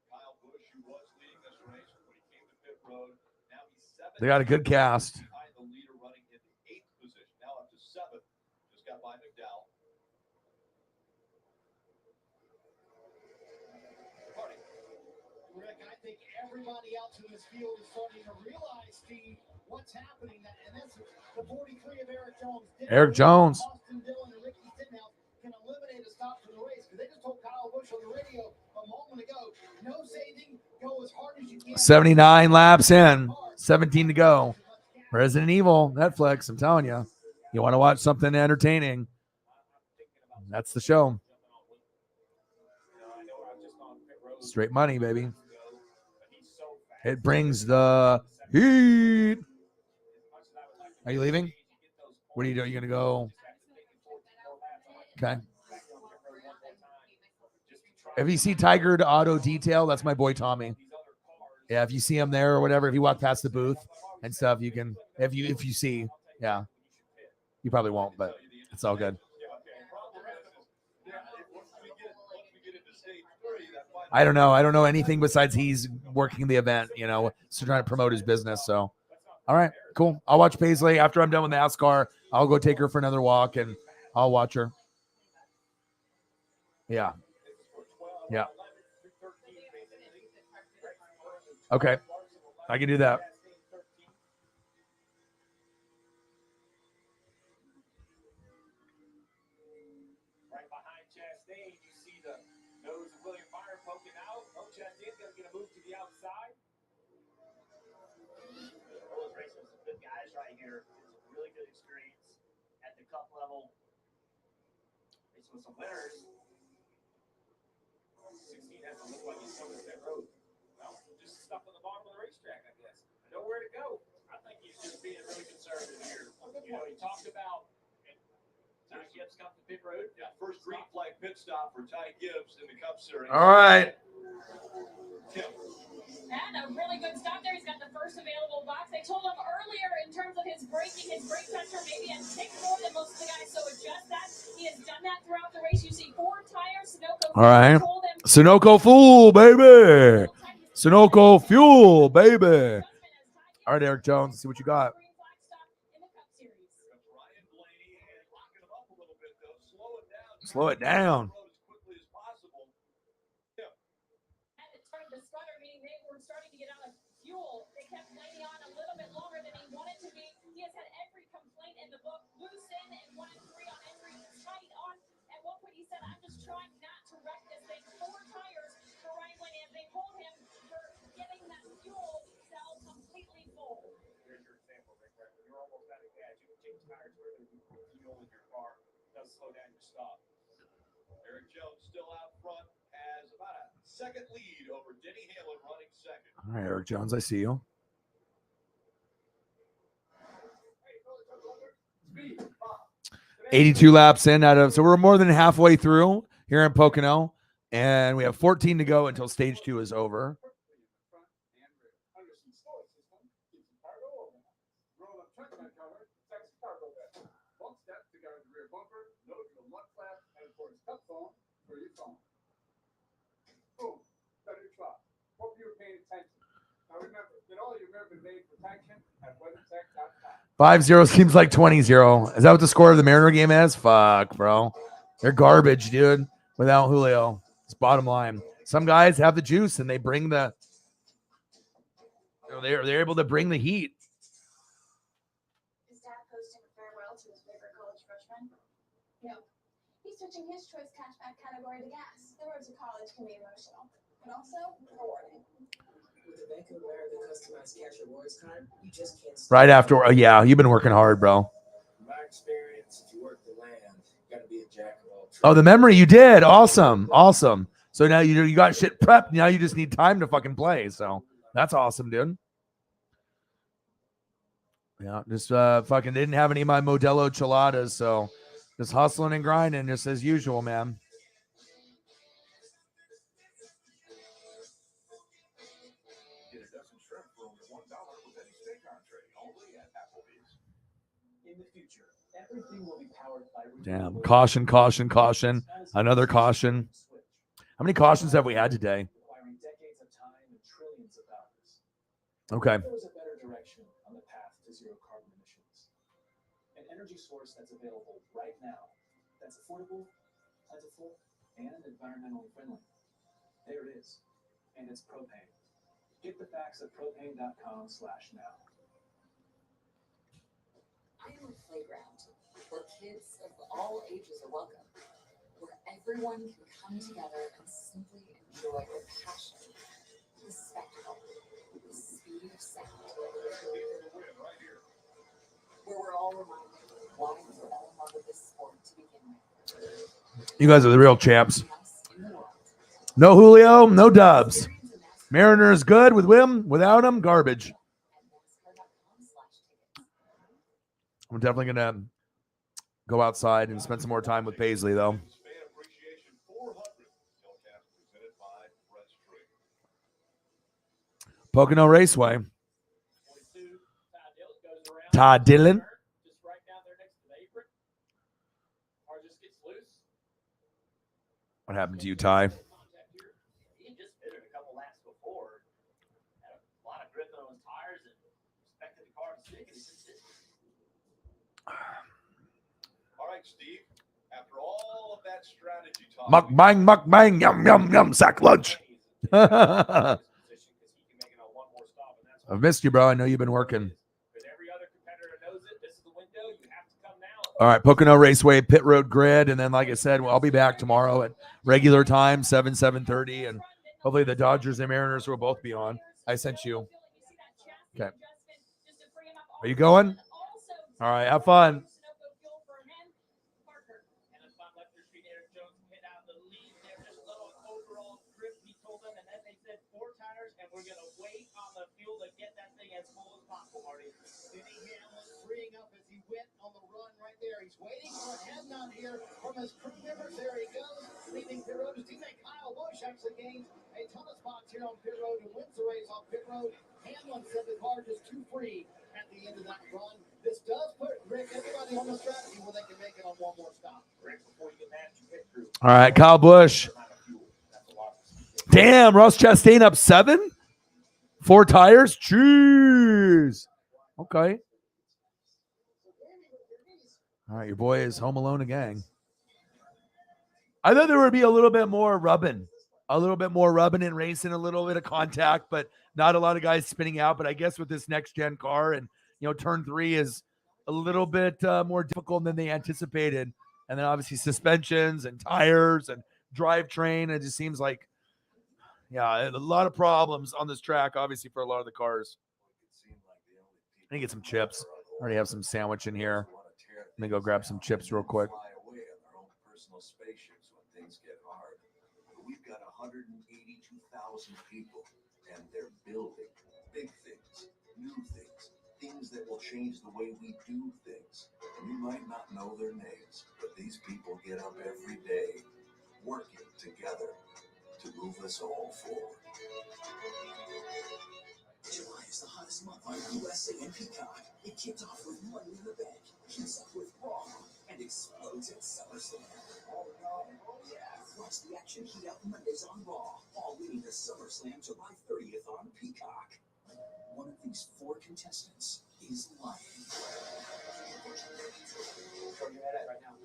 Kyle Busch, who was leading this race when he came to pit road, now he's 7th. They got a good cast. Behind the leader, running in the 8th position. Now up to 7th. Just got by McDowell. Party. Rick, I think everybody else in this field is starting to realize, Steve, what's happening. And that's the 43 of Eric Jones. Eric Jones. Austin Dillon and Ricky Stenhouse can eliminate a stop from the race because they just told Kyle Busch on the radio a moment ago, no saving, go as hard as you can. 79 laps in, 17 to go. Resident Evil, Netflix, I'm telling you. You want to watch something entertaining, that's the show. Straight money, baby. It brings the heat. Are you leaving? What are you doing? You going to go? Okay. If you see Tiger to Auto Detail, that's my boy Tommy. Yeah, if you see him there or whatever, if you walk past the booth and stuff, you can, if you see, yeah. You probably won't, but it's all good. I don't know. I don't know anything besides he's working the event, you know, so trying to promote his business. So, all right, cool. I'll watch Paisley after I'm done with NASCAR. I'll go take her for another walk and I'll watch her. Yeah. Yeah. Okay. I can do that. Right behind Chastain, you see the nose of William Byron poking out. Oh, Chastain's going to get a move to the outside. Those racing some good guys right here. It's a really good experience at the cup level. Racing with some winners. 16 has to look like he's coming to that road. Well, just stuck on the bottom of the racetrack, I guess. Nowhere to go. I think he's just being really conservative here. You know, he talked about Ty Gibbs come to pit road. Yeah, first green flag pit stop for Ty Gibbs in the Cup Series. All right. Tim. And a really good stop there. He's got the first available box. They told him earlier in terms of his braking, his brake pressure maybe has ticked more than most of the guys, so adjust that. He has done that throughout the race. You see 4 tires. Sunoco All right. told him Sunoco fuel, baby. Sunoco fuel, baby. All right, Eric Jones, see what you got. Ryan Blaney and locking him up a little bit, though. Slow it down. Slow it down. As quickly as possible. Tim. And it started to sputter, meaning they were starting to get out of fuel. They kept Blaney on a little bit longer than he wanted to be. He has had every complaint in the book. Loose in and 1 and 3 on every tight on. At one point he said, I'm just trying not to wreck this thing. 4 tires for Ryan Blaney as they pulled him for getting that fuel cell completely full. Here's your example, Rick. Right? When you're almost out of gas, you can change tires where there's fuel in your car. It does slow down your stop. Eric Jones still out front, has about a second lead over Denny Hamlin running second. All right, Eric Jones, I see you. Speed. 82 laps in so we're more than halfway through here in Pocono, and we have 14 to go until stage 2 is over. Hope you're paying attention. Now remember, get all your ribbon made protection at WeatherTech.com. 5-0 seems like 20-0. Is that what the score of the Mariner game is? Fuck, bro. They're garbage, dude, without Julio. It's bottom line. Some guys have the juice and they bring the they're able to bring the heat. Is Dad posting a farewell to his favorite college freshman? No. He's switching his choice cashback category to gas. The road to college can be emotional, but also rewarding. With the Bank of America customized cash rewards card, you just can't stop. Right after, yeah, you've been working hard, bro. In my experience, if you work the land, you gotta be a jack of all trades. Oh, the memory you did. Awesome. So now you got shit prepped. Now you just need time to fucking play. So that's awesome, dude. Yeah, just fucking didn't have any of my Modelo Cheladas, so Just hustling and grinding, just as usual, man. Get a dozen shrimp for only $1 with any steak entree, only at Applebee's. In the future, everything will be powered by Damn. Caution, caution, caution. Another caution. How many cautions have we had today? requiring decades of time and trillions of dollars. Okay. There is a better direction on the path to zero carbon emissions. An energy source that's available right now, that's affordable, plentiful, and environmentally friendly. There it is. And it's propane. Get the facts at propane.com/now. I am a playground where kids of all ages are welcome, where everyone can come together and simply enjoy the passion, the spectacle, the speed of sound. Where we're all reminded why we fell in love with this sport to begin with. You guys are the real champs. No Julio, no Dubs. Mariners good with him, without him, garbage. I'm definitely going to go outside and spend some more time with Paisley, though. Pocono Raceway. Todd Dillon. Just right down there next to the apron. Or just gets loose. What happened to you, Ty? He just hit it a couple laps before. Had a lot of grip on his tires and expected the car to stick, and he just didn't. All right, Steve. After all of that strategy talk, Mukbang, yum, yum, yum, sack lunch. I've missed you, bro. I know you've been working. All right, Pocono Raceway, Pit Road Grid, and then, like I said, I'll be back tomorrow at regular time, 7:30, and hopefully the Dodgers and Mariners will both be on. I sent you. Okay. Are you going? All right, have fun. We're going to wait on the fuel to get that thing as full as possible, Marty. Denny Hamlin freeing up as he went on the run right there. He's waiting for a head nod here from his crew members. There he goes, leaving pit road. His teammate Kyle Busch actually gains a ton of spots here on pit road and wins the race off pit road. Hamlin said the car just too free at the end of that run. This does put Rick, everybody on the strategy where they can make it on one more stop. Rick, before you get mad at your pit crew. All right, Kyle Busch. Damn, Ross Chastain up 7? 4 tires? Jeez. Okay. All right, your boy is home alone again. I thought there would be a little bit more rubbing. A little bit more rubbing and racing, a little bit of contact, but not a lot of guys spinning out. But I guess with this next-gen car and, turn 3 is a little bit more difficult than they anticipated. And then obviously suspensions and tires and drivetrain. It just seems like, yeah, a lot of problems on this track, obviously, for a lot of the cars. I need to get some chips. I already have some sandwich in here. Let me go grab some chips real quick. We've got 182,000 people, and they're building big things, new things, things that will change the way we do things. And you might not know their names, but these people get up every day working together to move us all forward. July is the hottest month on USA and Peacock. It kicked off with Money in the Bank, keeps up with Raw, and explodes at SummerSlam. Watch the action heat up Mondays on Raw, all leading to SummerSlam July 30th on Peacock. One of these 4 contestants is lying. Where you at right now?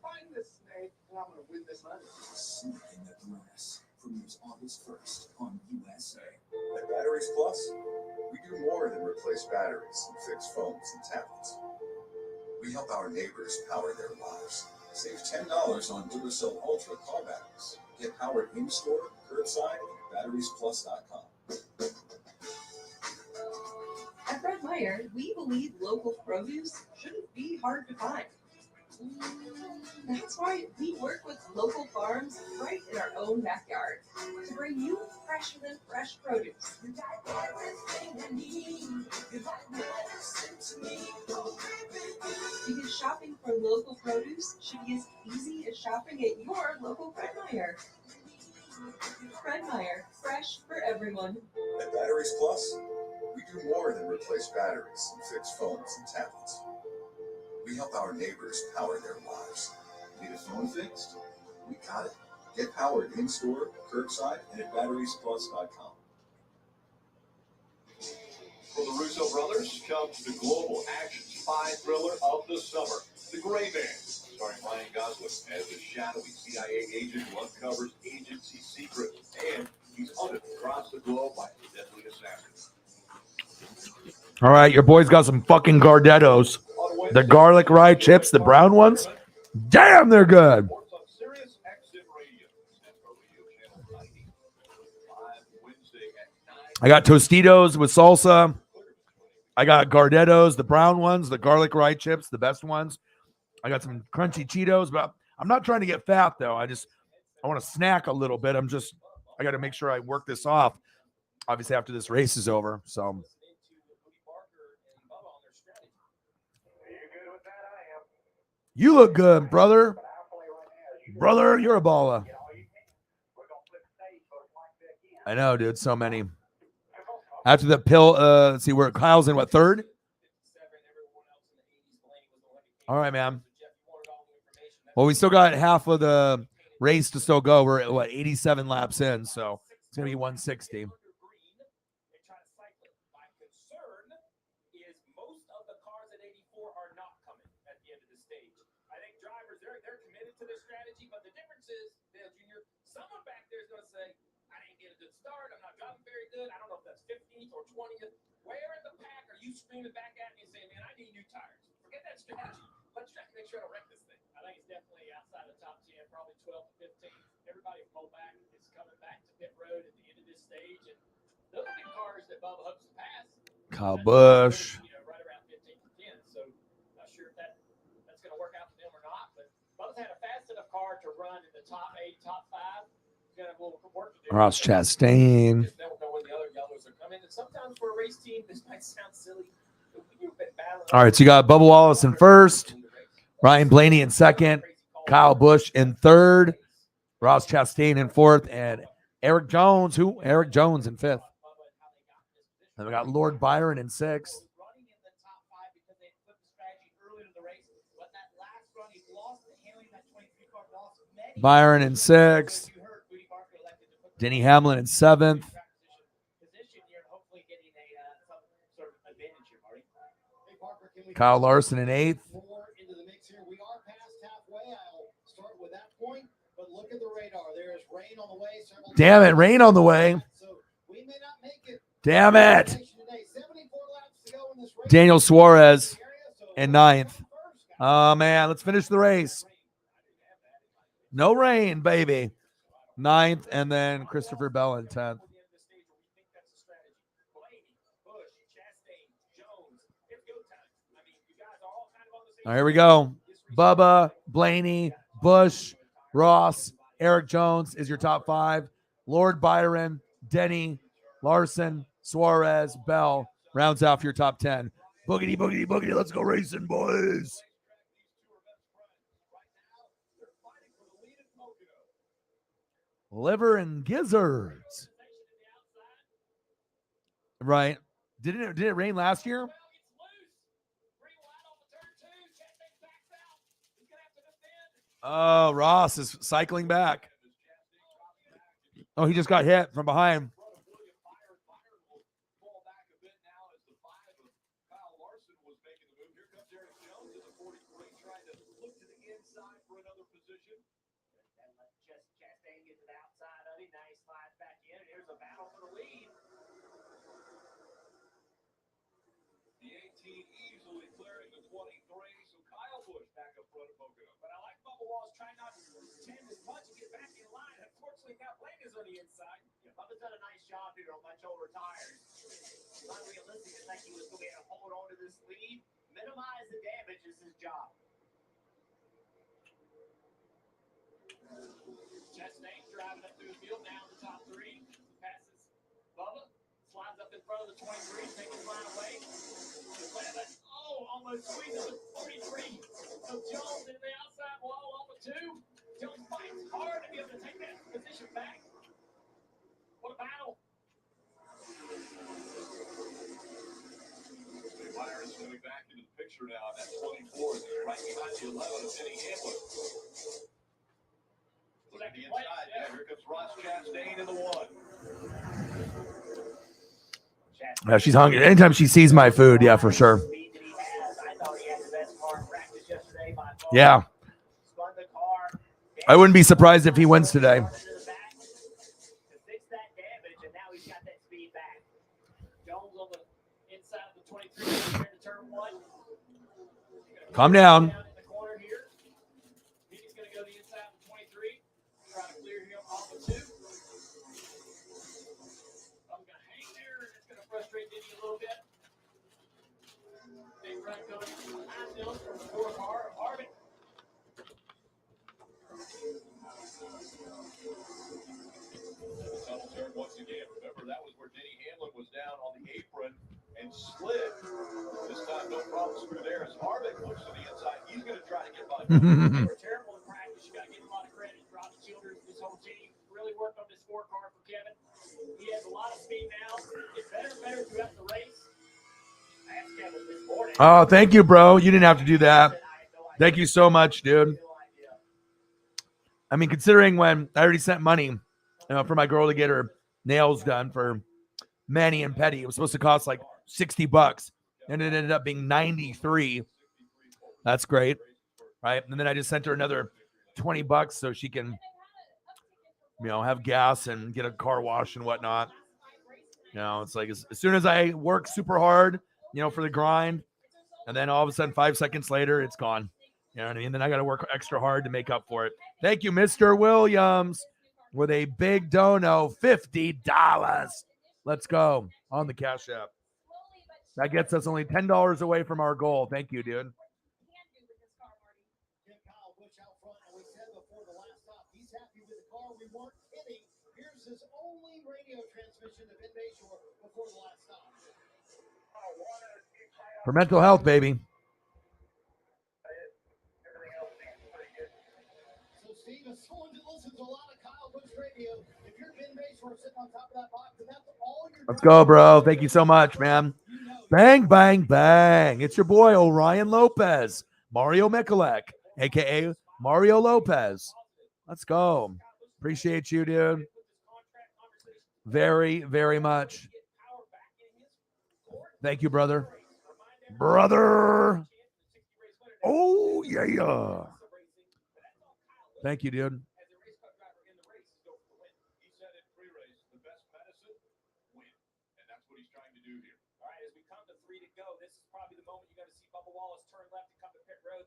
Find this snake, and I'm going to win this money. Snake in the Grass premieres August 1st on USA. At Batteries Plus, we do more than replace batteries and fix phones and tablets. We help our neighbors power their lives. Save $10 on Duracell Ultra car batteries. Get powered in-store, curbside, and batteriesplus.com. At Fred Meyer, we believe local produce shouldn't be hard to find. That's why we work with local farms right in our own backyard to bring you fresher than fresh produce. You got everything I need. You got medicine to me. Because shopping for shopping at your local Fred Meyer. Fred Meyer, fresh for everyone. At Batteries Plus, we do more than replace batteries and fix phones and tablets. We help our neighbors power their lives. Need a phone fixed? We got it. Get powered in-store, curbside, and at batteriesplus.com. For the Russo brothers comes the global action spy thriller of the summer, The Gray Man, starring Ryan Gosling as a shadowy CIA agent who uncovers agency secrets, and he's hunted across the globe by a deadly assassin. All right, your boy's got some fucking Gardettos. The garlic rye chips, the brown ones. Damn, they're good. I got Tostitos with salsa. I got Gardettos, the brown ones, the garlic rye chips, the best ones. I got some crunchy Cheetos, but I'm not trying to get fat though. I want to snack a little bit. I got to make sure I work this off. Obviously, after this race is over. So. You look good, brother. Brother, you're a baller. I know, dude. So many. After the pill, let's see where Kyle's in. What, third? All right, man. Well, we still got half of the race to still go. We're at, what, 87 laps in, so it's going to be 160. They're committed to their strategy, but the difference is, Dale Jr., someone back there is going to say, I didn't get a good start, I'm not driving very good, I don't know if that's 15th or 20th. Where in the pack are you screaming back at me and saying, man, I need new tires? Forget that strategy. Let's try to make sure I wreck this thing. I think it's definitely outside the top 10, probably 12 to 15. Everybody from Mobac is coming back to pit road at the end of this stage, and those are big cars that Bubba hopes to pass. Kyle Busch. Right around 15 to 10, so not sure if that's going to work out for them or not, but Bubba's had a fast enough car to run in the top 8, top 5. We'll work with Ross Chastain. Just don't know when the other youngers are coming. And sometimes for a race team, this might sound silly. But when you've been battling. All right, so you got Bubba Wallace in first, Ryan Blaney in second, Kyle Busch in third, Ross Chastain in fourth, and Eric Jones in fifth. And we got Lord Byron in sixth. Byron in sixth. Denny Hamlin in seventh. Kyle Larson in eighth. Damn it, rain on the way. Damn it. Daniel Suarez in ninth. Oh, man, let's finish the race. No rain, baby. Ninth, and then Christopher Bell in 10th. All right, here we go. Bubba, Blaney, Busch, Ross, Eric Jones is your top 5. Lord Byron, Denny, Larson, Suarez, Bell rounds out your top 10. Boogity, boogity, boogity. Let's go racing, boys. Liver and gizzards. Right. Did it rain last year? Oh, Ross is cycling back. Oh, he just got hit from behind. The 18 easily clearing the 23, so Kyle Busch back up front of Pocono. But I like Bubba Wallace trying not to tend as much and get back in line. Unfortunately, now Blaney's on the inside. Yeah, Bubba's done a nice job here on much older tires. It's not realistic to think he was going to be able to hold on to this lead. Minimize the damage is his job. Chastain driving up through the field now in the top 3. Passes Bubba. Slides up in front of the 23, takes the line away. Oh, almost squeezes the 43. So Jones in the outside wall off of 2. Jones fights hard to be able to take that position back. What a battle. Myers coming back into the picture now. That's 24, right behind the 11 of Denny Hamlin. Look at the inside. Yeah, here comes Ross Chastain in the 1. Yeah, she's hungry. Anytime she sees my food, yeah, for sure. Yeah. I wouldn't be surprised if he wins today. Calm down. He's going to go the inside of the 23. Try to clear him off the 2. I'm going to hang there, and it's going to frustrate Denny a little bit. Big run going to high hills from the 4 car of Harvick. Tunnel turn once again. Remember, that was where Denny Hamlin was down on the apron and slid. This time, no problems through there as Harvick looks to the inside. He's going to try to get by. They were terrible in practice. You got to give a lot of credit. Rob Childers, this whole team really worked on this 4 car for Kevin. He has a lot of speed now. It's better and better throughout the race. I asked Kevin this morning. Oh, thank you, bro. You didn't have to do that. Thank you so much, dude. I mean, considering when I already sent money, for my girl to get her nails done for Manny and Petty, it was supposed to cost like $60, and it ended up being $93. That's great, right? And then I just sent her another $20 so she can, have gas and get a car wash and whatnot. It's like as soon as I work super hard, for the grind, and then all of a sudden 5 seconds later, it's gone. You know what I mean? Then I got to work extra hard to make up for it. Thank you, Mr. Williams, with a big dono, $50. Let's go on the Cash App. That gets us only $10 away from our goal. Thank you, dude. Kyle Busch out front, and we said before the last stop, he's happy with the car. We weren't kidding. Here's his only radio transmission to Ben Bayshore before the last stop. For mental health, baby. So, Steve, as someone that listens to a lot of Kyle Busch radio, if you're Ben Bayshore sitting on top of that box, and that's all you're Let's go, bro. Thank you so much, man. Bang, bang, bang. It's your boy, Orion Lopez. Mario Mikulek, a.k.a. Mario Lopez. Let's go. Appreciate you, dude. Very, very much. Thank you, brother. Brother. Oh, yeah. Thank you, dude.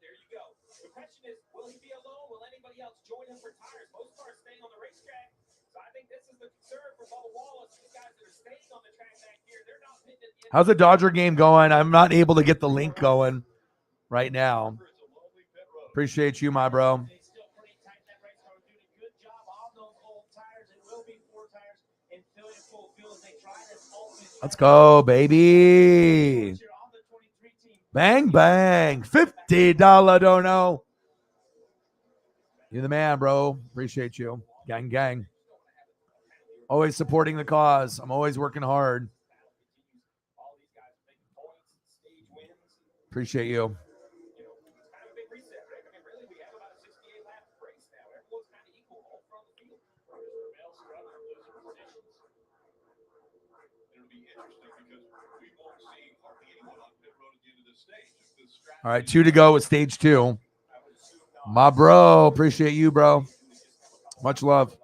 There you go. The question is, will he be alone? Will anybody else join him for tires? Most cars staying on the racetrack. So I think this is the concern for Bubba Wallace. These guys that are staying on the track back here, they're not pitting at the end. How's the Dodger game going? I'm not able to get the link going right now. Appreciate you, my bro. Let's go, baby. Bang, bang. $50 dono. You're the man, bro. Appreciate you. Gang, gang. Always supporting the cause. I'm always working hard. Appreciate you. All right, 2 to go with stage 2. My bro, appreciate you, bro. Much love.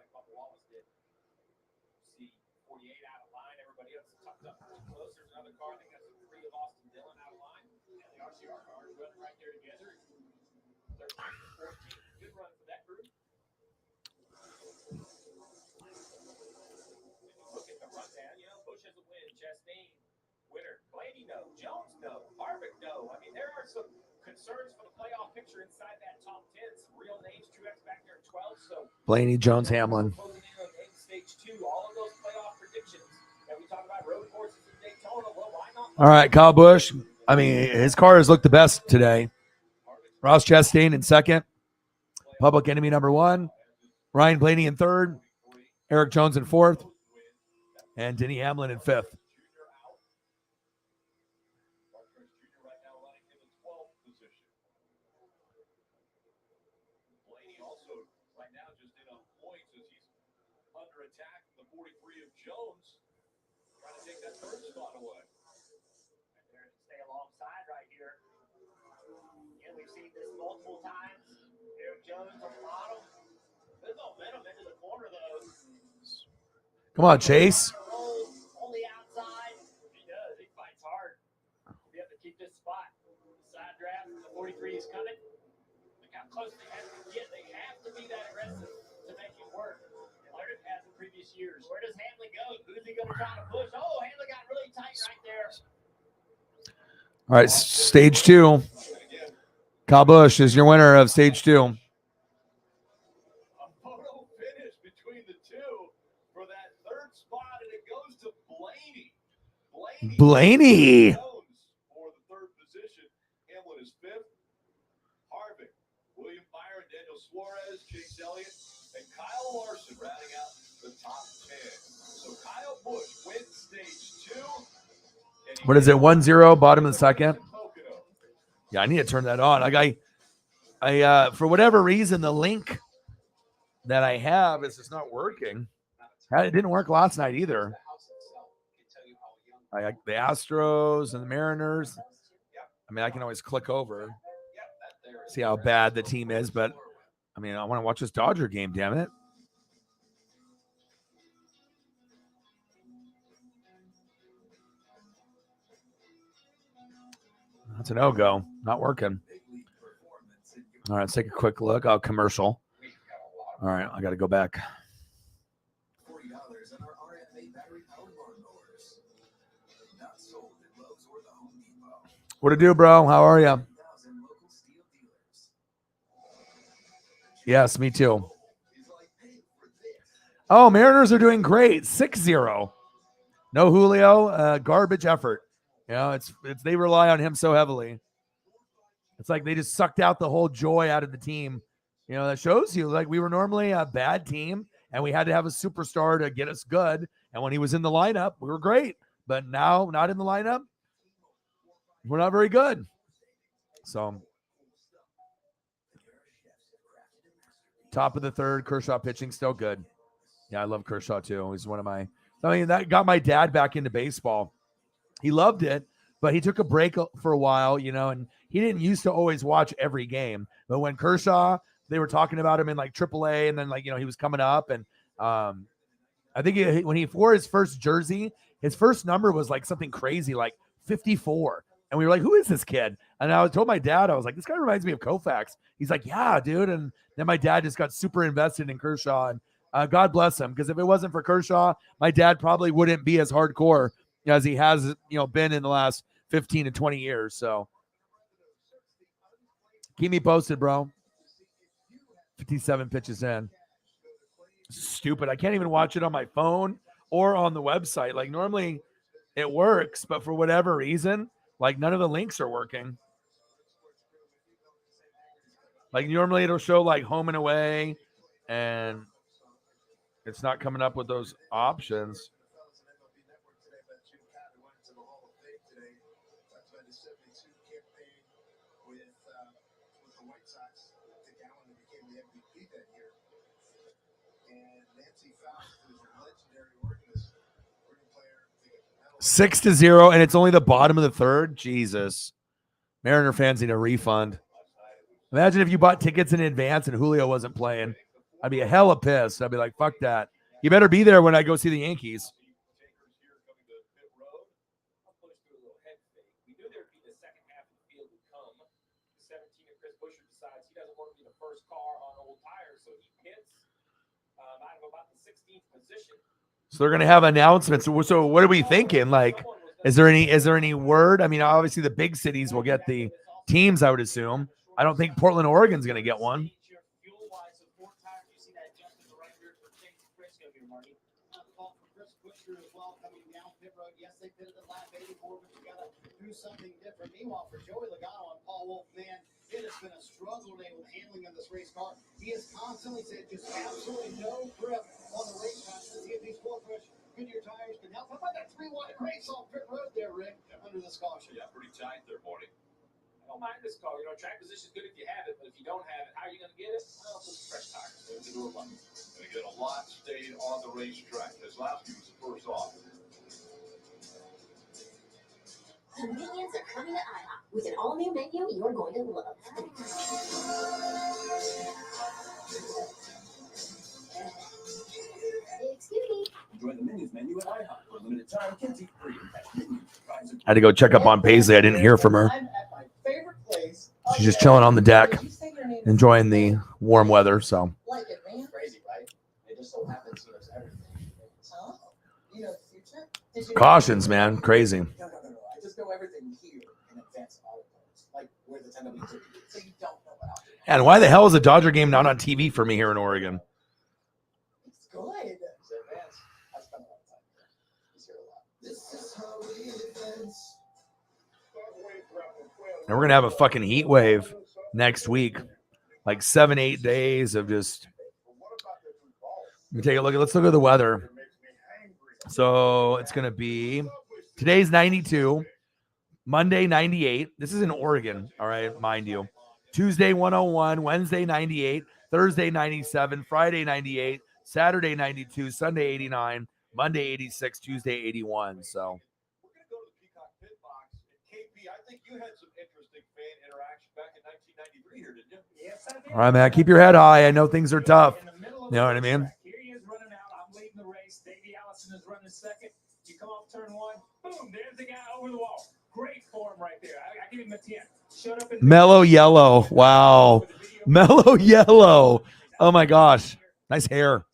Jones, no. Harvick, no. I mean, there are some concerns for the playoff picture inside that top 10. Some real names, Truex back there at 12. So Blaney, Jones, Hamlin. Stage 2, all of those playoff predictions that we talk about, road courses in Daytona. Well, why not? All right, Kyle Busch. I mean, his car has looked the best today. Ross Chastain in second. Public Enemy number 1. Ryan Blaney in 3rd. Eric Jones in 4th. And Denny Hamlin in 5th. Blaney also right now just in on points as he's under attack from the 43 of Jones, trying to take that third spot away. Right there to stay alongside right here. Again, we've seen this multiple times. Eric Jones on the bottom. There's momentum into the corner though. Come on, Chase. On the outside. He does. He fights hard. We have to keep this spot. Side draft. The 43 is coming. Look how close they have to get. They have to be that aggressive to make it work. They learned it has in previous years. Where does Hamlin go? Who's he going to try to push? Oh, Hamlin got really tight right there. All right, stage 2. Kyle Busch is your winner of stage 2. A photo finish between the two for that third spot, and it goes to Blaney. Blaney. Jones for the third position. Hamlin is 5th. Harvick, William Byron, Daniel Suarez, Chase Elliott, and Kyle Larson rounding out the top 10. So Kyle Busch wins stage 2. What is it? 1-0, bottom of the second. Yeah, I need to turn that on. Like I for whatever reason, the link that I have is just not working. It didn't work last night either. The Astros and the Mariners. I mean, I can always click over, see how bad the team is, but I mean, I want to watch this Dodger game, damn it. That's a no-go. Not working. All right, let's take a quick look. Oh, commercial. All right, I got to go back. $40 on our RFA battery-powered lawnmowers. Not sold at Lowe's or the Home Depot. What to do, bro? How are you? Yes, me too. Oh, Mariners are doing great. 6-0. No Julio. Garbage effort. You know, it's they rely on him so heavily. It's like they just sucked out the whole joy out of the team. You know, that shows you like we were normally a bad team and we had to have a superstar to get us good. And when he was in the lineup, we were great. But now, not in the lineup, we're not very good. So, top of the third, Kershaw pitching, still good. Yeah, I love Kershaw too. He's one of my, I mean, that got my dad back into baseball. He loved it, but he took a break for a while, you know, and he didn't used to always watch every game. But when Kershaw, they were talking about him in like AAA, and then like, you know, he was coming up, and I think when he wore his first jersey, his first number was like something crazy, like 54. And we were like, who is this kid? And I told my dad, I was like, this guy reminds me of Koufax. He's like, yeah, dude. And then my dad just got super invested in Kershaw, and God bless him, because if it wasn't for Kershaw, my dad probably wouldn't be as hardcore as he has, you know, been in the last 15 to 20 years. So keep me posted, bro. 57 pitches in. Stupid. I can't even watch it on my phone or on the website. Like normally it works, but for whatever reason, like none of the links are working. Like normally it'll show like home and away, and it's not coming up with those options. became the MVP that year. And Nancy Faust, who's a legendary organist, organ player. 6-0, and it's only the bottom of the third. Jesus. Mariner fans need a refund. Imagine if you bought tickets in advance and Julio wasn't playing. I'd be a hella pissed. I'd be like, fuck that. You better be there when I go see the Yankees. So they're going to have announcements. So what are we thinking? Like, is there any word? I mean, obviously the big cities will get the teams, I would assume. I don't think Portland, Oregon's going to get one. Yes, they pitted the lap 84, but you got to do something different. Meanwhile, for Joey Logano and Paul Wolf, man, it has been a struggle today with handling of this race car. He has constantly said just absolutely no grip on the racetrack to see if these full fresh Goodyear tires can help. How about that 3-1 race off pit road there, Rick, under this caution? Yeah, pretty tight there, Marty. I don't mind this car. You know, track position is good if you have it, but if you don't have it, how are you going to get it? Well, put some fresh tires. And again, a lot stayed on the racetrack. Keselowski was the first off. Convenience are coming to IHOP with an all-new menu you're going to love. Excuse me. Enjoy the menus menu at IHOP for a limited time. Kids eat free. I had to go check up on Paisley. I didn't hear from her. She's just chilling on the deck, enjoying the warm weather. So Crazy, right? It just so happens he knows everything. Huh? You know the future? cautions, man, crazy. No. I just know everything here in advance auto parts, like where the 10 to be. So you don't know what I'll do. And why the hell is a Dodger game not on TV for me here in Oregon? It's good. It's advanced. I spent a lot of time here. He's here a lot. This is how we advance. And we're gonna have a fucking heat wave next week, like 7-8 days of just. Let me take a look. Let's look at the weather. So it's gonna be today's 92, Monday 98. This is in Oregon, all right, mind you. Tuesday 101, Wednesday 98, Thursday 97, Friday 98, Saturday 92, Sunday 89, Monday 86, Tuesday 81. So. We're going to go to the Peacock Pit Box. And KP, I think you had some interesting fan interaction back in 1993 here, didn't you? Yes, I did. All right, man. Keep your head high. I know things are tough. You know what I mean? Here he is running out. I'm leading the race. Davey Allison is running second. You come off turn one. Boom. There's the guy over the wall. Great form right there. I give him a 10. Shut up and Mellow yellow. Wow. Mellow yellow. Oh, my gosh. Nice hair.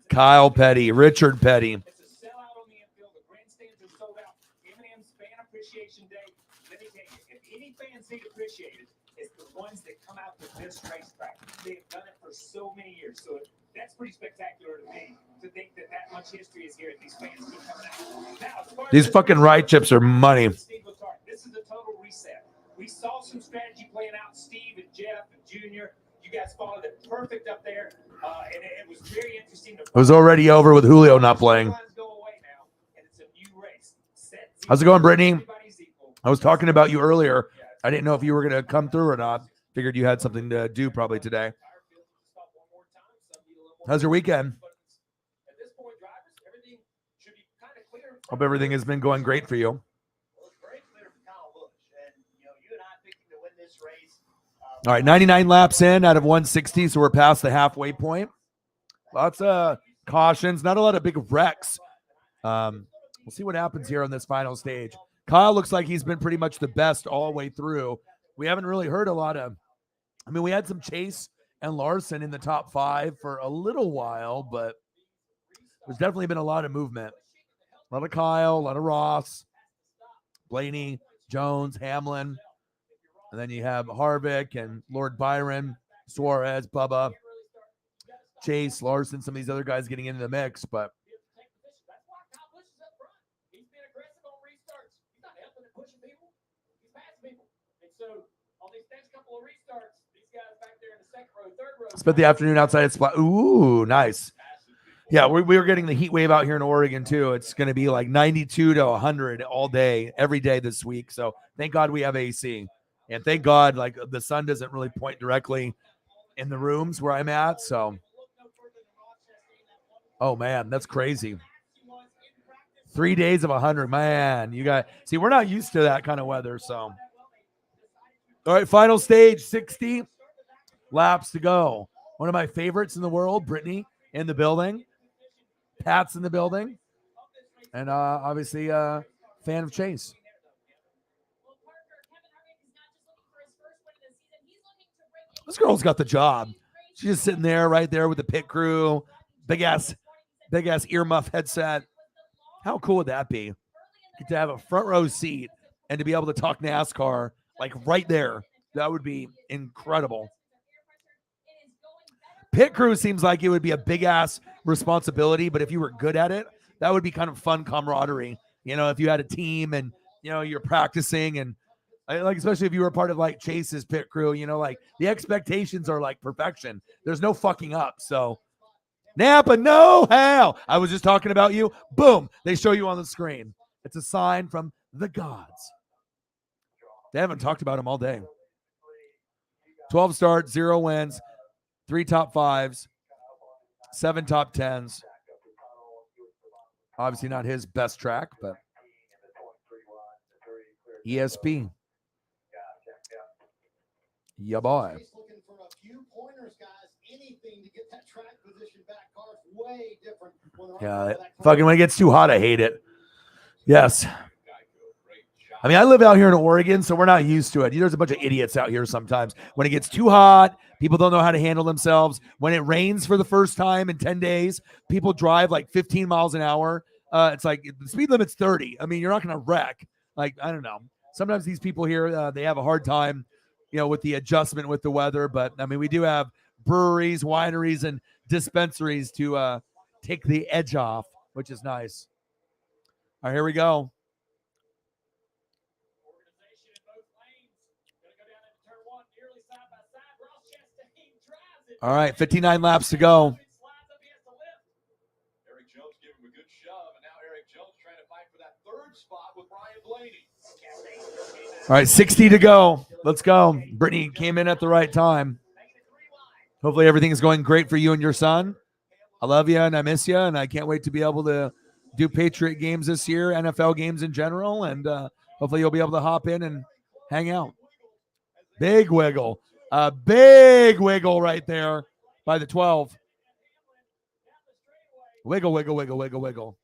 Kyle Petty, Richard Petty. It's a sellout on the infield. The grandstands are sold out. M&M's Fan Appreciation Day. Let me tell you, if any fans need appreciated, it's the ones that come out to this racetrack. They've done it for so many years. So that's pretty spectacular to me to think that much history is here and these fans keep coming out. Now, as far as These fucking ride chips are money. This is a total reset. We saw some strategy playing out. Steve and Jeff and Junior, you guys followed it perfect up there. And it was very interesting. It was already over with Julio not playing. How's it going, Brittany? I was talking about you earlier. I didn't know if you were going to come through or not. Figured you had something to do probably today. How's your weekend? Hope everything has been going great for you. All right, 99 laps in out of 160, so we're past the halfway point. Lots of cautions, not a lot of big wrecks. We'll see what happens here on this final stage. Kyle looks like he's been pretty much the best all the way through. We haven't really heard a lot of, I mean, we had some Chase and Larson in the top 5 for a little while, but there's definitely been a lot of movement. A lot of Kyle, a lot of Ross, Blaney, Jones, Hamlin. And then you have Harvick and Lord Byron, Suarez, Bubba, Chase, Larson, some of these other guys getting into the mix. But spent the afternoon outside at Spot. Ooh, nice. Yeah, we were getting the heat wave out here in Oregon, too. It's going to be like 92 to 100 all day, every day this week. So thank God we have AC. And thank God, like, the sun doesn't really point directly in the rooms where I'm at. So, oh, man, that's crazy. 3 days of 100, man. You got, see, we're not used to that kind of weather. So, all right, final stage, 60 laps to go. One of my favorites in the world, Brittany in the building. Pat's in the building. And obviously a fan of Chase. This girl's got the job. She's just sitting there right there with the pit crew. Big ass earmuff headset. How cool would that be? Get to have a front row seat and to be able to talk NASCAR like right there. That would be incredible. Pit crew seems like it would be a big ass responsibility, but if you were good at it, that would be kind of fun camaraderie. You know, if you had a team and you're practicing and like, especially if you were part of like Chase's pit crew, like the expectations are like perfection. There's no fucking up. So Napa, no how. I was just talking about you. Boom. They show you on the screen. It's a sign from the gods. They haven't talked about him all day. 12 starts, 0 wins, 3 top 5s, 7 top 10s. Obviously not his best track, but ESP. Yeah, boy. Looking for a few pointers, guys. Anything to get that track position back. Car's way different when they're Yeah, fucking when it gets too hot, I hate it. Yes. I mean, I live out here in Oregon, so we're not used to it. There's a bunch of idiots out here sometimes. When it gets too hot, people don't know how to handle themselves. When it rains for the first time in 10 days, people drive like 15 miles an hour. It's like the speed limit's 30. I mean, you're not going to wreck. Like, I don't know. Sometimes these people here, they have a hard time, with the adjustment with the weather. But, I mean, we do have breweries, wineries, and dispensaries to take the edge off, which is nice. All right, here we go. All right, 59 laps to go. Eric Jones gave him a good shove, and now Eric Jones trying to fight for that third spot with Brian Blaney. All right, 60 to go. Let's go. Brittany came in at the right time. Hopefully everything is going great for you and your son. I love you, and I miss you, and I can't wait to be able to do Patriot games this year, NFL games in general, and hopefully you'll be able to hop in and hang out. Big wiggle. A big wiggle right there by the 12. Wiggle, wiggle, wiggle, wiggle, wiggle.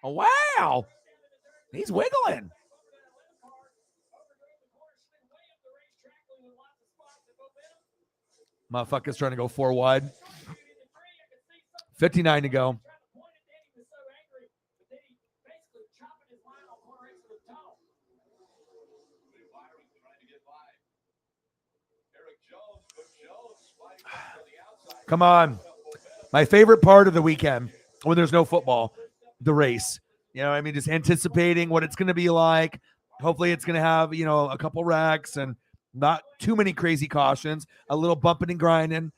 Oh, wow. He's wiggling. Motherfucker's trying to go 4 wide. 59 to go. Come on. My favorite part of the weekend when there's no football, the race. Just anticipating what it's going to be like. Hopefully it's going to have, a couple wrecks and not too many crazy cautions, a little bumping and grinding.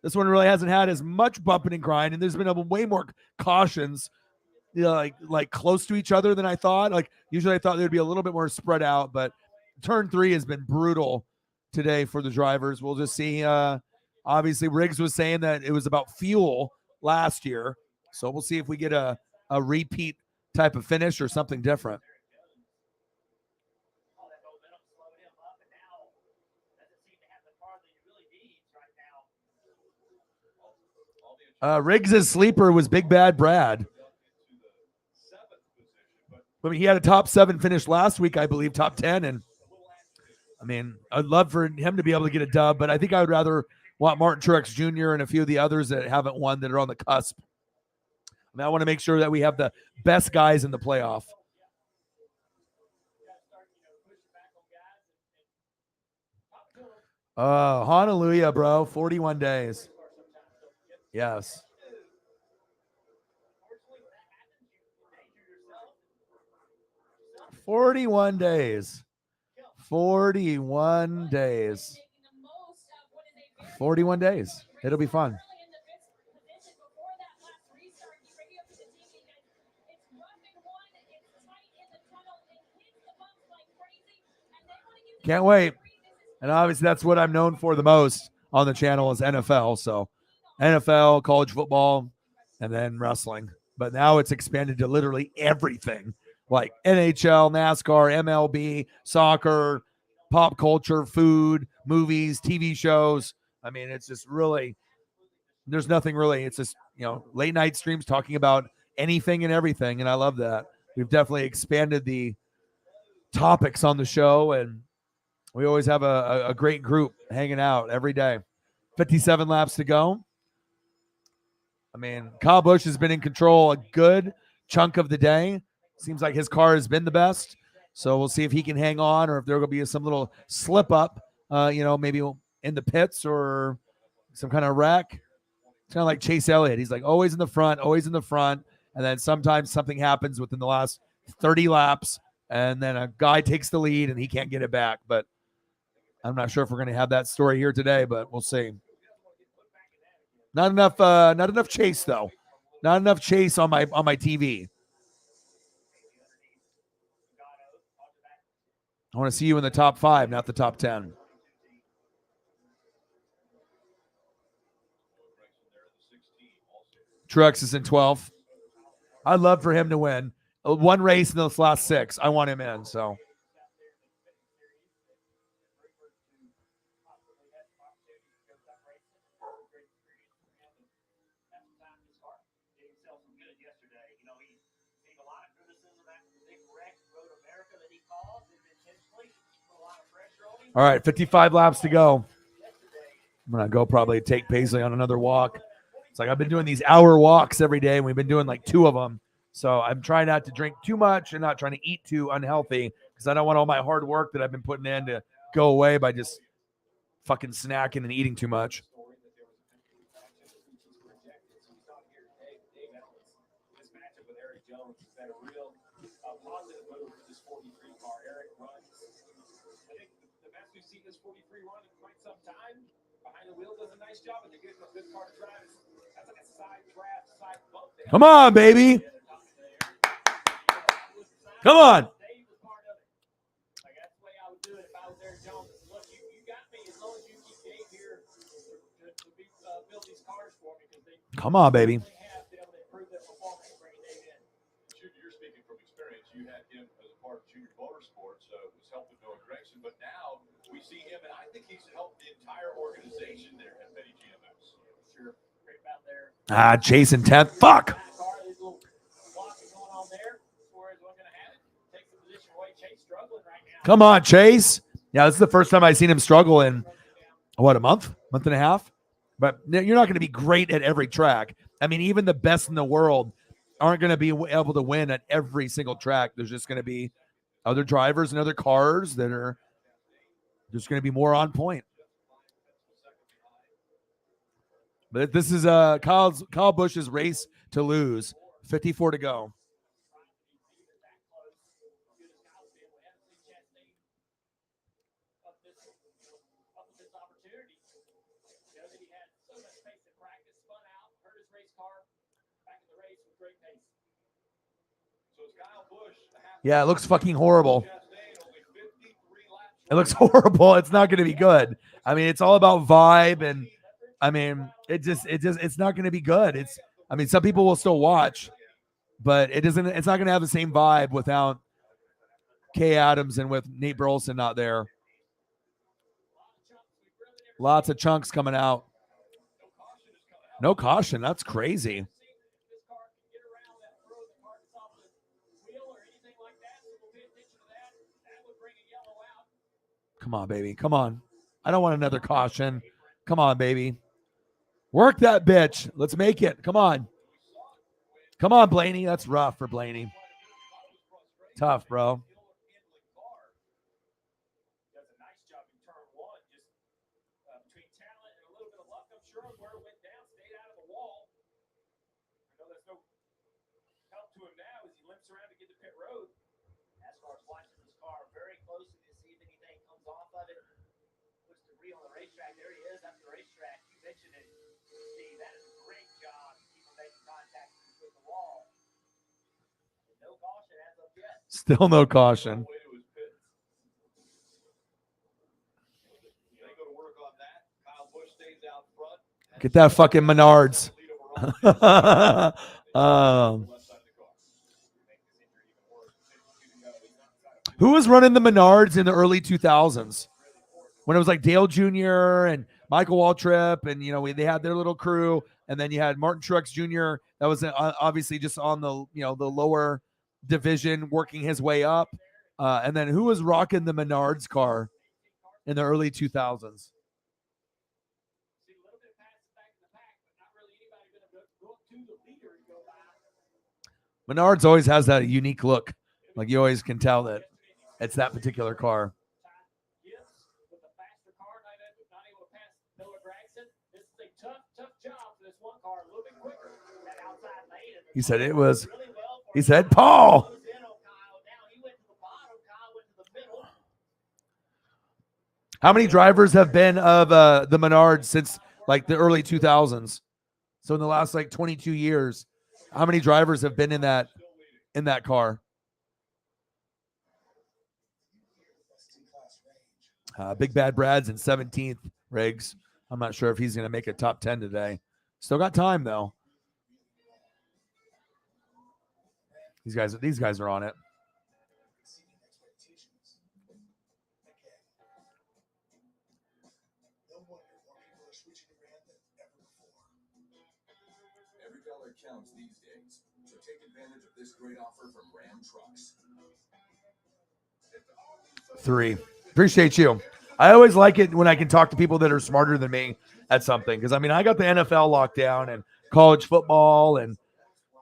This one really hasn't had as much bumping and grinding. There's been way more cautions, like close to each other than I thought. Like usually I thought there'd be a little bit more spread out, but turn 3 has been brutal today for the drivers. We'll just see. Obviously, Riggs was saying that it was about fuel last year. So we'll see if we get a repeat type of finish or something different. Riggs' sleeper was Big Bad Brad. I mean, he had a top 7 finish last week, I believe, top 10. And I mean, I'd love for him to be able to get a dub, but I think I would rather want Martin Truex Jr. and a few of the others that haven't won that are on the cusp. I mean, I want to make sure that we have the best guys in the playoff. Oh, hallelujah, bro. 41 days. Yes. "41 days. 41 days. 41 days. It'll be fun. Can't wait. And obviously that's what I'm known for the most on the channel is NFL. So NFL, college football, and then wrestling. But now it's expanded to literally everything. Like NHL, NASCAR, MLB, soccer, pop culture, food, movies, TV shows. I mean, it's just really, there's nothing really. It's just, late night streams talking about anything and everything. And I love that. We've definitely expanded the topics on the show, and we always have a great group hanging out every day. 57 laps to go. I mean, Kyle Busch has been in control a good chunk of the day. Seems like his car has been the best. So we'll see if he can hang on or if there will be some little slip up, maybe in the pits or some kind of wreck. It's kind of like Chase Elliott. He's like always in the front. And then sometimes something happens within the last 30 laps, and then a guy takes the lead and he can't get it back. But I'm not sure if we're going to have that story here today, but we'll see. Not enough chase though. Not enough chase on my TV. I want to see you in the top 5, not the top 10. Truex is in 12th. I'd love for him to win. One race in those last 6. I want him in, so. All right, 55 laps to go. I'm going to go probably take Paisley on another walk. It's like I've been doing these hour walks every day, and we've been doing like 2 of them. So I'm trying not to drink too much and not trying to eat too unhealthy because I don't want all my hard work that I've been putting in to go away by just fucking snacking and eating too much. Seen this 43 run in quite some time. Behind the wheel does a nice job, and the good car to drive is that's like a side draft, side bump. Come on, baby. Come on. Like that's the way I would do it if I was Eric Jones. Look, you got me as long as you keep Dave here to build these cars for me because they Come on, baby. have been able to improve their performance bringing Dave in. You're speaking from experience. You had him as a part of Junior Motorsports, so it was helping Noah Gregson, but now we see him, and I think he's helped the entire organization there at Petty GMS. Sure. Great about there. Chase in 10th. Fuck. Come on, Chase. Yeah, this is the first time I've seen him struggle in, a month and a half? But you're not going to be great at every track. I mean, even the best in the world aren't going to be able to win at every single track. There's just going to be other drivers and other cars that are just going to be more on point. But this is Kyle Busch's race to lose. 54 to go. Yeah, it looks fucking horrible. It looks horrible. It's not going to be good. I mean, it's all about vibe, and I mean, it's not going to be good. Some people will still watch, but it's not going to have the same vibe without Kay Adams and with Nate Burleson not there. Lots of chunks coming out. No caution. That's crazy. Come on, baby. Come on. I don't want another caution. Come on, baby. Work that bitch. Let's make it. Come on. Come on, Blaney. That's rough for Blaney. Tough, bro. Nascar's watching this car very closely to see if anything comes off of it. Puts debris on the racetrack. There he is after the racetrack. You mentioned it, Steve. That is a great job to keep him making contact with the wall. No caution as of yet. Still no caution. Get that fucking Menards. Who was running the Menards in the early 2000s? When it was like Dale Jr. and Michael Waltrip, and they had their little crew, and then you had Martin Truex Jr. That was obviously just on the the lower division, working his way up. And then who was rocking the Menards car in the early 2000s? Menards always has that unique look. Like you always can tell that It's that particular car. With a faster car, not able to pass Miller Gregson. This is a tough job for this one car. A little bit quicker. That outside lane. He said it was. He said, Paul. How many drivers have been of the Menards since like the early 2000s? So in the last like 22 years, how many drivers have been in that car? Big Bad Brad's in 17th, Riggs. I'm not sure if he's going to make a top 10 today. Still got time though. These guys are on it. Every dollar counts these days, so take advantage of this great offer from Ram Trucks. 3. Appreciate you. I always like it when I can talk to people that are smarter than me at something. Because, I mean, I got the NFL locked down and college football and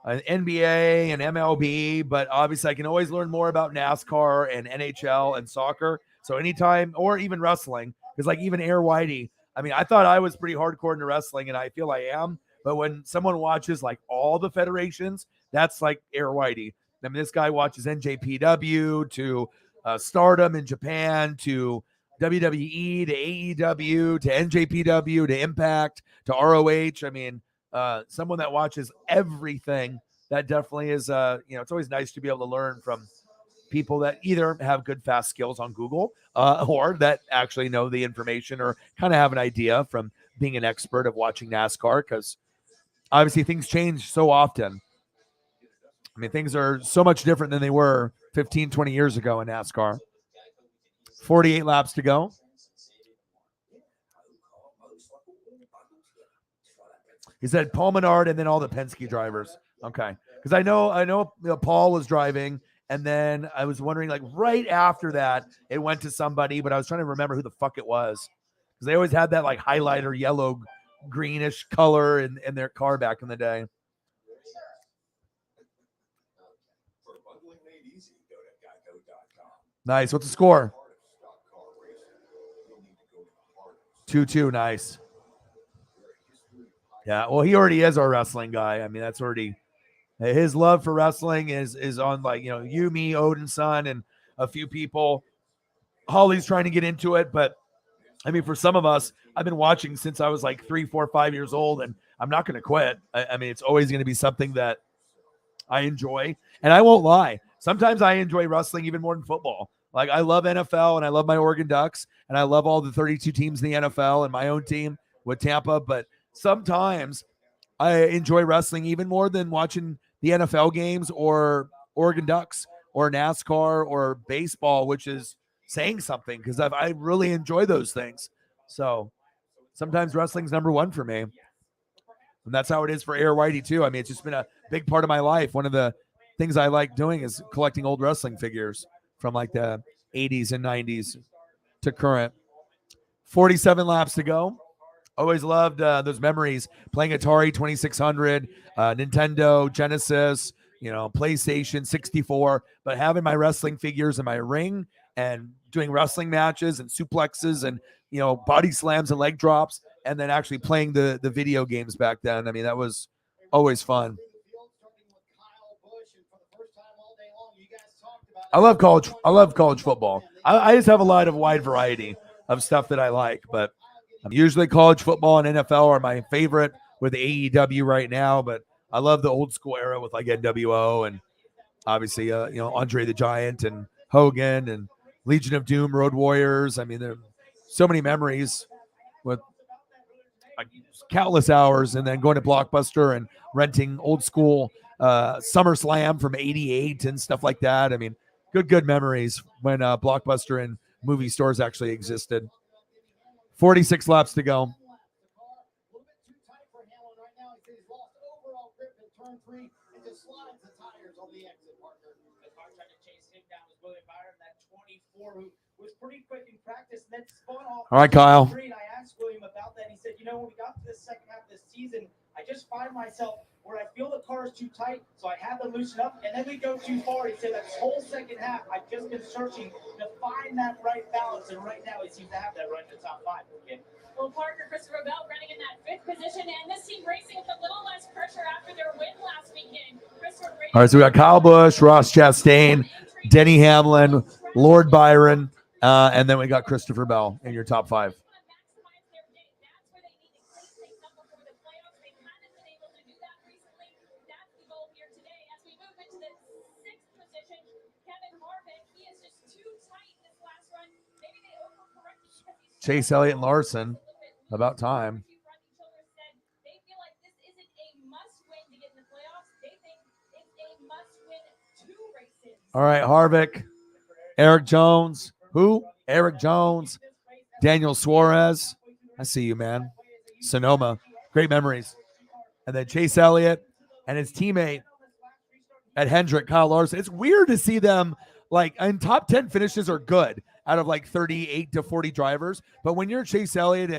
NBA and MLB. But obviously, I can always learn more about NASCAR and NHL and soccer. So anytime, or even wrestling. Because, like, even Air Whitey, I mean, I thought I was pretty hardcore into wrestling, and I feel I am. But when someone watches, like, all the federations, that's like Air Whitey. I mean, this guy watches NJPW to Stardom in Japan to WWE to AEW to NJPW to Impact to ROH. I mean, someone that watches everything. That definitely is, it's always nice to be able to learn from people that either have good, fast skills on Google or that actually know the information or kind of have an idea from being an expert of watching NASCAR, because obviously things change so often. I mean, things are so much different than they were 15, 20 years ago in NASCAR. 48 laps to go. He said Paul Menard and then all the Penske drivers. Okay. Because I know Paul was driving, and then I was wondering, like, right after that, it went to somebody, but I was trying to remember who the fuck it was. Because they always had that, like, highlighter yellow, greenish color in their car back in the day. Nice. What's the score? 2-2. Nice. Yeah. Well, he already is our wrestling guy. I mean, that's already his love for wrestling is on, like, you, me, Odin's son, and a few people. Holly's trying to get into it, but I mean, for some of us, I've been watching since I was like 3, 4, 5 years old, and I'm not going to quit. I mean, it's always going to be something that I enjoy, and I won't lie. Sometimes I enjoy wrestling even more than football. Like, I love NFL, and I love my Oregon Ducks, and I love all the 32 teams in the NFL and my own team with Tampa. But sometimes I enjoy wrestling even more than watching the NFL games or Oregon Ducks or NASCAR or baseball, which is saying something, because I really enjoy those things. So sometimes wrestling's number one for me. And that's how it is for Air Whitey too. I mean, it's just been a big part of my life. One of the things I like doing is collecting old wrestling figures from like the 80s and 90s to current. 47 laps to go. Always loved those memories playing Atari 2600, Nintendo, Genesis, PlayStation 64, but having my wrestling figures in my ring and doing wrestling matches and suplexes and, body slams and leg drops, and then actually playing the video games back then. I mean, that was always fun. I love college football. I just have a lot of wide variety of stuff that I like, but usually college football and NFL are my favorite with AEW right now, but I love the old school era with like NWO and obviously, Andre the Giant and Hogan and Legion of Doom, Road Warriors. I mean, there are so many memories with like countless hours, and then going to Blockbuster and renting old school SummerSlam from '88 and stuff like that. I mean, good memories when Blockbuster and movie stores actually existed. 46 laps to go. All right, Kyle. I asked William about that. He said, when we got to the second half of the season, I just find myself where I feel the car is too tight, so I have them loosen up, and then we go too far. He said that whole second half, I've just been searching to find that right balance, and right now he seems to have that right in the top 5. Okay. Well, Parker, Christopher Bell running in that 5th position, and this team racing with a little less pressure after their win last weekend. All right, so we got Kyle Busch, Ross Chastain, Denny Hamlin, Lord Byron, and then we got Christopher Bell in your top 5. Chase Elliott and Larson. About time. All right, Harvick, Eric Jones. Who? Eric Jones, Daniel Suarez. I see you, man. Sonoma. Great memories. And then Chase Elliott and his teammate at Hendrick, Kyle Larson. It's weird to see them like in top 10 finishes are good out of like 38 to 40 drivers. But when you're Chase Elliott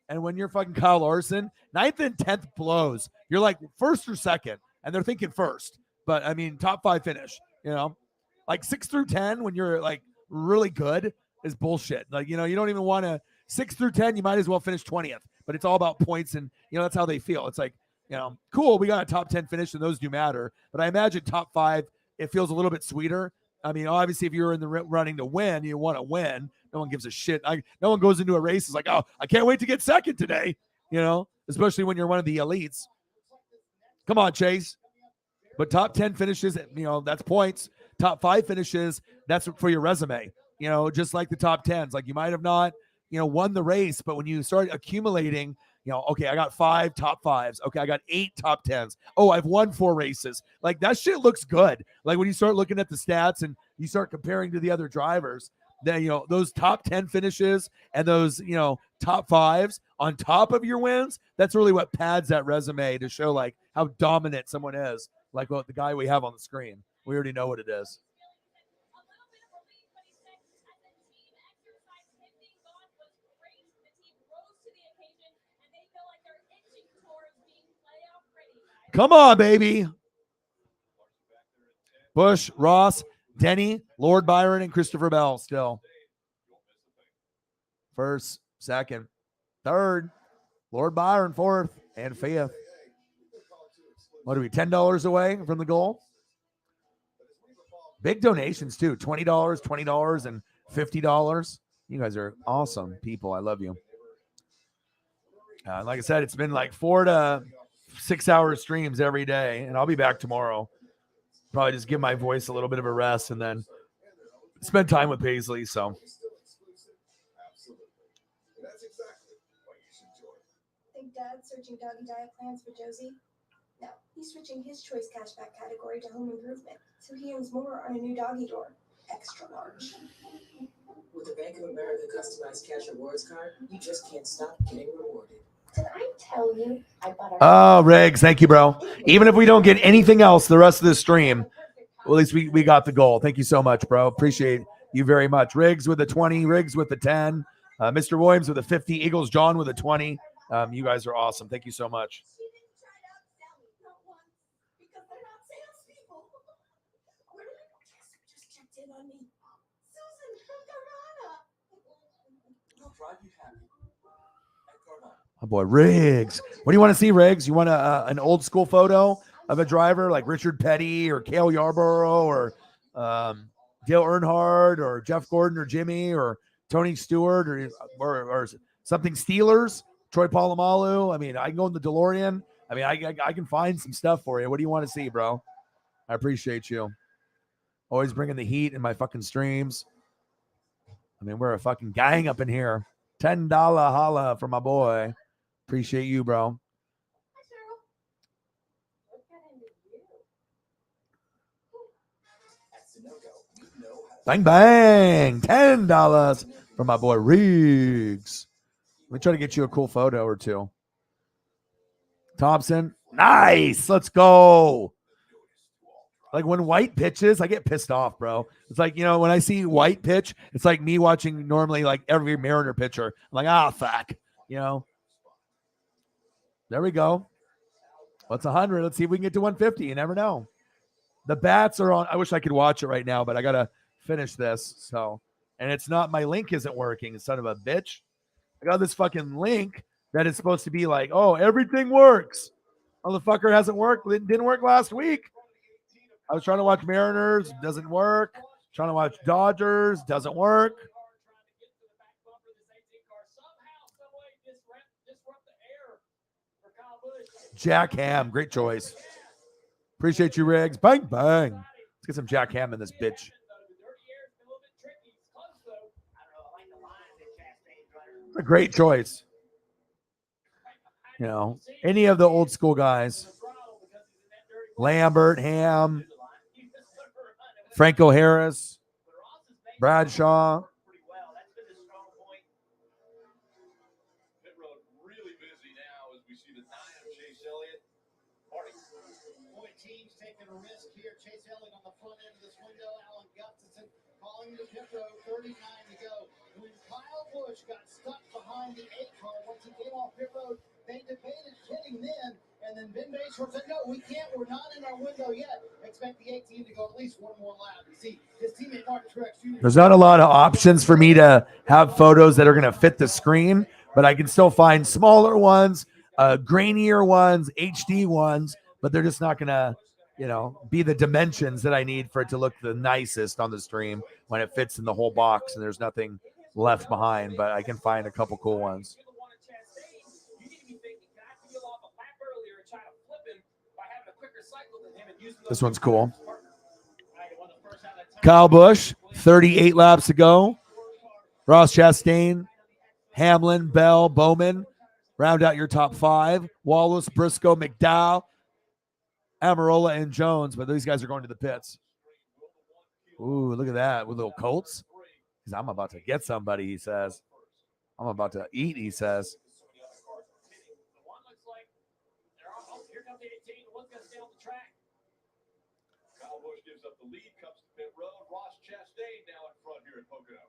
and when you're fucking Kyle Larson, 9th and 10th blows. You're like first or second, and they're thinking first. But I mean, top 5 finish, you know, like 6 through 10 when you're like really good is bullshit. Like, you know, you don't even want to 6 through 10. You might as well finish 20th, but it's all about points. And, you know, that's how they feel. It's like, you know, cool. We got a top 10 finish and those do matter. But I imagine top 5, it feels a little bit sweeter. I mean, obviously, if you're in the running to win, you want to win. No one gives a shit. No one goes into a race. It's like, oh, I can't wait to get second today, you know, especially when you're one of the elites. Come on, Chase. But top 10 finishes, you know, that's points. Top 5 finishes, that's for your resume, you know, just like the top 10s. Like you might have not, you know, won the race, but when you start accumulating, you know, okay, I got 5 top 5s. Okay, I got 8 top 10s. Oh, I've won 4 races. Like that shit looks good. Like when you start looking at the stats and you start comparing to the other drivers, then, you know, those top 10 finishes and those, you know, top 5s on top of your wins, that's really what pads that resume to show like how dominant someone is. Like what the guy we have on the screen. We already know what it is. Come on, baby. Busch, Ross, Denny, Lord Byron, and Christopher Bell still. First, second, third, Lord Byron, 4th, and 5th. What are we, $10 away from the goal? Big donations, too. $20, $20, and $50. You guys are awesome people. I love you. Like I said, it's been like 4 to 6 hour streams every day, and I'll be back tomorrow. Probably just give my voice a little bit of a rest and then spend time with Paisley. So Think Dad's searching doggy diet plans for Josie? No, he's switching his choice cashback category to home improvement, so he earns more on a new doggy door, extra large. With the Bank of America customized cash rewards card, you just can't stop getting rewarded. Did I tell you I bought a... Oh, Riggs, thank you, bro. Even if we don't get anything else the rest of this stream, well, at least we got the goal. Thank you so much, bro. Appreciate you very much. Riggs with a 20, Riggs with a 10, Mr. Williams with a 50, Eagles John with a 20. You guys are awesome. Thank you so much. Oh boy, Riggs. What do you want to see, Riggs? You want an old school photo of a driver like Richard Petty or Cale Yarborough or Dale Earnhardt or Jeff Gordon or Jimmy or Tony Stewart or something Steelers, Troy Polamalu? I mean, I can go in the DeLorean. I mean, I can find some stuff for you. What do you want to see, bro? I appreciate you. Always bringing the heat in my fucking streams. I mean, we're a fucking gang up in here. $10 holla for my boy. Appreciate you, bro. Bang, bang. $10 for my boy Riggs. Let me try to get you a cool photo or two. Thompson. Nice. Let's go. Like when White pitches, I get pissed off, bro. It's like, you know, when I see White pitch, it's like me watching normally like every Mariner pitcher. I'm like, fuck. You know. There we go. What's 100? Let's see if we can get to 150. You never know. The bats are on. I wish I could watch it right now, but I got to finish this. So, and it's not, my link isn't working, son of a bitch. I got this fucking link that is supposed to be like, oh, everything works. Motherfucker hasn't worked. It didn't work last week. I was trying to watch Mariners. Doesn't work. Trying to watch Dodgers. Doesn't work. Jack Ham. Great choice. Appreciate you, Riggs. Bang, bang. Let's get some Jack Ham in this bitch. A great choice. You know, any of the old school guys. Lambert, Ham, Franco Harris, Bradshaw. Taking a risk here. Chase Elliott on the front end of this window. Alan Gustafson calling the pit road. 39 to go. When Kyle Busch got stuck behind the 8 car once he came off pit road, they debated pitting then, and then Ben Bayshore said, no, we can't. We're not in our window yet. Expect the 18 to go at least one more lap. You see, his teammate Martin Truex Jr. There's not a lot of options for me to have photos that are going to fit the screen, but I can still find smaller ones, grainier ones, HD ones, but they're just not going to, you know, be the dimensions that I need for it to look the nicest on the stream when it fits in the whole box and there's nothing left behind, but I can find a couple cool ones. This one's cool. Kyle Busch, 38 laps to go. Ross Chastain, Hamlin, Bell, Bowman. Round out your top 5. Wallace, Briscoe, McDowell, Amarola, and Jones, but these guys are going to the pits. Ooh, look at that with little Colts. I'm about to get somebody, he says. I'm about to eat, he says. Kyle Busch gives up the lead, comes to pit road. Ross Chastain now in front here at Pocono.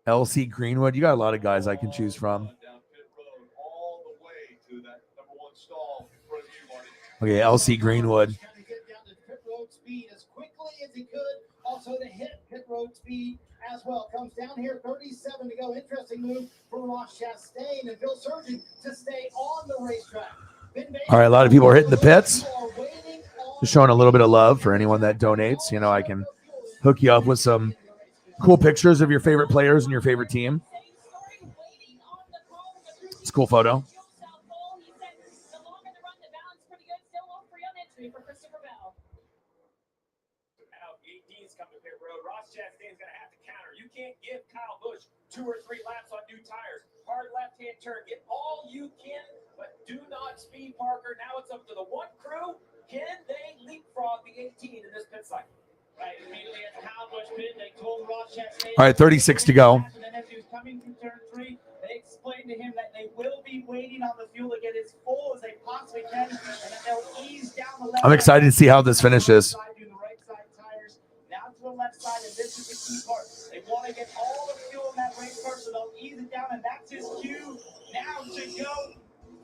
LC Greenwood, you got a lot of guys I can choose from. Down pit road all the way to that number 1 stall in front of you, Marty. Okay, LC Greenwood. Pit road speed as quickly as he could. Also to hit pit road speed as well. Comes down here, 37 to go. Interesting move for Ross Chastain and Bill Surgeon to stay on the racetrack. All right, a lot of people are hitting the pits. Just showing a little bit of love for anyone that donates. You know, I can hook you up with some cool pictures of your favorite players and your favorite team. It's a cool photo. Ross Chastain's going to have to counter. You can't give Kyle Busch 2 or 3 laps on new tires. Hard left-hand turn. Get all you can, but do not speed Parker. Now it's up to the 1 crew. Can they leapfrog the 18 in this pit cycle? Right, immediately at the Kyle Busch pit, they told Ross Chastain. All right, 36 to go. And then as he was coming through turn 3, they explained to him that they will be waiting on the fuel to get as full as they possibly can, and that they'll ease down the left. I'm excited to see how this finishes. Now to the left side, and this is the key part. They want to get all the fuel in that race car, so they'll ease it down, and that's his cue now to go.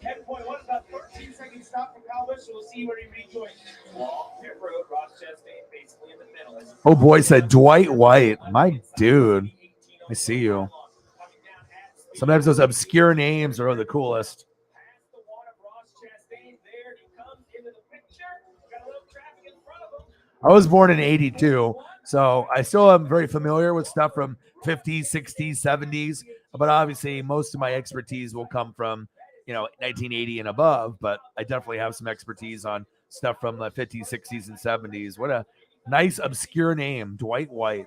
10.1 is about 13-second stop for Kyle Busch, so we'll see where he rejoins. Long pit road, Ross Chastain basically in the middle. Oh boy, said Dwight White. My dude. I see you. Sometimes those obscure names are the coolest. I was born in 82, so I still am very familiar with stuff from 50s, 60s, 70s, but obviously most of my expertise will come from, 1980 and above, but I definitely have some expertise on stuff from the 50s, 60s, and 70s. What a nice obscure name, Dwight White.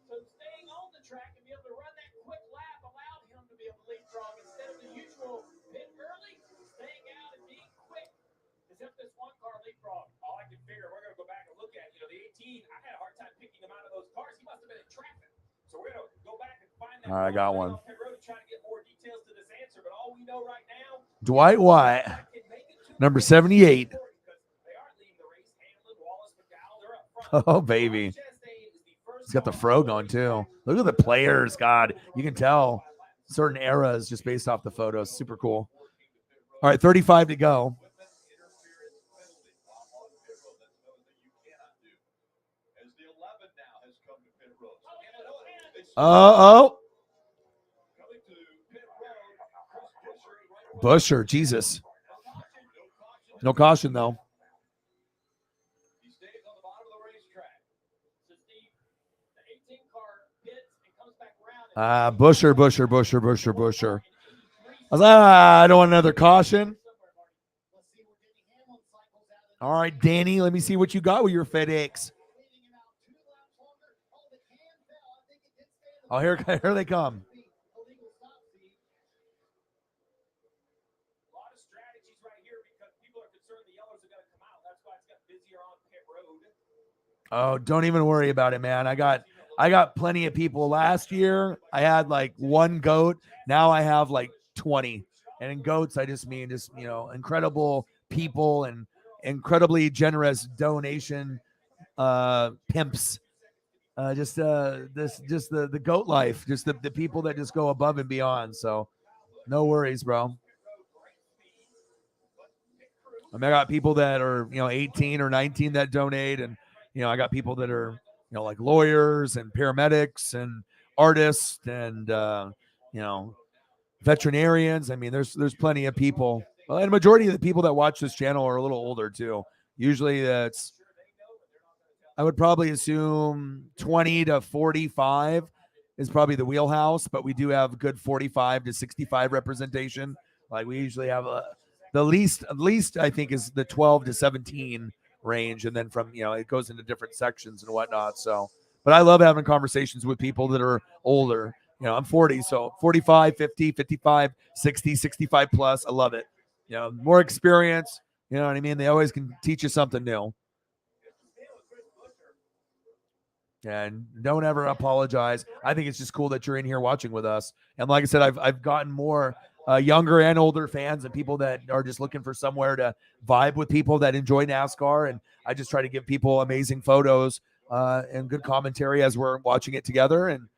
So staying on the track and be able to run that quick lap allowed him to be able to leapfrog instead of the usual pit early, staying out and being quick. Except this 1 car leapfrog. All I can figure, we're going to go back and look at, the 18, I had a hard time picking him out of ththose cars. He must have been in traffic. So we're going to go back and find that. All right, I got one. Trying to get more details to this answer, but all we know right now, Dwight White, number 78. Oh, baby. He's got the fro going, too. Look at the players, God. You can tell certain eras just based off the photos. Super cool. All right, 35 to go. Uh-oh. Busher, Jesus. No caution, though. Busher. I was like, I don't want another caution. All right, Danny, let me see what you got with your FedEx. Oh, here they come. Oh, don't even worry about it, man. I got plenty of people. Last year, I had like one goat. Now I have like 20. And in goats, I just mean incredible people and incredibly generous donation pimps. The goat life, just the people that just go above and beyond. So no worries, bro. I got people that are 18 or 19 that donate, and I got people that are like lawyers and paramedics and artists and veterinarians. I mean, there's plenty of people. Well, and the majority of the people that watch this channel are a little older too. Usually that's, I would probably assume 20 to 45 is probably the wheelhouse, but we do have good 45 to 65 representation. Like we usually have the least I think is the 12 to 17 range, and then from it goes into different sections and whatnot. So, but I love having conversations with people that are older. I'm 40, so 45, 50, 55, 60, 65 plus. I love it. More experience. You know what I mean? They always can teach you something new. And don't ever apologize. I think it's just cool that you're in here watching with us. And like I said, I've gotten more younger and older fans and people that are just looking for somewhere to vibe with people that enjoy NASCAR. And I just try to give people amazing photos and good commentary as we're watching it together. And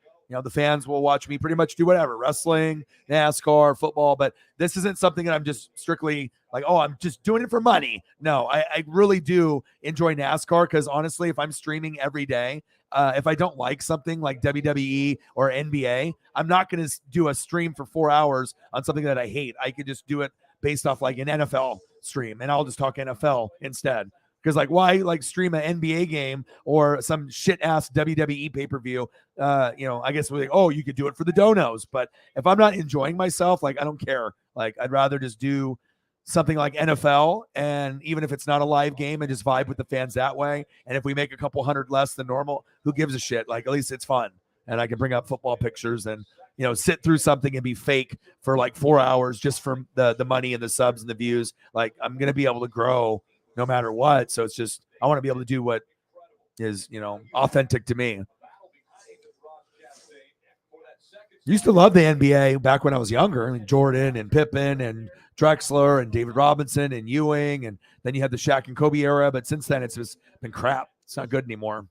the fans will watch me pretty much do whatever, wrestling, NASCAR, football. But this isn't something that I'm just strictly like, oh, I'm just doing it for money. No, I really do enjoy NASCAR because honestly, if I'm streaming every day, if I don't like something like WWE or NBA, I'm not going to do a stream for 4 hours on something that I hate. I could just do it based off like an NFL stream, and I'll just talk NFL instead. Because like, why like stream an NBA game or some shit ass WWE pay per view? I guess we're like, oh, you could do it for the donos, but if I'm not enjoying myself, like I don't care. Like I'd rather just do something like NFL, and even if it's not a live game, and just vibe with the fans that way. And if we make a couple hundred less than normal, who gives a shit? Like at least it's fun, and I can bring up football pictures and sit through something and be fake for like 4 hours just for the money and the subs and the views. Like I'm gonna be able to grow no matter what. So it's just I want to be able to do what is authentic to me. Used to love the NBA back when I was younger. I mean, Jordan and Pippen and Drexler and David Robinson and Ewing, and then you had the Shaq and Kobe era. But since then, it's just been crap. It's not good anymore.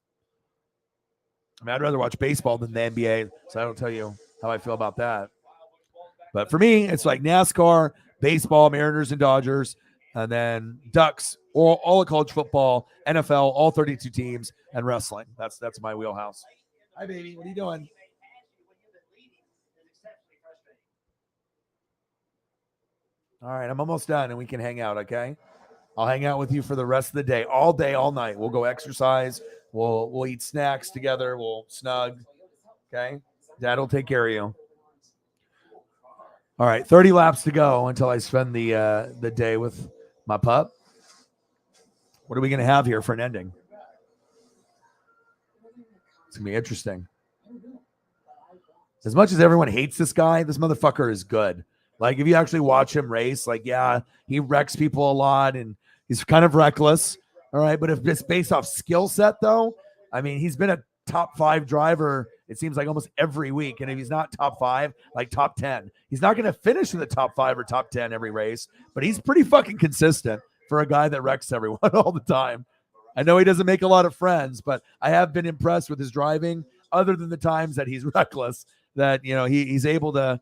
I mean, I'd rather watch baseball than the NBA, so I don't tell you how I feel about that. But for me, it's like NASCAR, baseball, Mariners and Dodgers, and then Ducks, or all of college football, NFL, all 32 teams, and wrestling. That's my wheelhouse. Hi, baby. What are you doing? All right, I'm almost done, and we can hang out, okay? I'll hang out with you for the rest of the day, all night. We'll go exercise. We'll eat snacks together. We'll snug, okay? Dad will take care of you. All right, 30 laps to go until I spend the day with my pup. What are we going to have here for an ending? It's going to be interesting. As much as everyone hates this guy, this motherfucker is good. Like, if you actually watch him race, like, yeah, he wrecks people a lot, and he's kind of reckless, all right? But if it's based off skill set, though, I mean, he's been a top 5 driver, it seems like almost every week. And if he's not top 5, like top 10. He's not going to finish in the top 5 or top 10 every race, but he's pretty fucking consistent for a guy that wrecks everyone all the time. I know he doesn't make a lot of friends, but I have been impressed with his driving, other than the times that he's reckless, that, he's able to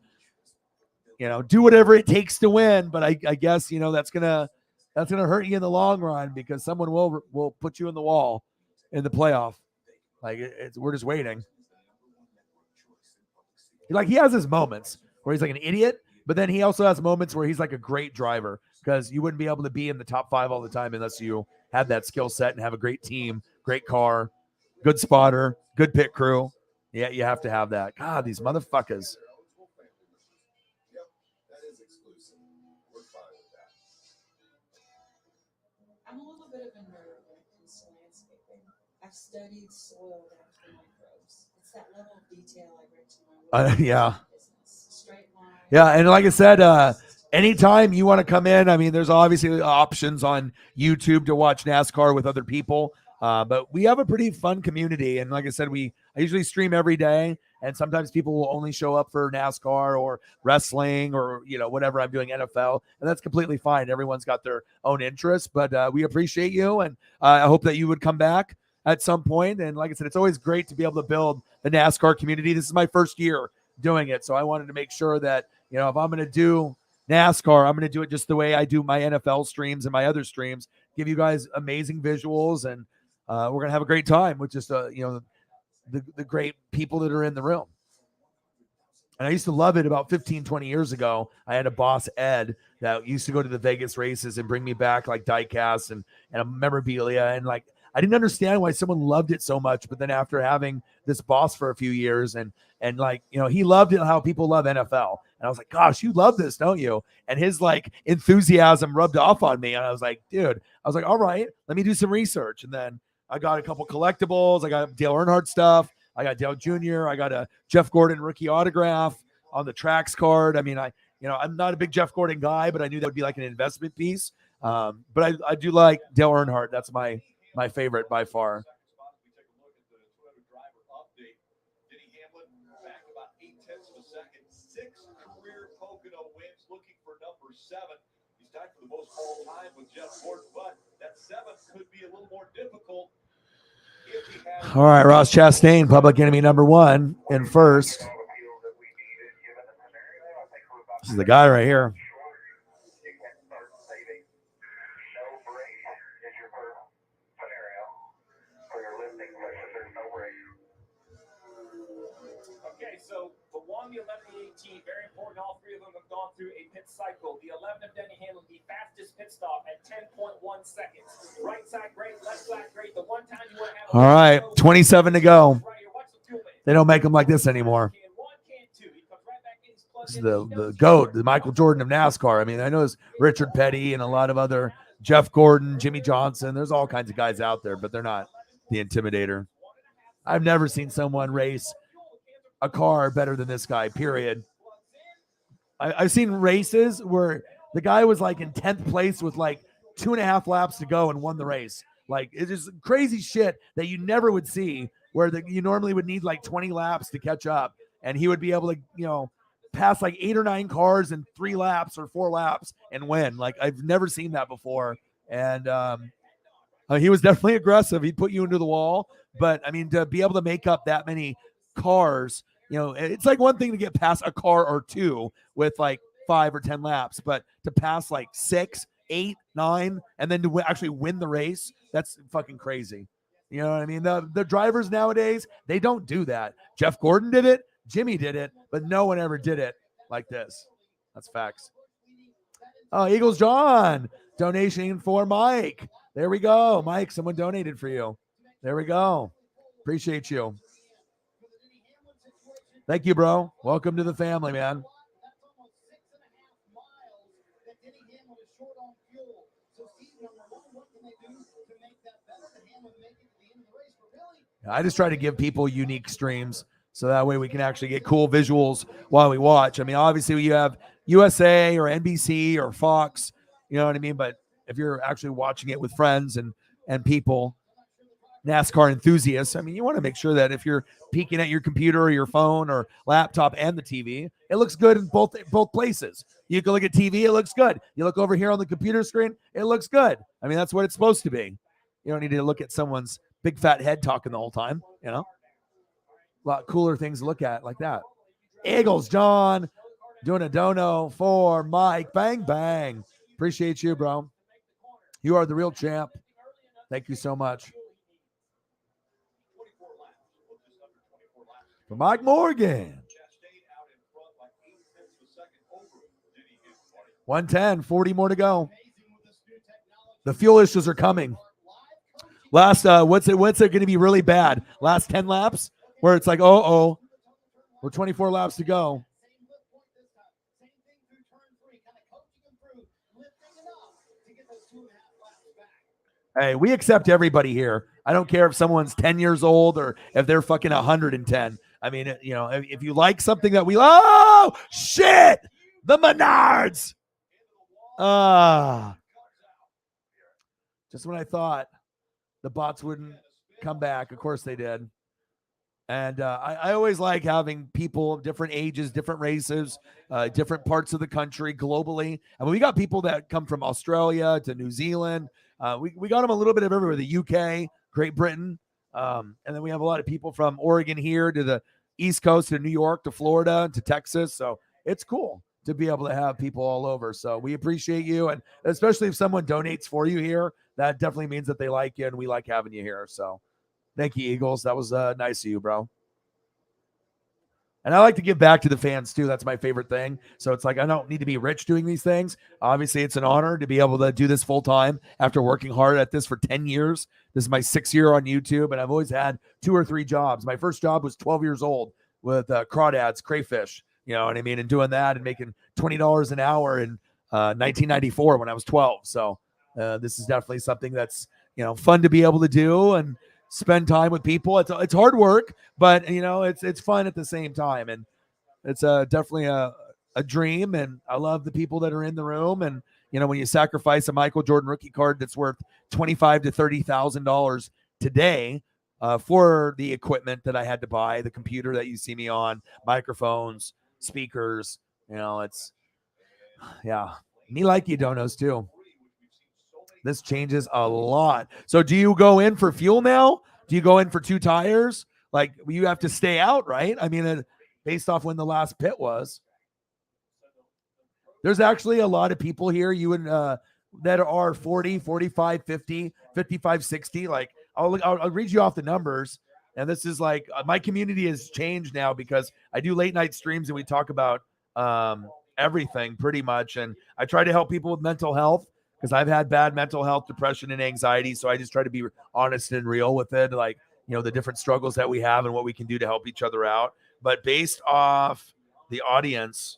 do whatever it takes to win. But I guess, that's gonna hurt you in the long run, because someone will put you in the wall in the playoff. Like we're just waiting. Like he has his moments where he's like an idiot, but then he also has moments where he's like a great driver, because you wouldn't be able to be in the top 5 all the time unless you have that skill set and have a great team, great car, good spotter, good pit crew. Yeah, you have to have that. God, these motherfuckers. I'm a little bit of a nerd when it comes to landscaping. I've studied soil down to the microbes. It's that level of detail I bring to my work. Yeah. Business. Straight line. Yeah, and like I said, anytime you want to come in, I mean, there's obviously options on YouTube to watch NASCAR with other people, but we have a pretty fun community. And like I said, I usually stream every day, and sometimes people will only show up for NASCAR or wrestling or whatever I'm doing, NFL, and that's completely fine. Everyone's got their own interests, but we appreciate you, and I hope that you would come back at some point. And like I said, it's always great to be able to build the NASCAR community. This is my first year doing it, so I wanted to make sure that if I'm going to do NASCAR, I'm going to do it just the way I do my NFL streams and my other streams, give you guys amazing visuals, and we're going to have a great time with just the great people that are in the room. And I used to love it about 15, 20 years ago. I had a boss, Ed, that used to go to the Vegas races and bring me back like diecast and a memorabilia. And like, I didn't understand why someone loved it so much. But then after having this boss for a few years and like, he loved it, how people love NFL. And I was like, gosh, you love this, don't you? And his like enthusiasm rubbed off on me. And I was like, dude, all right, let me do some research. And then I got a couple collectibles. I got Dale Earnhardt stuff. I got Dale Jr. I got a Jeff Gordon rookie autograph on the Trax card. I mean, I'm not a big Jeff Gordon guy, but I knew that would be like an investment piece. But I do like Dale Earnhardt. That's my favorite by far. Denny Hamlin back about 0.8 of a second. 6 career Pocono wins, looking for number 7. He's tied for the most all time with Jeff Gordon, but that 7th could be a little more difficult. All right, Ross Chastain, public enemy number 1 in first. This is the guy right here. Okay, so the 1, the 11, the 18, very important. All 3 of them have gone through a pit cycle. The 11 of Denny Hamlin, the fastest pit stop at 10.1 seconds. Right side great, left side great. The one time you want to have all right, 27 to go. They don't make them like this anymore. This is the GOAT, the Michael Jordan of NASCAR. I mean, I know it's Richard Petty and a lot of other Jeff Gordon, Jimmy Johnson. There's all kinds of guys out there, but they're not the Intimidator. I've never seen someone race a car better than this guy, period. I've seen races where the guy was like in 10th place with like 2.5 laps to go and won the race. Like, it's just crazy shit that you never would see, where you normally would need like 20 laps to catch up, and he would be able to, pass like 8 or 9 cars in 3 laps or 4 laps and win. Like, I've never seen that before. And he was definitely aggressive. He'd put you into the wall. But I mean, to be able to make up that many cars, it's like one thing to get past a car or 2 with like 5 or 10 laps, but to pass like 6, 8, 9, and then to actually win the race, that's fucking crazy. You know what I mean? The drivers nowadays, they don't do that. Jeff Gordon did it. Jimmy did it, but no one ever did it like this. That's facts. Oh, Eagles John, donation for Mike. There we go. Mike, someone donated for you. There we go. Appreciate you. Thank you, bro. Welcome to the family, man. I just try to give people unique streams so that way we can actually get cool visuals while we watch. I mean, obviously you have USA or NBC or Fox, you know what I mean? But if you're actually watching it with friends and people, NASCAR enthusiasts, I mean, you want to make sure that if you're peeking at your computer or your phone or laptop and the TV, it looks good in both places. You can look at TV, it looks good. You look over here on the computer screen, it looks good. I mean, that's what it's supposed to be. You don't need to look at someone's big fat head talking the whole time, A lot cooler things to look at like that. Eagles, John. Doing a dono for Mike. Bang, bang. Appreciate you, bro. You are the real champ. Thank you so much. For Mike Morgan. 110, 40 more to go. The fuel issues are coming. Last, what's it going to be really bad? Last 10 laps where it's like, oh, we're 24 laps to go. Hey, we accept everybody here. I don't care if someone's 10 years old or if they're fucking 110. I mean, you know, if you like something that oh, shit, the Menards. Just when I thought the bots wouldn't come back. Of course they did. And I always like having people of different ages, different races, different parts of the country globally. I mean, we got people that come from Australia to New Zealand. We got them a little bit of everywhere, the UK, Great Britain. And then we have a lot of people from Oregon here to the East Coast, to New York, to Florida, to Texas. So it's cool to be able to have people all over. So we appreciate you. And especially if someone donates for you here, that definitely means that they like you and we like having you here. So thank you, Eagles. That was nice of you, bro. And I like to give back to the fans too. That's my favorite thing. So it's like, I don't need to be rich doing these things. Obviously, it's an honor to be able to do this full time after working hard at this for 10 years. This is my 6th year on YouTube, and I've always had 2 or 3 jobs. My first job was 12 years old with crawdads, crayfish, you know what I mean? And doing that and making $20 an hour in 1994 when I was 12. So this is definitely something that's, you know, fun to be able to do and spend time with people. It's hard work, but you know, it's fun at the same time. And it's definitely a dream. And I love the people that are in the room. And, you know, when you sacrifice a Michael Jordan rookie card that's worth $25,000 to $30,000 today for the equipment that I had to buy, the computer that you see me on, microphones, speakers, you know, it's, yeah, me like you donos too. This changes a lot. So do you go in for fuel now? Do you go in for 2 tires? Like, you have to stay out, right? I mean, based off when the last pit was. There's actually a lot of people here that are 40, 45, 50, 55, 60. Like, I'll read you off the numbers. And this is like, my community has changed now because I do late night streams and we talk about everything pretty much. And I try to help people with mental health, because I've had bad mental health, depression, and anxiety. So I just try to be honest and real with it, like, you know, the different struggles that we have and what we can do to help each other out. But based off the audience,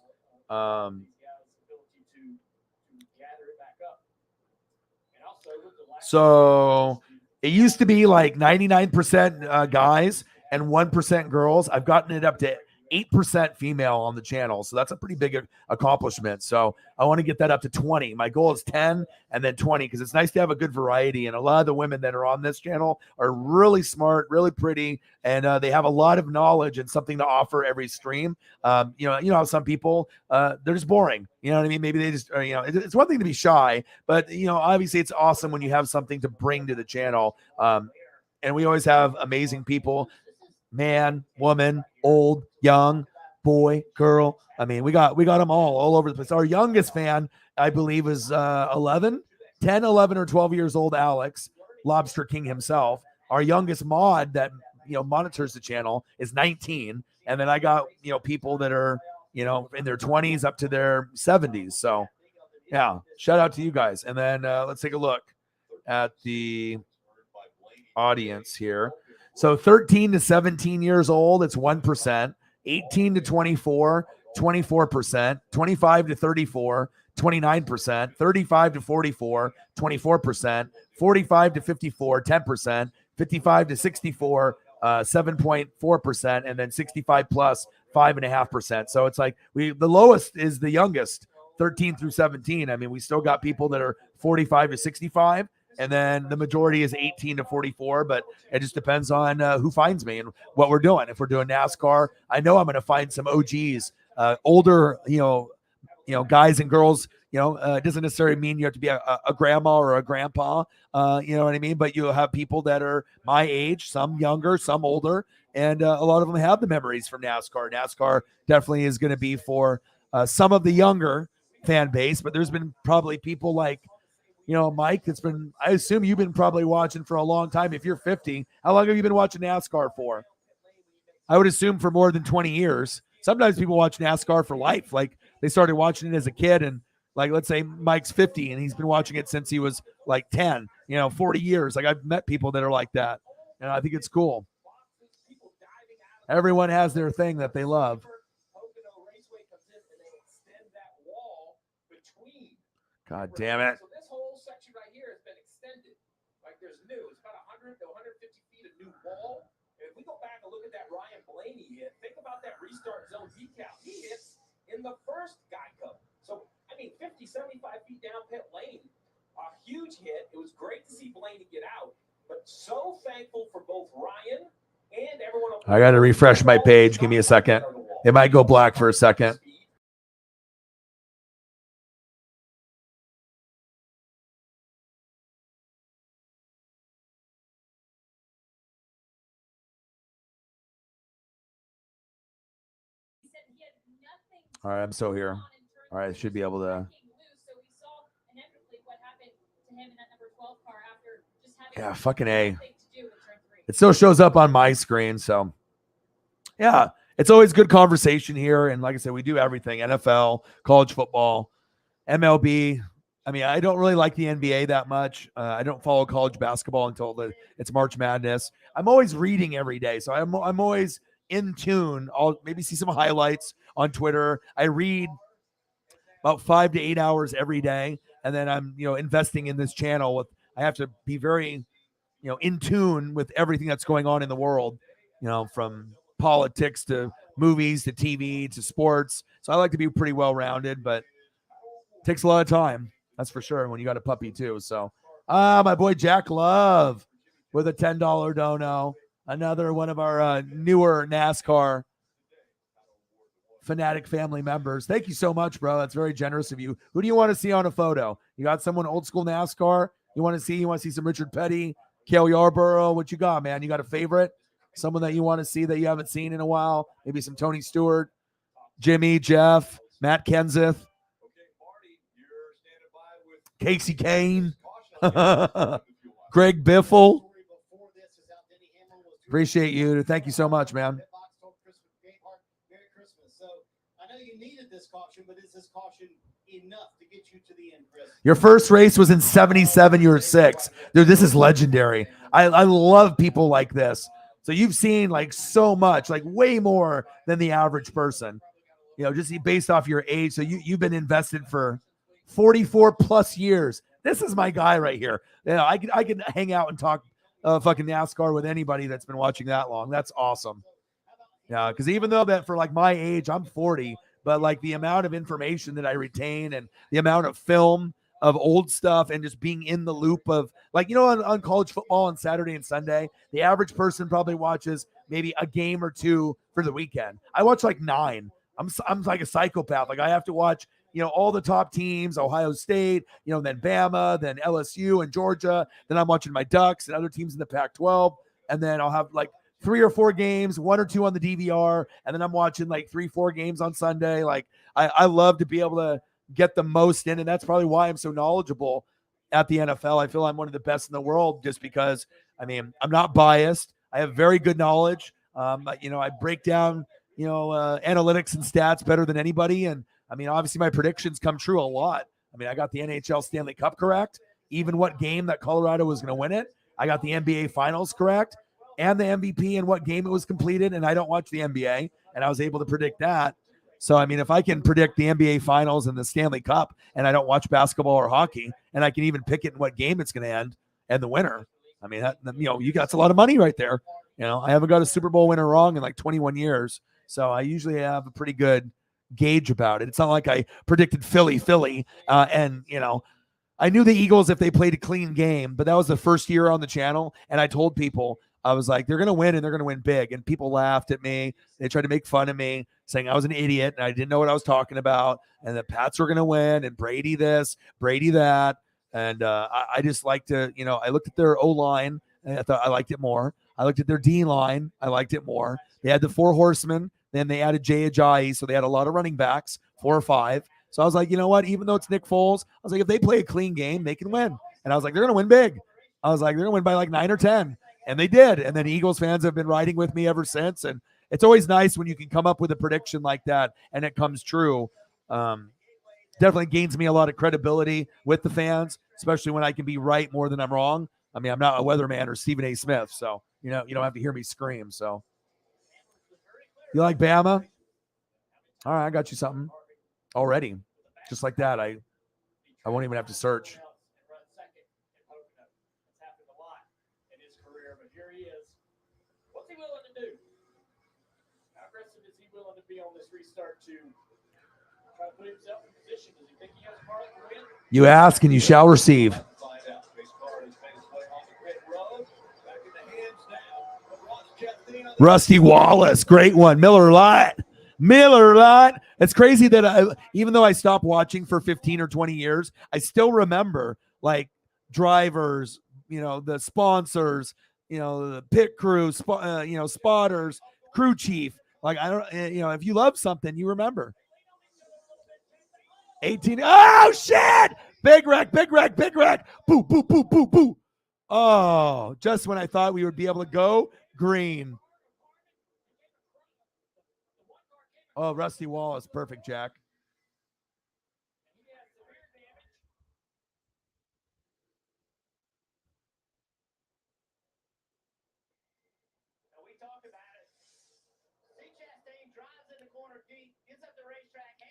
so it used to be like 99% guys and 1% girls. I've gotten it up to 8% female on the channel. So that's a pretty big accomplishment. So I want to get that up to 20. My goal is 10 and then 20, because it's nice to have a good variety. And a lot of the women that are on this channel are really smart, really pretty, and they have a lot of knowledge and something to offer every stream. You know how some people, they're just boring. You know what I mean? Maybe they just, you know, it's one thing to be shy, but, you know, obviously it's awesome when you have something to bring to the channel. And we always have amazing people. Man, woman, old, young, boy, girl. I mean, we got them all over the place. Our youngest fan, I believe, is 10, 11, or 12 years old, Alex, Lobster King himself. Our youngest mod that, you know, monitors the channel is 19. And then I got, you know, people that are, you know, in their 20s up to their 70s. So, yeah, shout out to you guys. And then let's take a look at the audience here. So 13 to 17 years old, it's 1%. 18 to 24, 24%. 25 to 34, 29%. 35 to 44, 24%. 45 to 54, 10%. 55 to 64, 7.4%. And then 65 plus, 5.5%. So it's like the lowest is the youngest, 13 through 17. I mean, we still got people that are 45 to 65. And then the majority is 18 to 44, but it just depends on who finds me and what we're doing. If we're doing NASCAR, I know I'm going to find some OGs, older, you know, guys and girls. You know, it doesn't necessarily mean you have to be a grandma or a grandpa. You know what I mean? But you'll have people that are my age, some younger, some older, and a lot of them have the memories from NASCAR. NASCAR definitely is going to be for some of the younger fan base, but there's been probably people like, Mike, I assume you've been probably watching for a long time. If you're 50, how long have you been watching NASCAR for? I would assume for more than 20 years. Sometimes people watch NASCAR for life. Like they started watching it as a kid, and like, let's say Mike's 50 and he's been watching it since he was like 10, 40 years. Like I've met people that are like that. And I think it's cool. Everyone has their thing that they love. Pocono Raceway comes in and they extend that wall between. God damn it. So this whole section right here has been extended. Like there's new. It's about 100 to 150 feet of new wall. And if we go back and look at that Ryan Blaney hit, think about that restart zone decal. He hits in the first Geico. So, 50, 75 feet down pit lane. A huge hit. It was great to see Blaney get out. But so thankful for both Ryan and everyone else. I got to refresh my page. Give me a second. It might go black for a second. All right, I'm still here. All right, I should be able to. Yeah, fucking A. It still shows up on my screen, so yeah, it's always good conversation here. And like I said, we do everything: NFL, college football, MLB. I don't really like the NBA that much. I don't follow college basketball until it's March Madness. I'm always reading every day, so I'm always in tune. I'll maybe see some highlights on Twitter. I read about 5 to 8 hours every day, and then I'm investing in this channel. I have to be very in tune with everything that's going on in the world, from politics to movies to TV to sports. So I like to be pretty well rounded, but it takes a lot of time. That's for sure. When you got a puppy too. So, my boy Jack Love with a $10 dono. Another one of our newer NASCAR fanatic family members. Thank you so much, bro. That's very generous of you. Who do you want to see on a photo? You got someone old school NASCAR you want to see? You want to see some Richard Petty, Cale Yarborough? What you got, man? You got a favorite? Someone that you want to see that you haven't seen in a while? Maybe some Tony Stewart, Jimmy, Jeff, Matt Kenseth, Casey Kane, Greg Biffle. Appreciate you. Thank you so much, man. This caution, but is this caution enough to get you to the end, Chris? Your first race was in 77. You were 6. Dude, this is legendary. I love people like this. So you've seen like so much, like way more than the average person, just based off your age. So you've been invested for 44 plus years. This is my guy right here. I can hang out and talk fucking NASCAR with anybody that's been watching that long. That's awesome. Yeah, because even though that for like my age, I'm 40, but like the amount of information that I retain and the amount of film of old stuff and just being in the loop of like, on college football on Saturday and Sunday, the average person probably watches maybe a game or two for the weekend. I watch like 9. I'm like a psychopath. Like I have to watch, all the top teams, Ohio State, then Bama, then LSU and Georgia. Then I'm watching my Ducks and other teams in the Pac-12. And then I'll have like 3 or 4 games, 1 or 2 on the DVR, and then I'm watching like 3-4 games on Sunday. Like I love to be able to get the most in, and that's probably why I'm so knowledgeable at the NFL. I feel I'm one of the best in the world just because, I'm not biased. I have very good knowledge. I break down, analytics and stats better than anybody. And obviously my predictions come true a lot. I got the NHL Stanley Cup correct, even what game that Colorado was going to win it. I got the NBA Finals correct, and the MVP and what game it was completed. And I don't watch the NBA, and I was able to predict that. So, if I can predict the NBA Finals and the Stanley Cup, and I don't watch basketball or hockey, and I can even pick it in what game it's going to end and the winner, that's a lot of money right there. I haven't got a Super Bowl winner wrong in like 21 years. So I usually have a pretty good gauge about it. It's not like I predicted Philly, and, I knew the Eagles if they played a clean game, but that was the first year on the channel. And I told people, I was like, they're going to win and they're going to win big. And people laughed at me. They tried to make fun of me, saying I was an idiot and I didn't know what I was talking about. And the Pats were going to win and Brady this, Brady that. And I just like to, I looked at their O-line and I thought I liked it more. I looked at their D-line. I liked it more. They had the 4 horsemen. Then they added Jay Ajayi. So they had a lot of running backs 4 or 5. So I was like, you know what? Even though it's Nick Foles, I was like, if they play a clean game, they can win. And I was like, they're going to win big. I was like, they're going to win by like 9 or 10. And they did. And then Eagles fans have been riding with me ever since. And it's always nice when you can come up with a prediction like that and it comes true. Definitely gains me a lot of credibility with the fans, especially when I can be right more than I'm wrong. I mean, I'm not a weatherman or Stephen A. Smith, so you don't have to hear me scream. So you like Bama? All right, I got you something already. Just like that. I won't even have to search. What's he willing to do? How aggressive is he willing to be on this restart to try to put himself in position? Does he think he has a part to win? You ask and you shall receive. Rusty Wallace, great one. Miller Lite. It's crazy that even though I stopped watching for 15 or 20 years, I still remember like drivers, the sponsors, the pit crew, spotters, crew chief. Like, I don't, if you love something, you remember. 18. Oh, shit. Big wreck. Boo, boo, boo, boo, boo. Oh, just when I thought we would be able to go green. Oh, Rusty Wallace. Perfect, Jack.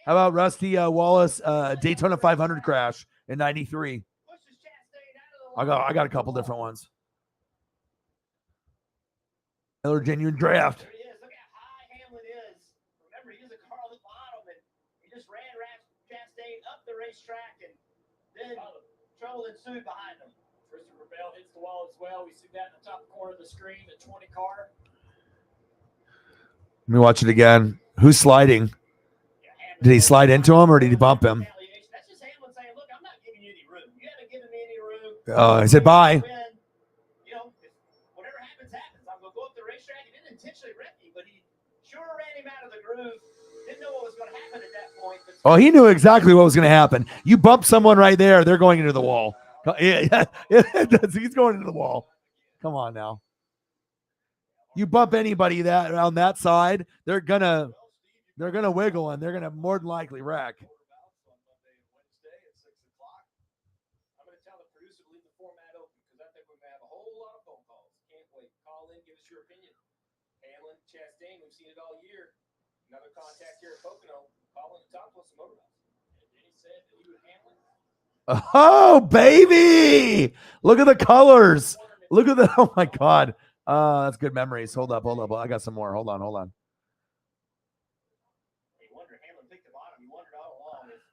How about Rusty Wallace Daytona 500 crash in 93? I got a couple different ones. Miller genuine draft. There he is. Look how high Hamlin is. Remember, he was a car on the bottom, and he just ran Chastain up the racetrack, and then trouble ensued behind him. Christopher Bell hits the wall as well. We see that in the top corner of the screen, the 20 car. Let me watch it again. Who's sliding? Did he slide into him or did he bump him? That's just Hamlin saying, look, I'm not giving you any room. You haven't given me any room. Oh, he said bye. Whatever happens, happens. I'm going to go up the racetrack. He didn't intentionally wreck me, but he sure ran him out of the groove. Didn't know what was going to happen at that point. Oh, he knew exactly what was going to happen. You bump someone right there, they're going into the wall. Yeah, he's going into the wall. Come on now. You bump anybody that on that side, they're gonna wiggle and they're gonna more than likely wreck. I'm going to tell the producer to leave the format open because I think we're going to have a whole lot of phone calls. Can't wait. Call in, give us your opinion. Hamlin, Chastain, we've seen it all year. Another contact here at Pocono. Call in and talk to us some motor. And then he said that he would Hamlin. Oh, baby. Look at the colors. Look at the, oh my God. That's good memories. Hold up. I got some more. Hold on. You wonder, Hamlin picked the bottom. You wondered all along if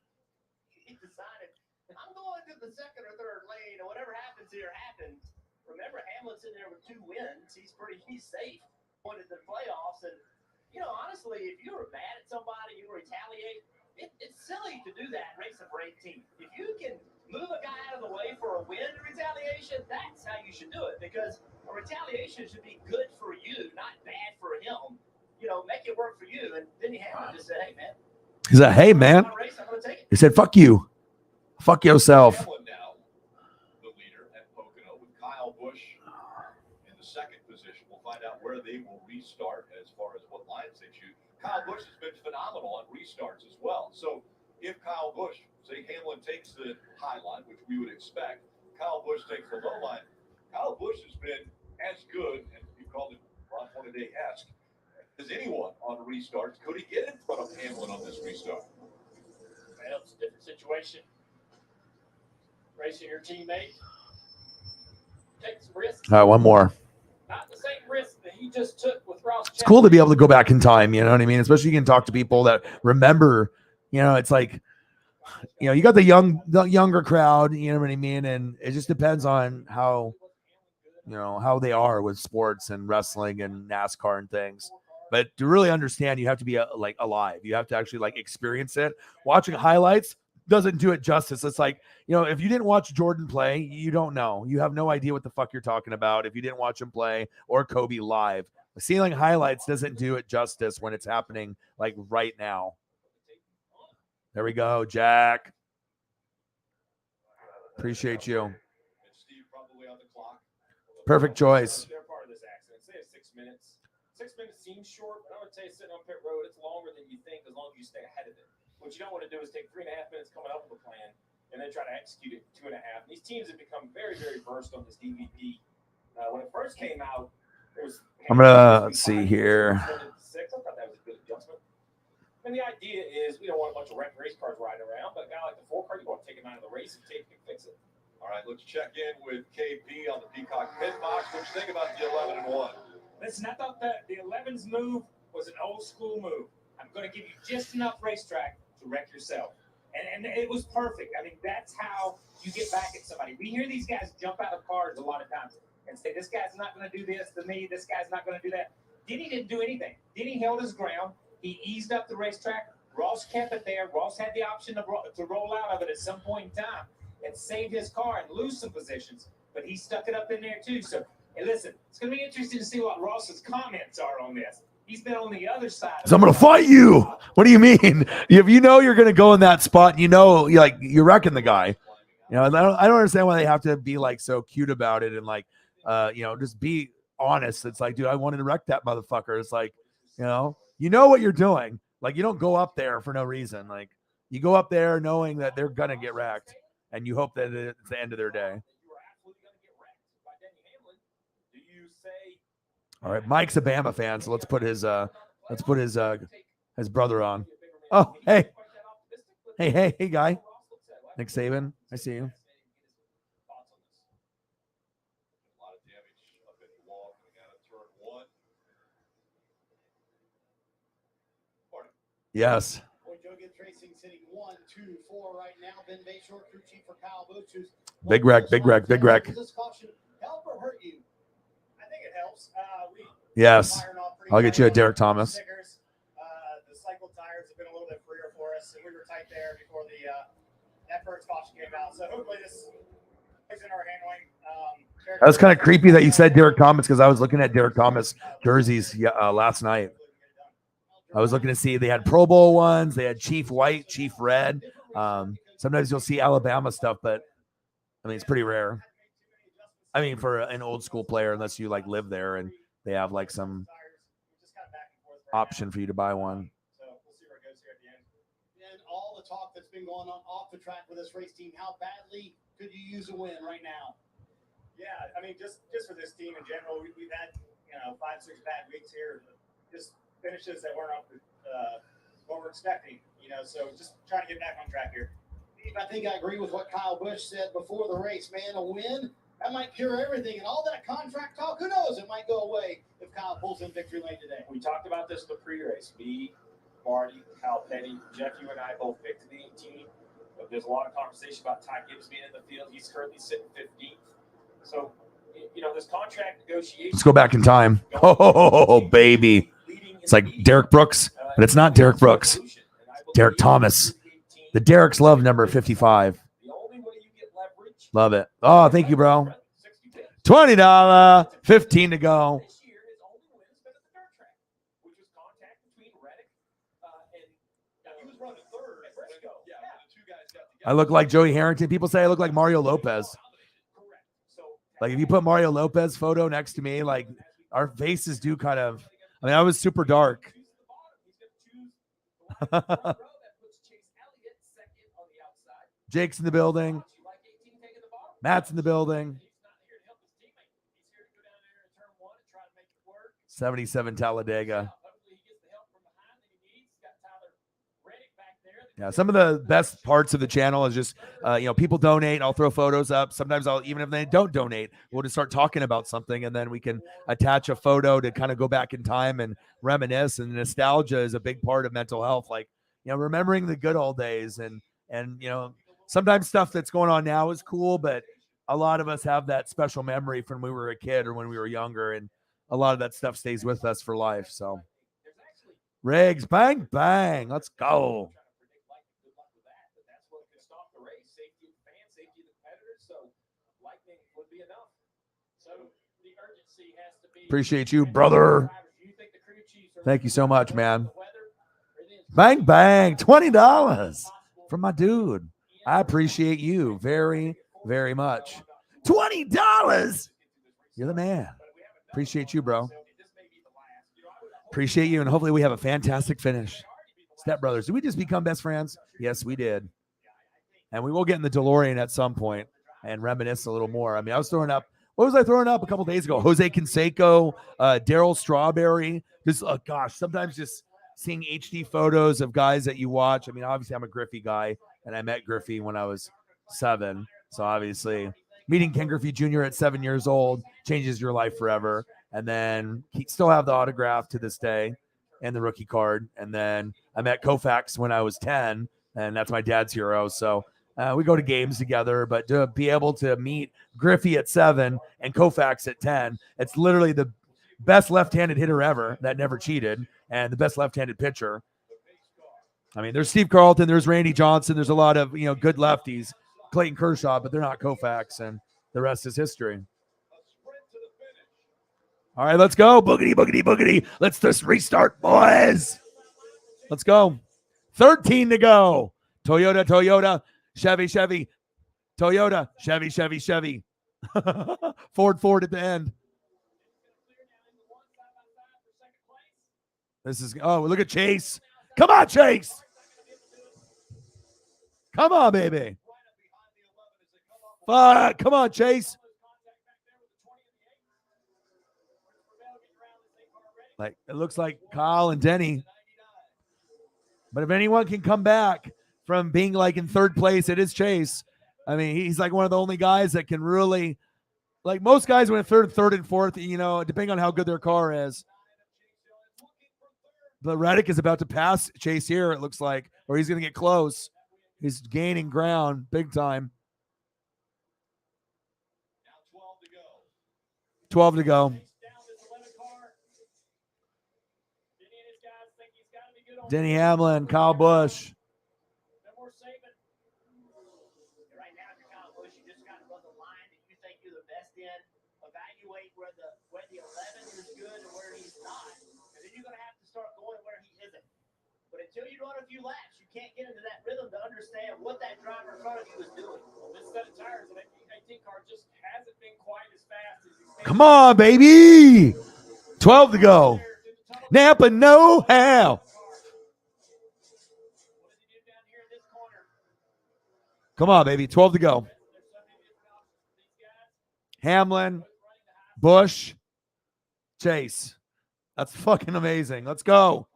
he decided, I'm going to the second or third lane, or whatever happens here happens. Remember, Hamlin's in there with 2 wins. He's safe. Pointed to the playoffs, and honestly, if you were mad at somebody, you retaliate. It's silly to do that racing for 18. If you can move a guy out of the way for a win retaliation, that's how you should do it, because a retaliation should be good for you, not bad for him. Make it work for you. And then Hamlin just said, hey, man. He said, hey, man. He said, fuck you. Fuck yourself. Hamlin now, the leader at Pocono, with Kyle Busch in the second position. We'll find out where they will restart as far as what lines they choose. Kyle Busch has been phenomenal on restarts as well. So if Kyle Busch, say Hamlin takes the high line, which we would expect, Kyle Busch takes the low line, Kyle Busch has been as good, and you called it Ron Hornaday-esque, as anyone on restarts. Could he get in front of Hamlin on this restart? Well, it's a different situation. Racing your teammate. Take some risks. All right, one more. Not the same risk that he just took with Ross. It's cool to be able to go back in time. You know what I mean? Especially you can talk to people that remember. It's like, you got the younger crowd. You know what I mean? And it just depends on how they are with sports and wrestling and NASCAR and things. But to really understand, you have to be alive. You have to actually experience it. Watching highlights doesn't do it justice. It's like, if you didn't watch Jordan play, you don't know. You have no idea what the fuck you're talking about if you didn't watch him play or Kobe live. Seeing highlights doesn't do it justice when it's happening right now. There we go, Jack. Appreciate you. Perfect choice. They're part of this accident. Say it's 6 minutes. 6 minutes seems short, but I would say sitting on pit road, it's longer than you think as long as you stay ahead of it. What you don't want to do is take 3.5 minutes coming up with a plan and then try to execute it in 2.5. And these teams have become very, very versed on this DVD. When it first came out, it was. I'm gonna see here. I thought that was a good adjustment. And the idea is we don't want a bunch of wrecked race cars riding around, but a guy like the 4 car, you want to take him out of the race and take him and fix it. All right, let's check in with KP on the Peacock pit box. What you think about the 11 and 1? Listen, I thought that the 11's move was an old school move. I'm going to give you just enough racetrack to wreck yourself. And it was perfect. I mean, that's how you get back at somebody. We hear these guys jump out of cars a lot of times and say, this guy's not going to do this to me. This guy's not going to do that. Denny didn't do anything. Denny held his ground. He eased up the racetrack. Ross kept it there. Ross had the option to roll out of it at some point in time and save his car and lose some positions. But he stuck it up in there too. So, and listen, it's going to be interesting to see what Ross's comments are on this. He's been on the other side. So I'm gonna fight you. What do you mean? If you know you're gonna go in that spot, you know, you're wrecking the guy. You know, I don't understand why they have to be like so cute about it and like, just be honest. It's like, dude, I wanted to wreck that motherfucker. It's like, you know what you're doing. Like, you don't go up there for no reason. Like, you go up there knowing that they're gonna get wrecked, and you hope that it's the end of their day. All right, Mike's a Bama fan, so let's put his brother on. Oh, hey, guy, Nick Saban, I see you. Yes. Big wreck. Does this caution help or hurt you? I think it helps. Yes. I'll get you a Derek Thomas. The cycle tires have been a little bit freer for us, and we were tight there before that first caution came out. So hopefully this is in our handling. That was kind of creepy that you said Derek Thomas because I was looking at Derek Thomas jerseys last night. I was looking to see they had Pro Bowl ones, they had Chief White, Chief Red. Sometimes you'll see Alabama stuff, but I mean it's pretty rare. I mean for an old school player, unless you like live there and they have like some option for you to buy one. So we'll see where it goes here at the end. And all the talk that's been going on off the track with this race team, how badly could you use a win right now? Yeah, I mean, just for this team in general, we've had 5-6 bad weeks here, just finishes that weren't up to what we're expecting. So just trying to get back on track here. I think I agree with what Kyle Busch said before the race, man. A win, that might cure everything. And all that contract talk, who knows? It might go away if Kyle pulls in victory lane today. We talked about this in the pre-race. Me, Marty, Kyle Petty, Jeff, you and I both picked the 18. But there's a lot of conversation about Ty Gibbs being in the field. He's currently sitting 15th. So, this contract negotiation. Let's go back in time. Oh, baby. It's like Derek Brooks, but it's not Derek Brooks. Derek Thomas. The Derek's love number 55. Love it. Oh, thank you, bro. $20, 15 to go. I look like Joey Harrington. People say I look like Mario Lopez. Like if you put Mario Lopez photo next to me, like our faces do kind of, I mean, I was super dark. Jake's in the building. Matt's in the building. 77 Talladega. Yeah, some of the best parts of the channel is just, people donate. I'll throw photos up. Sometimes even if they don't donate, we'll just start talking about something, and then we can attach a photo to kind of go back in time and reminisce. And nostalgia is a big part of mental health. Like, remembering the good old days, and sometimes stuff that's going on now is cool, but a lot of us have that special memory from when we were a kid or when we were younger, and a lot of that stuff stays with us for life. So, Riggs, bang, bang, let's go. Appreciate you, brother. Thank you so much, man. Bang, bang, $20. from my dude. I appreciate you very, very much. $20. You're the man. Appreciate you, bro. Appreciate you, and hopefully we have a fantastic finish. Step Brothers, did we just become best friends? Yes, we did. And we will get in the DeLorean at some point and reminisce a little more. I mean, I was throwing up. What was I throwing up a couple days ago? Jose Canseco, Daryl Strawberry. Just, gosh, sometimes just seeing HD photos of guys that you watch. I mean, obviously I'm a Griffey guy, and I met Griffey when I was 7. So obviously meeting Ken Griffey Jr. at 7 years old changes your life forever. And then still have the autograph to this day and the rookie card. And then I met Koufax when I was 10, and that's my dad's hero. So we go to games together, but to be able to meet Griffey at 7 and Koufax at 10, it's literally the best left-handed hitter ever that never cheated and the best left-handed pitcher. I mean, there's Steve Carlton, there's Randy Johnson, there's a lot of, good lefties, Clayton Kershaw, but they're not Koufax, and the rest is history. All right, let's go. Boogity, boogity, boogity. Let's just restart, boys. Let's go. 13 to go. Toyota, Toyota, Chevy, Chevy, Toyota, Chevy, Chevy, Chevy. Ford at the end. This is, look at Chase. Come on, Chase. Come on, baby. Fuck. Come on, Chase. Like, it looks like Kyle and Denny. But if anyone can come back from being like in third place, it is Chase. I mean, he's like one of the only guys that can really, like most guys went third and fourth, depending on how good their car is. But Reddick is about to pass Chase here, it looks like, or he's going to get close. He's gaining ground big time. 12 to go. Denny Hamlin, Kyle Busch. Right now, if you're Kyle Busch, you just got to run the line that you think you're the best in. Evaluate where the 11 is good and where he's not. And then you're going to have to start going where he isn't. But until you run a few laps, you can't get into that rhythm to understand what that driver in front of you is doing. Well, this set of tires on that 18 car just hasn't been quite as fast as he's been. Come on, baby. 12 to go. Napa know-how. Come on, baby. 12 to go. Hamlin, Busch, Chase. That's fucking amazing. Let's go.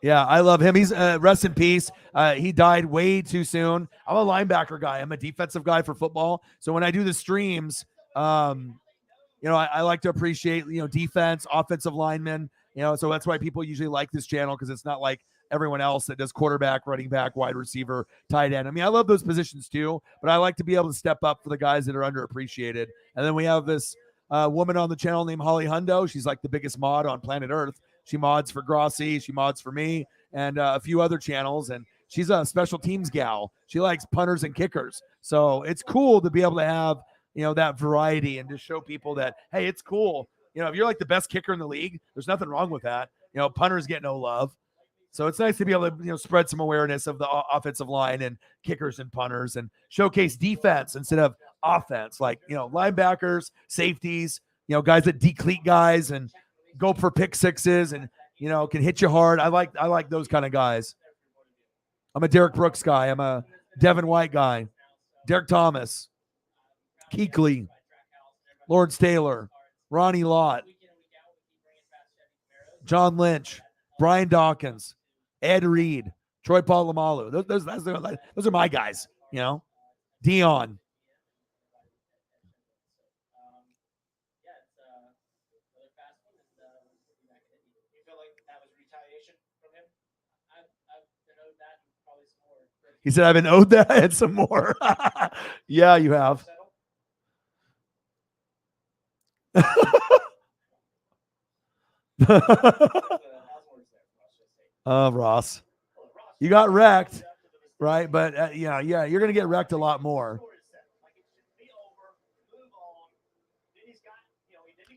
Yeah, I love him. He's rest in peace. He died way too soon. I'm a linebacker guy. I'm a defensive guy for football. So when I do the streams, I like to appreciate, defense, offensive linemen. So that's why people usually like this channel, because it's not like everyone else that does quarterback, running back, wide receiver, tight end. I mean, I love those positions too, but I like to be able to step up for the guys that are underappreciated. And then we have this woman on the channel named Holly Hundo. She's like the biggest mod on planet Earth. She mods for Grossi, she mods for me, and a few other channels. And she's a special teams gal. She likes punters and kickers. So it's cool to be able to have, that variety and just show people that, hey, it's cool. If you're like the best kicker in the league, there's nothing wrong with that. Punters get no love. So it's nice to be able to, spread some awareness of the offensive line and kickers and punters and showcase defense instead of offense. Like, linebackers, safeties, guys that decleat guys and go for pick sixes and, can hit you hard. I like those kind of guys. I'm a Derek Brooks guy. I'm a Devin White guy. Derek Thomas, Kuechly, Lawrence Taylor, Ronnie Lott, John Lynch, Brian Dawkins, Ed Reed, Troy Polamalu. Those are my guys, Dion. He said, I've been owed that and some more. Yeah, you have. Ross, you got wrecked, right? But yeah, you're going to get wrecked a lot more.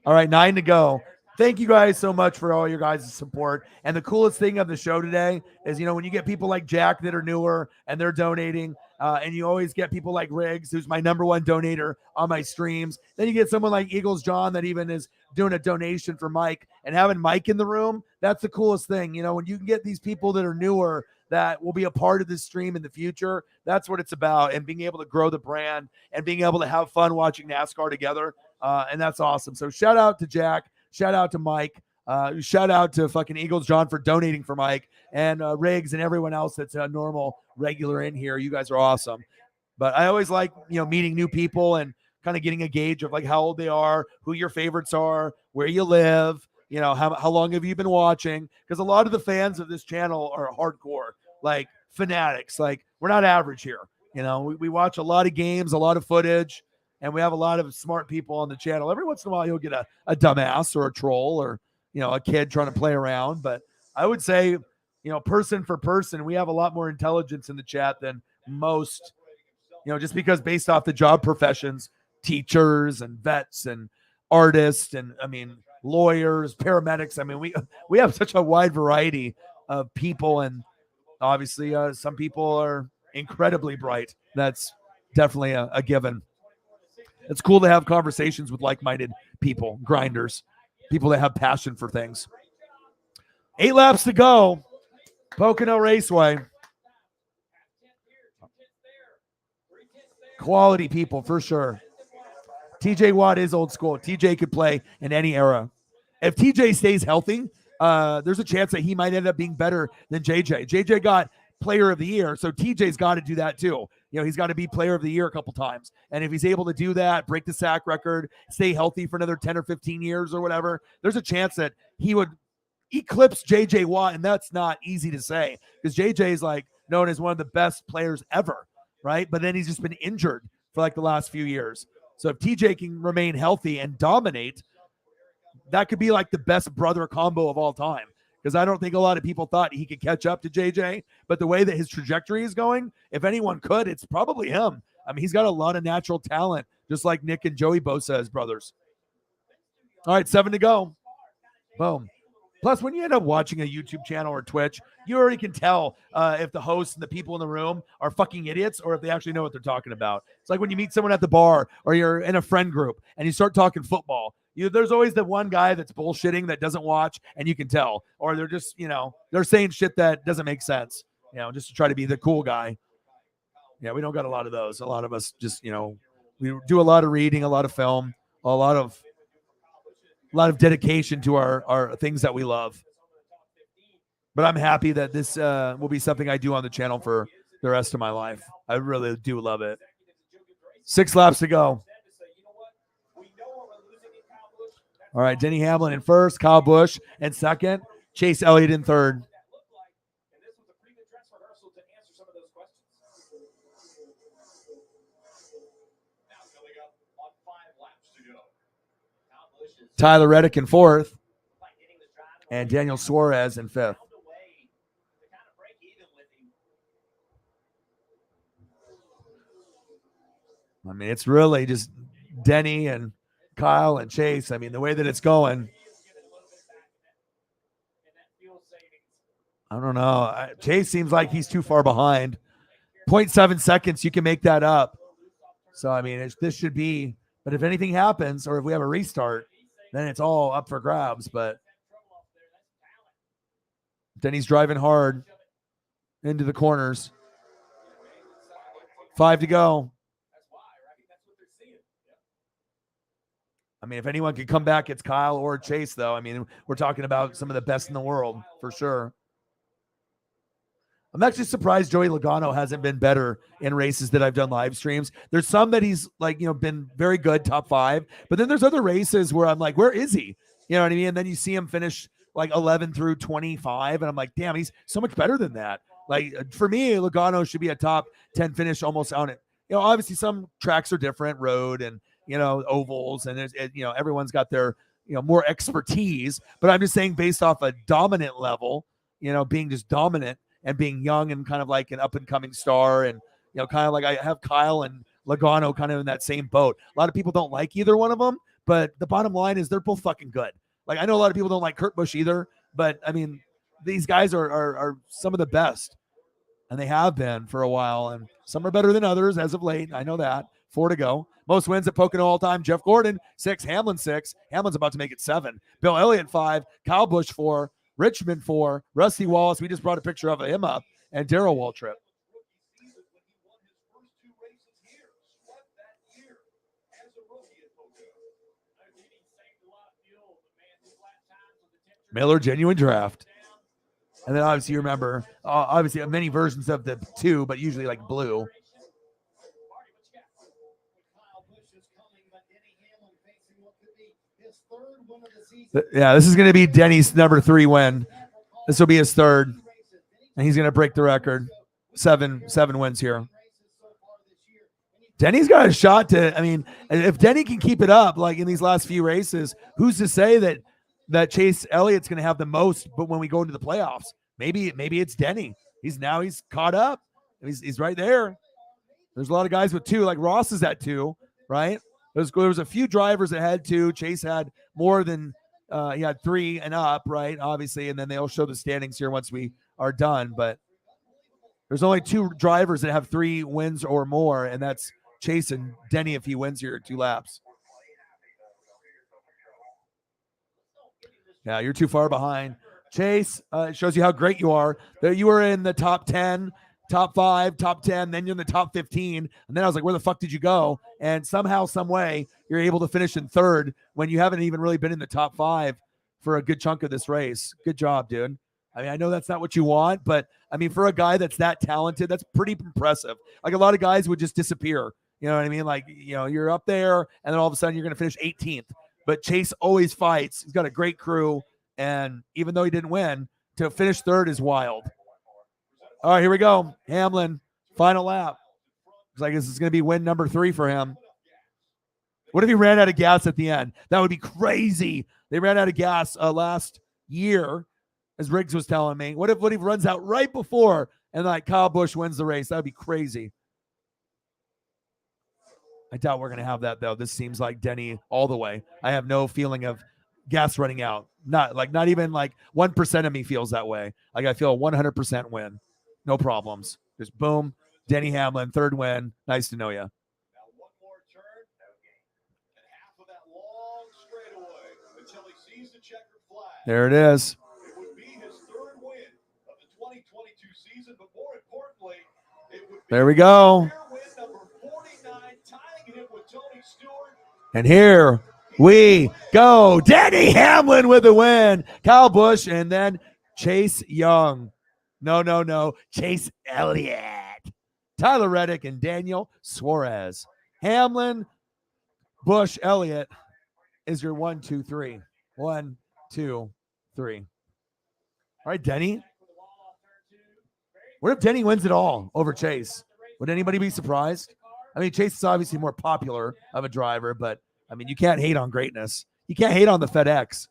All right, 9 to go. thank you guys so much for all your guys' support. And the coolest thing of the show today is, when you get people like Jack that are newer and they're donating, and you always get people like Riggs, who's my number one donator on my streams. Then you get someone like Eagles John that even is doing a donation for Mike, and having Mike in the room. That's the coolest thing. When you can get these people that are newer that will be a part of this stream in the future, that's what it's about, and being able to grow the brand and being able to have fun watching NASCAR together. And that's awesome. So shout out to Jack. Shout out to Mike. Shout out to fucking Eagles John for donating for Mike, and Riggs and everyone else that's a normal regular in here. You guys are awesome. But I always like, meeting new people and kind of getting a gauge of like how old they are, who your favorites are, where you live, how long have you been watching? Because a lot of the fans of this channel are hardcore, like fanatics. Like, we're not average here. We watch a lot of games, a lot of footage. And we have a lot of smart people on the channel. Every once in a while, you'll get a dumbass or a troll or, a kid trying to play around. But I would say, person for person, we have a lot more intelligence in the chat than most, just because based off the job professions, teachers and vets and artists and, lawyers, paramedics. We have such a wide variety of people. And obviously, some people are incredibly bright. That's definitely a given. It's cool to have conversations with like-minded people, grinders, people that have passion for things. 8 laps to go. Pocono Raceway. Quality people for sure. TJ Watt is old school. TJ could play in any era. If TJ stays healthy, there's a chance that he might end up being better than JJ. JJ got player of the year, so TJ's got to do that too. He's got to be player of the year a couple times. And if he's able to do that, break the sack record, stay healthy for another 10 or 15 years or whatever, there's a chance that he would eclipse JJ Watt. And that's not easy to say, because JJ is like known as one of the best players ever, right? But then he's just been injured for like the last few years. So if TJ can remain healthy and dominate, that could be like the best brother combo of all time. Because I don't think a lot of people thought he could catch up to JJ. But the way that his trajectory is going, if anyone could, it's probably him. He's got a lot of natural talent, just like Nick and Joey Bosa as brothers. All right, 7 to go. Boom. Plus, when you end up watching a YouTube channel or Twitch, you already can tell if the hosts and the people in the room are fucking idiots or if they actually know what they're talking about. It's like when you meet someone at the bar or you're in a friend group and you start talking football. There's always the one guy that's bullshitting that doesn't watch, and you can tell. Or they're just, they're saying shit that doesn't make sense, just to try to be the cool guy. Yeah, we don't got a lot of those. A lot of us just, we do a lot of reading, a lot of film, a lot of dedication to our things that we love. But I'm happy that this will be something I do on the channel for the rest of my life. I really do love it. 6 laps to go. All right, Denny Hamlin in first, Kyle Busch in second, Chase Elliott in third. Tyler Reddick in fourth, and Daniel Suarez in fifth. It's really just Denny and Kyle and Chase. The way that it's going, I don't know. Chase seems like he's too far behind. 0.7 seconds, you can make that up. So, this should be, but if anything happens or if we have a restart, then it's all up for grabs. But Denny's driving hard into the corners. 5 to go. If anyone could come back, it's Kyle or Chase, though. We're talking about some of the best in the world, for sure. I'm actually surprised Joey Logano hasn't been better in races that I've done live streams. There's some that he's been very good, top 5. But then there's other races where I'm like, where is he? You know what I mean? And then you see him finish like 11 through 25. And I'm like, damn, he's so much better than that. Like, for me, Logano should be a top 10 finish almost on it. Obviously some tracks are different, road and, ovals, and there's, everyone's got their, more expertise, but I'm just saying based off a dominant level, being just dominant and being young and kind of like an up and coming star. And, kind of like I have Kyle and Logano kind of in that same boat. A lot of people don't like either one of them, but the bottom line is they're both fucking good. Like I know a lot of people don't like Kurt Busch either, but I mean, these guys are some of the best, and they have been for a while. And some are better than others as of late. I know that. 4 to go. Most wins at Pocono all time. Jeff Gordon 6, Hamlin 6. Hamlin's about to make it 7. Bill Elliott 5, Kyle Busch 4, Richmond 4, Rusty Wallace. We just brought a picture of him up, and Darrell Waltrip. Miller Genuine Draft. And then obviously you remember, obviously many versions of the 2, but usually like blue. Yeah, this is going to be Denny's number 3 win. This will be his 3rd, and he's going to break the record. 7 wins here. Denny's got a shot to, I mean, if Denny can keep it up like in these last few races, who's to say that Chase Elliott's going to have the most, but when we go into the playoffs, maybe it's Denny. He's caught up. He's right there. There's a lot of guys with 2, like Ross is at 2, right? There was a few drivers that had 2. Chase had more than he had 3 and up, right? Obviously, and then they'll show the standings here once we are done. But there's only 2 drivers that have 3 wins or more, and that's Chase and Denny if he wins here 2 laps. Yeah, you're too far behind. Chase, it shows you how great you are. That you were in the top 10, top 5, top 10, then you're in the top 15. And then I was like, where the fuck did you go? And somehow, some way, you're able to finish in 3rd when you haven't even really been in the top 5 for a good chunk of this race. Good job, dude. I mean, I know that's not what you want, but I mean, for a guy that's that talented, that's pretty impressive. Like a lot of guys would just disappear. You know what I mean? Like, you know, you're up there and then all of a sudden you're going to finish 18th. But Chase always fights. He's got a great crew. And even though he didn't win, to finish 3rd is wild. All right, here we go. Hamlin, final lap. Looks like this is going to be win number 3 for him. What if he ran out of gas at the end? That would be crazy. They ran out of gas last year, as Riggs was telling me. What if he runs out right before and like Kyle Busch wins the race? That would be crazy. I doubt we're going to have that, though. This seems like Denny all the way. I have no feeling of gas running out. Not even like 1% of me feels that way. Like I feel a 100% win. No problems. Just boom. Denny Hamlin, 3rd win. Nice to know you. There it is. It would be his 3rd win of the 2022 season, but more importantly, it would be there we go. win number 49, tying him with Tony Stewart. And here we go. Denny Hamlin with the win. Kyle Busch and then Chase Young. No. Chase Elliott. Tyler Reddick and Daniel Suarez. Hamlin, Busch, Elliott is your 1, 2, 3. 1, 2, 3. All right, Denny. What if Denny wins it all over Chase? Would anybody be surprised? I mean, Chase is obviously more popular of a driver, but I mean, you can't hate on greatness. You can't hate on the FedEx.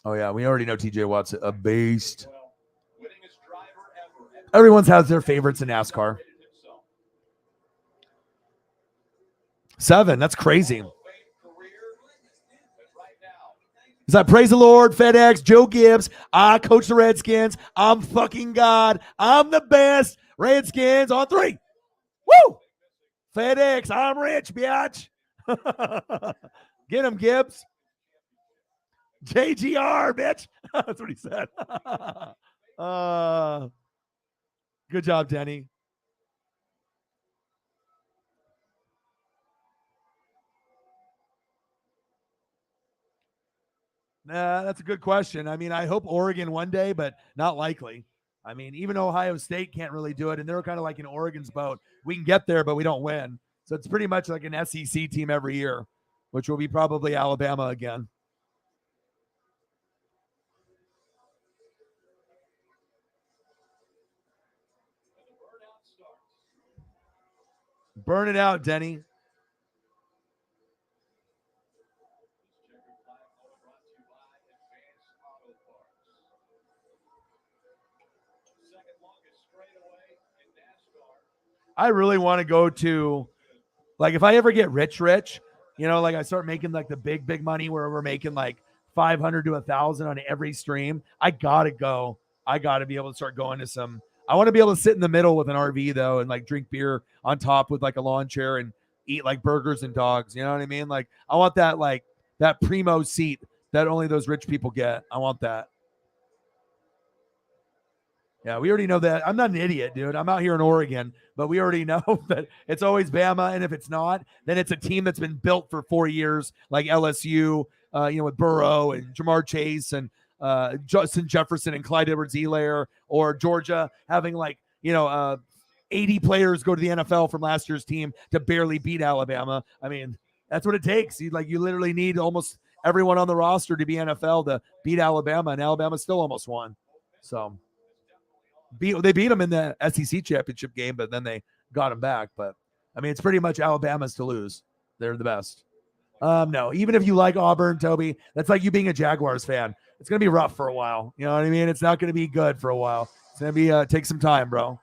Oh, yeah, we already know TJ Watt's a beast. Everyone's has their favorites in NASCAR. 7, that's crazy. He's like, praise the Lord, FedEx, Joe Gibbs. I coach the Redskins. I'm fucking God. I'm the best. Redskins on 3. Woo! FedEx, I'm rich, biatch. Get him, Gibbs. JGR, bitch. That's what he said. Good job, Denny. Nah, that's a good question. I mean, I hope Oregon one day, but not likely. I mean, even Ohio State can't really do it, and they're kind of like in Oregon's boat. We can get there, but we don't win. So it's pretty much like an SEC team every year, which will be probably Alabama again. Burn it out, Denny. I really want to go to, like, if I ever get rich, like I start making like the big money where we're making like 500 to 1,000 on every stream. I gotta go. I gotta be able to start going to some. I want to be able to sit in the middle with an RV though, and like drink beer on top with like a lawn chair and eat like burgers and dogs. You know what I mean? Like I want that, like that primo seat that only those rich people get. I want that. Yeah, we already know that. I'm not an idiot, dude. I'm out here in Oregon, but we already know that it's always Bama, and if it's not, then it's a team that's been built for 4 years, like LSU, with Burrow and Jamar Chase and Justin Jefferson and Clyde Edwards-Helaire, or Georgia having 80 players go to the NFL from last year's team to barely beat Alabama. I mean, that's what it takes. You literally need almost everyone on the roster to be NFL to beat Alabama, and Alabama still almost won. So. They beat them in the SEC championship game, but then they got them back. But I mean, it's pretty much Alabama's to lose. They're the best. No, even if you like Auburn, Toby, that's like you being a Jaguars fan. It's gonna be rough for a while. You know what I mean? It's not gonna be good for a while. It's gonna be take some time, bro.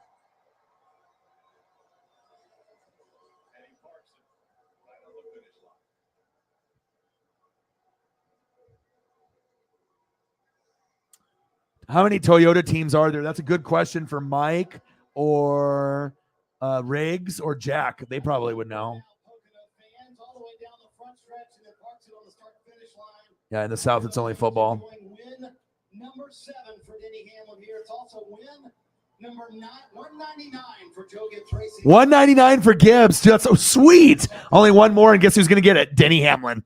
How many Toyota teams are there? That's a good question for Mike or Riggs or Jack. They probably would know. Yeah, in the South, it's only football. Number 7 for Denny Hamlin here. It's also win number 199 for Joe Gibbs Racing. 199 for Gibbs. Dude, that's so sweet. Only one more, and guess who's going to get it? Denny Hamlin.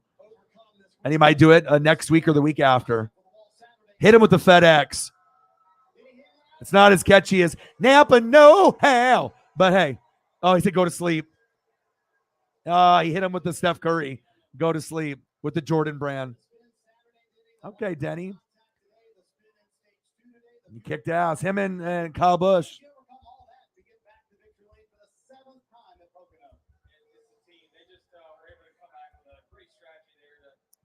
And he might do it next week or the week after. Hit him with the FedEx. It's not as catchy as Napa know-how. But hey. Oh, he said go to sleep. He hit him with the Steph Curry. Go to sleep with the Jordan brand. Okay, Denny. You kicked ass. Him and Kyle Busch.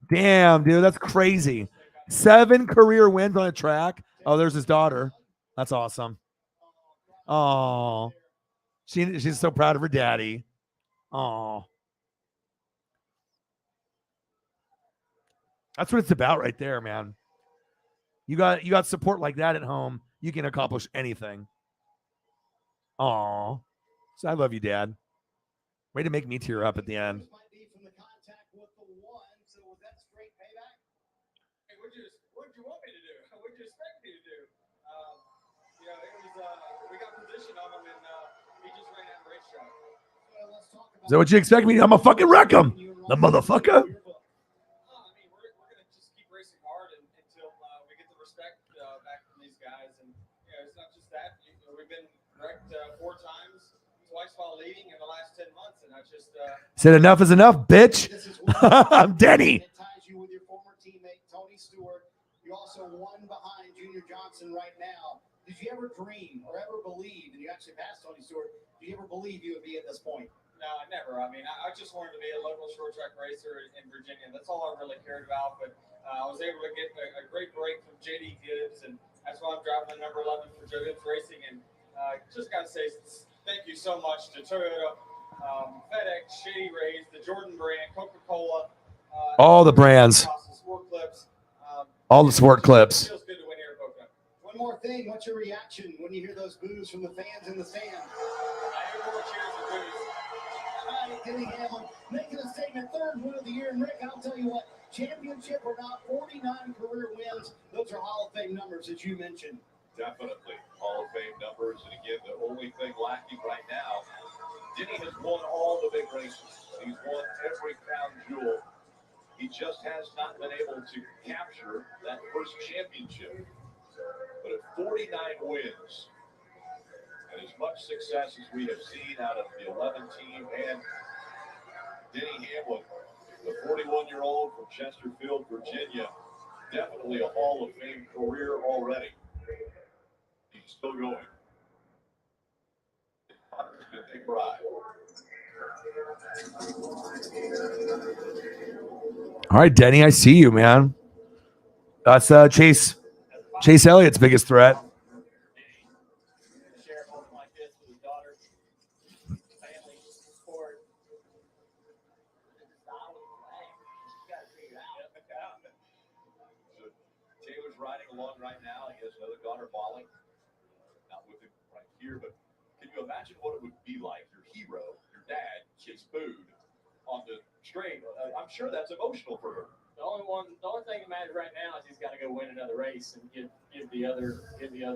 Damn, dude, that's crazy. 7 career wins on a track. Oh, there's his daughter. That's awesome. Oh, she's so proud of her daddy. Oh, that's what it's about right there, man. You got support like that at home. You can accomplish anything. Oh, so I love you, Dad. Way to make me tear up at the end. What do you want me to do? What do you expect me to do? We got position on him, and he just ran out of racetrack. Is that what you expect me to do? I'm going to fucking wreck him. The motherfucker. I mean, we're going to just keep racing hard until we get the respect back from these guys. And it's not just that. We've been wrecked 4 times, twice while leading in the last 10 months, and I just said enough is enough, bitch. I'm Denny. You also won behind Junior Johnson right now. Did you ever dream or ever believe, and you actually passed Tony Stewart, did you ever believe you would be at this point? No, I never. I mean, I just wanted to be a local short track racer in Virginia. That's all I really cared about. But I was able to get a great break from JD Gibbs, and that's why I'm driving the number 11 for Joe Gibbs Racing. And just got to say thank you so much to Toyota, FedEx, Shady Rays, the Jordan brand, Coca-Cola. All the brands. Sport Clips. All the sport clips. Feels good to win here at Pocono. One more thing. What's your reaction when you hear those boos from the fans in the stand? I hear more cheers and boos. All right, Denny Hamlin making a statement, 3rd win of the year. And Rick, I'll tell you what, championship or not, 49 career wins. Those are Hall of Fame numbers that you mentioned. Definitely Hall of Fame numbers. And again, the only thing lacking right now, Denny has won all the big races. He's won every crown jewel. He just has not been able to capture that first championship. But at 49 wins, and as much success as we have seen out of the 11 team and Denny Hamlin, the 41-year-old from Chesterfield, Virginia, definitely a Hall of Fame career already. He's still going. It's been a big ride. All right, Denny, I see you, man. That's Chase Elliott's biggest threat. riding along right now. He has another daughter, Molly. Not with him right here, but can you imagine what it would be like? Your hero, your dad, gets booed on the straight. I'm sure that's emotional for her. The only thing that matters right now is he's got to go win another race and give the other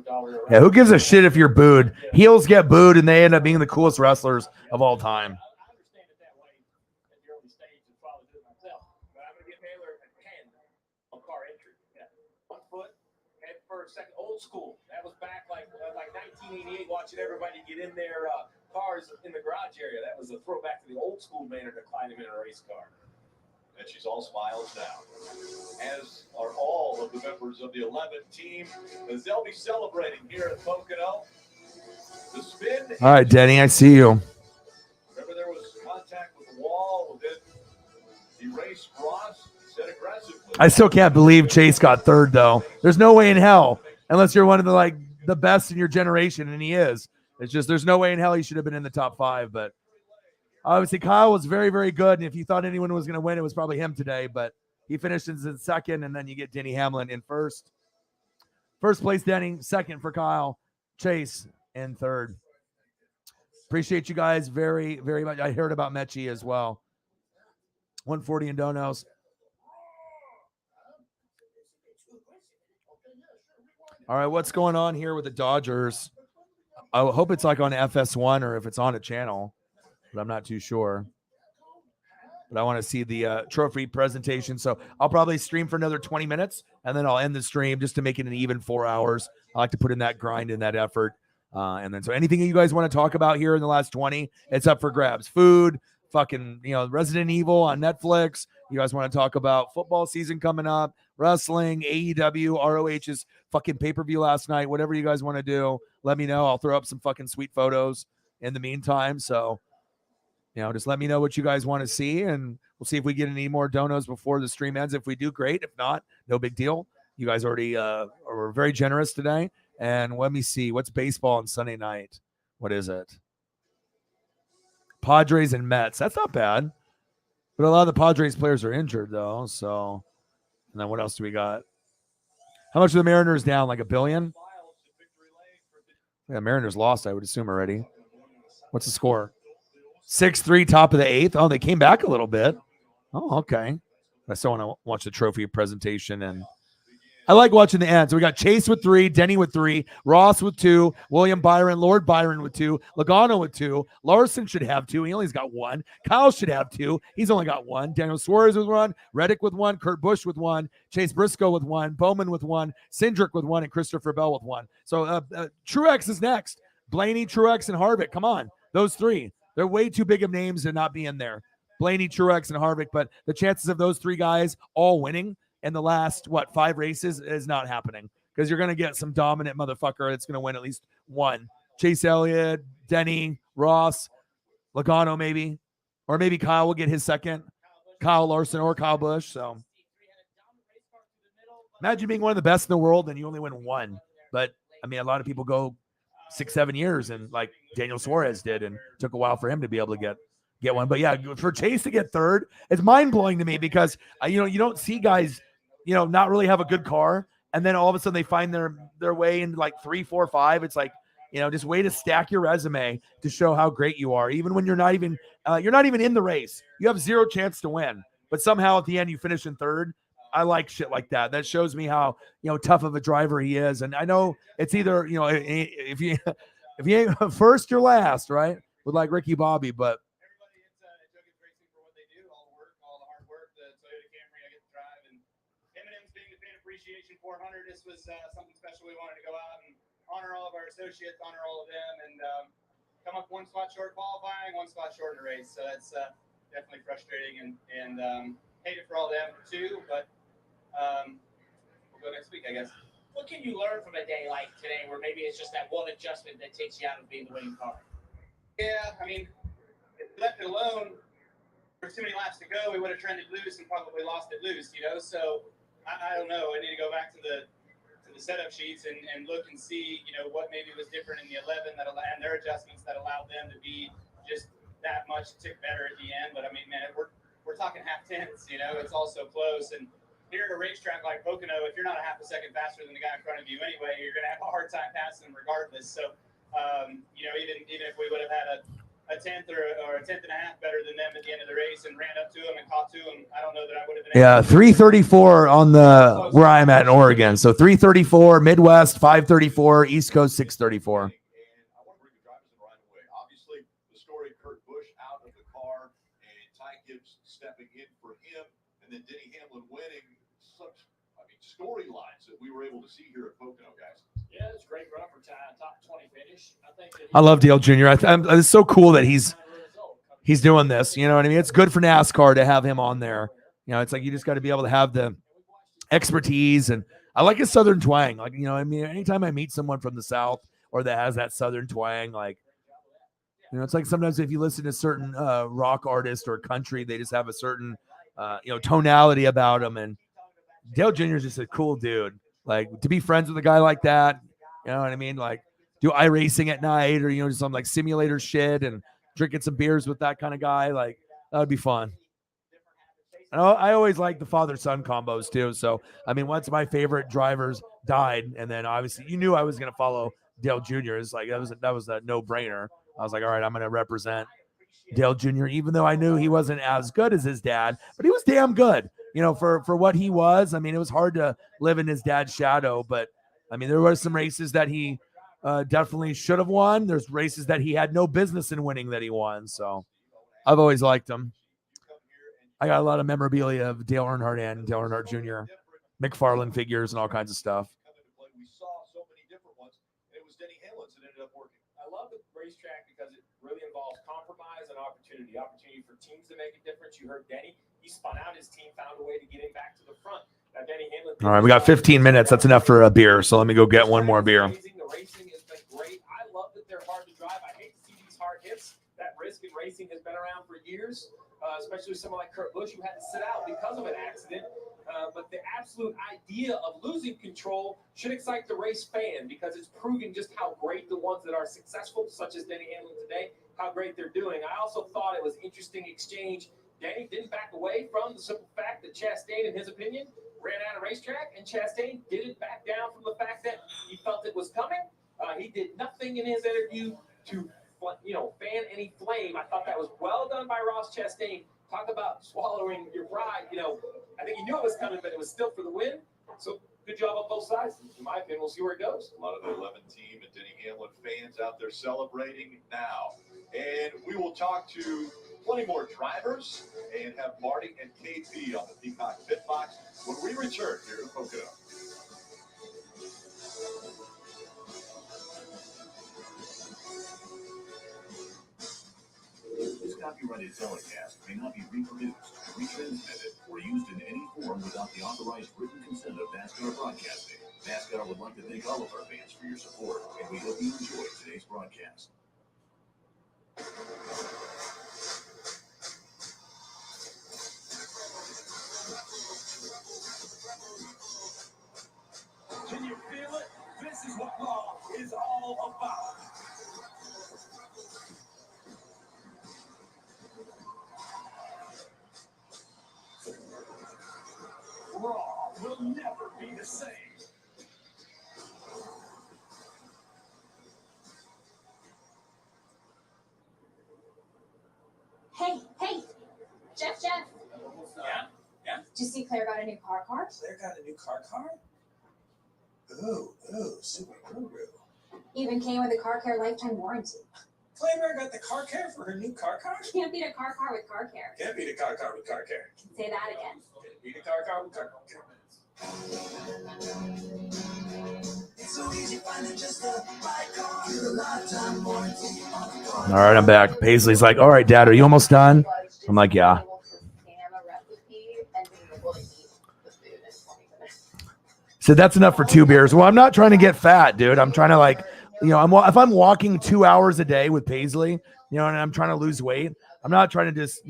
daughter a Yeah, who gives a shit if you're booed? Heels get booed and they end up being the coolest wrestlers of all time. I understand it that way at the early stage and probably do it myself. But I'm going to give Taylor a 10 on car entry. Yeah. 1 foot, head first, second. Old school. That was back like 1988, watching everybody get in their cars in the garage area. That was a throwback to the old school manner to climb in a race car. And she's all smiles now, as are all of the members of the 11th team, as they'll be celebrating here at Pocono. The spin. All right, Denny, I see you. Remember, there was contact with the wall, then he raced Ross, set aggressively. I still can't believe Chase got third, though. There's no way in hell, unless you're one of the best in your generation, and he is. It's just there's no way in hell he should have been in the top 5, but obviously, Kyle was very, very good, and if you thought anyone was going to win, it was probably him today, but he finished in second, and then you get Denny Hamlin in first. First place, Denny. Second for Kyle. Chase in third. Appreciate you guys very, very much. I heard about Mechie as well. 140 in donos. All right, what's going on here with the Dodgers? I hope it's like on FS1 or if it's on a channel, but I'm not too sure. But I want to see the trophy presentation. So I'll probably stream for another 20 minutes, and then I'll end the stream just to make it an even 4 hours. I like to put in that grind and that effort. And then so anything you guys want to talk about here in the last 20, it's up for grabs. Food, fucking, Resident Evil on Netflix. You guys want to talk about football season coming up, wrestling, AEW, ROH's fucking pay-per-view last night, whatever you guys want to do, let me know. I'll throw up some fucking sweet photos in the meantime. So, just let me know what you guys want to see, and we'll see if we get any more donos before the stream ends. If we do, great. If not, no big deal. You guys already were very generous today. And let me see. What's baseball on Sunday night? What is it? Padres and Mets. That's not bad. But a lot of the Padres players are injured, though. So, and then what else do we got? How much are the Mariners down? Like $1 billion? Yeah, Mariners lost, I would assume, already. What's the score? 6-3, top of the 8th. Oh, they came back a little bit. Oh, okay. I still want to watch the trophy presentation, and I like watching the end. So we got Chase with 3, Denny with 3, Ross with 2, William Byron, Lord Byron with 2, Logano with 2, Larson should have 2. He only's got 1. Kyle should have 2. He's only got 1. Daniel Suarez with 1, Reddick with 1, Kurt Busch with 1, Chase Briscoe with 1, Bowman with 1, Cindric with 1, and Christopher Bell with 1. So Truex is next. Blaney, Truex, and Harvick. Come on. Those 3. They're way too big of names to not be in there. Blaney, Truex, and Harvick. But the chances of those 3 guys all winning in the last, 5 races is not happening, because you're going to get some dominant motherfucker that's going to win at least 1. Chase Elliott, Denny, Ross, Logano maybe, or maybe Kyle will get his second. Kyle Larson or Kyle Busch. So imagine being one of the best in the world and you only win 1. But, I mean, a lot of people go 6-7 years, and like Daniel Suarez did, and took a while for him to be able to get one. But yeah, for Chase to get third, it's mind-blowing to me, because you don't see guys not really have a good car, and then all of a sudden they find their way into like 3, 4, 5. It's like, just way to stack your resume to show how great you are, even when you're not even in the race. You have 0 chance to win, but somehow at the end you finish in third. I like shit like that. That shows me how tough of a driver he is. And I know it's either if you ain't first, you're last, right? With like Ricky Bobby, but everybody at Juggins Racing for what they do, all the hard work, the Toyota Camry I get to drive, and M&M's being the Fan Appreciation 400. This was something special. We wanted to go out and honor all of our associates, honor all of them, and come up 1 spot short qualifying, 1 spot short in the race. So that's definitely frustrating, and hate it for all them too, but we'll go next week, I guess. What can you learn from a day like today, where maybe it's just that one adjustment that takes you out of being the winning car? Yeah, I mean, if we left it alone, there were too many laps to go, we would have trended loose and probably lost it loose, So I don't know. I need to go back to the setup sheets and look and see, what maybe was different in the 11 and their adjustments that allowed them to be just that much tick better at the end. But I mean, man, we're talking half tenths, it's all so close. And here at a racetrack like Pocono, if you're not a half a second faster than the guy in front of you anyway, you're going to have a hard time passing him regardless. So, even if we would have had a tenth or a tenth and a half better than them at the end of the race and ran up to him and caught to him, I don't know that I would have been. Yeah, 334 on the where I'm at in Oregon. So 334 Midwest, 534 East Coast, 634. Obviously, the story Kurt Busch out of the car and Ty Gibbs stepping in for him, and then Denny Hamlin winning. Storylines that we were able to see here at Pocono, guys. Yeah, it's a great run for Ty, top 20 finish. I love Dale Jr. It's so cool that he's doing this. You know what I mean? It's good for NASCAR to have him on there. You know, it's like you just got to be able to have the expertise, and I like his Southern twang. Like, you know, I mean, anytime I meet someone from the South or that has that Southern twang, like, you know, it's like sometimes if you listen to certain rock artists or country, they just have a certain, tonality about them. And Dale Jr. is just a cool dude. Like, to be friends with a guy like that, you know what I mean? Like, do iRacing at night or, just some like simulator shit and drinking some beers with that kind of guy. Like, that would be fun. And I always like the father-son combos too. So, I mean, once my favorite drivers died, and then obviously you knew I was going to follow Dale Jr. It's like, that was a no-brainer. I was like, all right, I'm going to represent Dale Jr., even though I knew he wasn't as good as his dad, but he was damn good. For what he was. I mean, it was hard to live in his dad's shadow, but I mean, there were some races that he definitely should have won. There's races that he had no business in winning that he won. So I've always liked him. I got a lot of memorabilia of Dale Earnhardt and Dale Earnhardt Jr., McFarlane figures and all kinds of stuff. We saw so many different ones. It was Denny Hamlin that ended up working. I love the racetrack because it really involves compromise and opportunity for teams to make a difference. You heard Denny. He spun out his team, found a way to get him back to the front. Now, Denny Hamlin. All right, we got 15 minutes. That's enough for a beer. So let me go get one more beer. The racing has been great. I love that they're hard to drive. I hate to see these hard hits. That risk in racing has been around for years, especially someone like Kurt Busch who had to sit out because of an accident. But the absolute idea of losing control should excite the race fan because it's proving just how great the ones that are successful, such as Denny Hamlin today, how great they're doing. I also thought it was interesting exchange. Denny didn't back away from the simple fact that Chastain, in his opinion, ran out of racetrack, and Chastain didn't back down from the fact that he felt it was coming. He did nothing in his interview to, fan any flame. I thought that was well done by Ross Chastain. Talk about swallowing your pride. I think he knew it was coming, but it was still for the win. So good job on both sides. In my opinion, we'll see where it goes. A lot of the 11 team and Denny Hamlin fans out there celebrating now. And we will talk to plenty more drivers and have Marty and KP on the Peacock Pit Box when we return here to Pocono. This copyrighted telecast may not be reproduced, retransmitted, or used in any form without the authorized written consent of Nascar Broadcasting. Nascar would like to thank all of our fans for your support, and we hope you enjoyed today's broadcast. Can you feel it? This is what law is all about. Raw will never be the same. Hey, Jeff. Yeah. Did you see Claire got a new car? Claire got a new car? Ooh, super guru. Even came with a car care lifetime warranty. Claire got the car care for her new car? Can't beat a car with car care. Can't beat a car with car care. Say that again. Can't beat a car with car care. All right, I'm back. Paisley's like, all right, Dad, are you almost done? I'm like, yeah. So that's enough for 2 beers. Well, I'm not trying to get fat, dude. I'm trying to if I'm walking 2 hours a day with Paisley, and I'm trying to lose weight, I'm not trying to just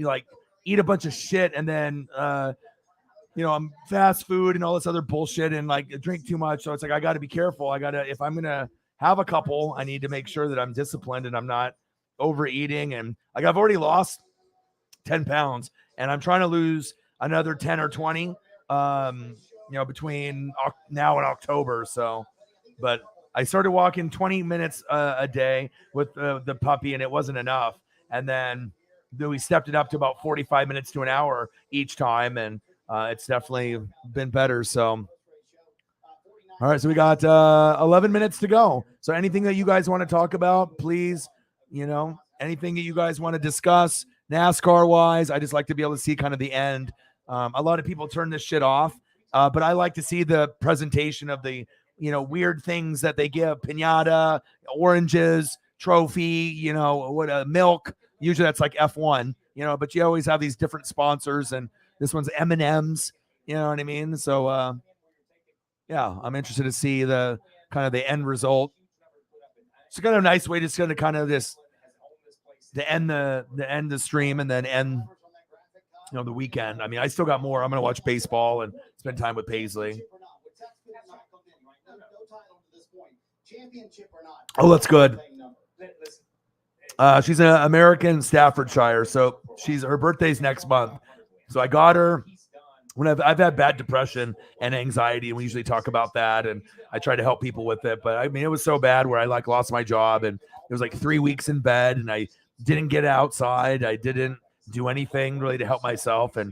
eat a bunch of shit and then, I'm fast food and all this other bullshit and drink too much. So it's like, I got to be careful. If I'm going to have a couple, I need to make sure that I'm disciplined and I'm not overeating. And I've already lost 10 pounds and I'm trying to lose another 10 or 20. between now and October. So, but I started walking 20 minutes a day with the puppy, and it wasn't enough. And then we stepped it up to about 45 minutes to an hour each time, and it's definitely been better. So, all right, so we got 11 minutes to go. So anything that you guys want to talk about, please, anything that you guys want to discuss NASCAR wise, I just like to be able to see kind of the end. A lot of people turn this shit off, but I like to see the presentation of the, weird things that they give: pinata, oranges, trophy, milk. Usually that's like F1, but you always have these different sponsors, and this one's M&Ms, you know what I mean? So, yeah, I'm interested to see the kind of the end result. It's kind of a nice way to kind of to end the stream and then end the weekend. I mean, I still got more. I'm gonna watch baseball and spend time with Paisley. Oh, that's good. She's an American Staffordshire, so her birthday's next month. So I got her when I've had bad depression and anxiety, and we usually talk about that, and I try to help people with it. But I mean, it was so bad where I lost my job, and it was 3 weeks in bed, and I didn't get outside. I didn't do anything really to help myself. And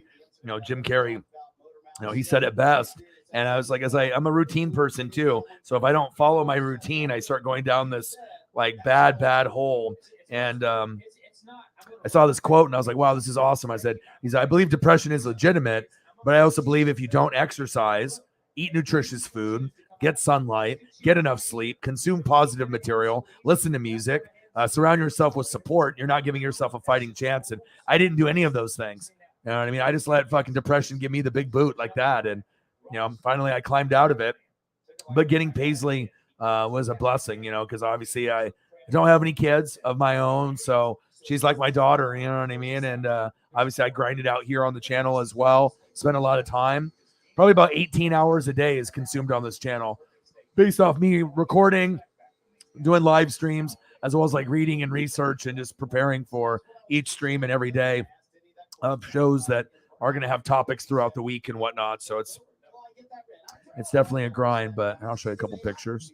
Jim Carrey, he said it best. And I was like, I'm a routine person too. So if I don't follow my routine, I start going down this bad hole. And I saw this quote and I was like, wow, this is awesome. I believe depression is legitimate, but I also believe if you don't exercise, eat nutritious food, get sunlight, get enough sleep, consume positive material, listen to music, surround yourself with support, you're not giving yourself a fighting chance. And I didn't do any of those things. You know what I mean? I just let fucking depression give me the big boot like that. And, finally I climbed out of it. But getting Paisley was a blessing, because obviously I don't have any kids of my own. So she's like my daughter, you know what I mean? And obviously I grinded out here on the channel as well. Spent a lot of time. Probably about 18 hours a day is consumed on this channel based off me recording, doing live streams, as well as reading and research and just preparing for each stream and every day of shows that are going to have topics throughout the week and whatnot. So it's definitely a grind, but I'll show you a couple pictures.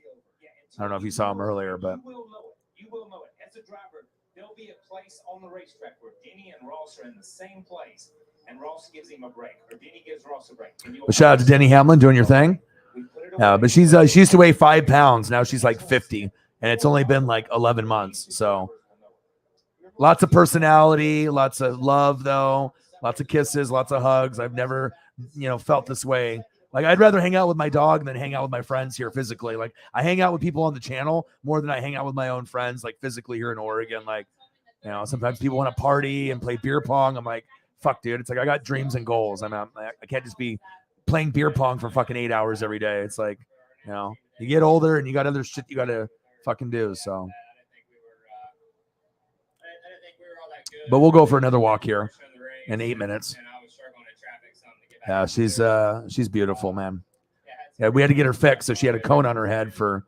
I don't know if you saw them earlier, but you will know it. As a driver, there'll be a place on the racetrack where Denny and Ross are in the same place, and Ross gives him a break, or Denny gives Ross a break. But shout out to Denny Hamlin doing your thing. But she used to weigh 5 pounds. Now she's 50, and it's only been 11 months. So lots of personality, lots of love, though, lots of kisses, lots of hugs. I've never, felt this way. I'd rather hang out with my dog than hang out with my friends here physically. I hang out with people on the channel more than I hang out with my own friends, physically here in Oregon. Sometimes people want to party and play beer pong. I'm like, fuck, dude. It's I got dreams and goals. I can't just be playing beer pong for fucking 8 hours every day. It's you get older and you got other shit you got to fucking do. So, but we'll go for another walk here in 8 minutes. Yeah, she's beautiful, man. Yeah, we had to get her fixed, so she had a cone on her head for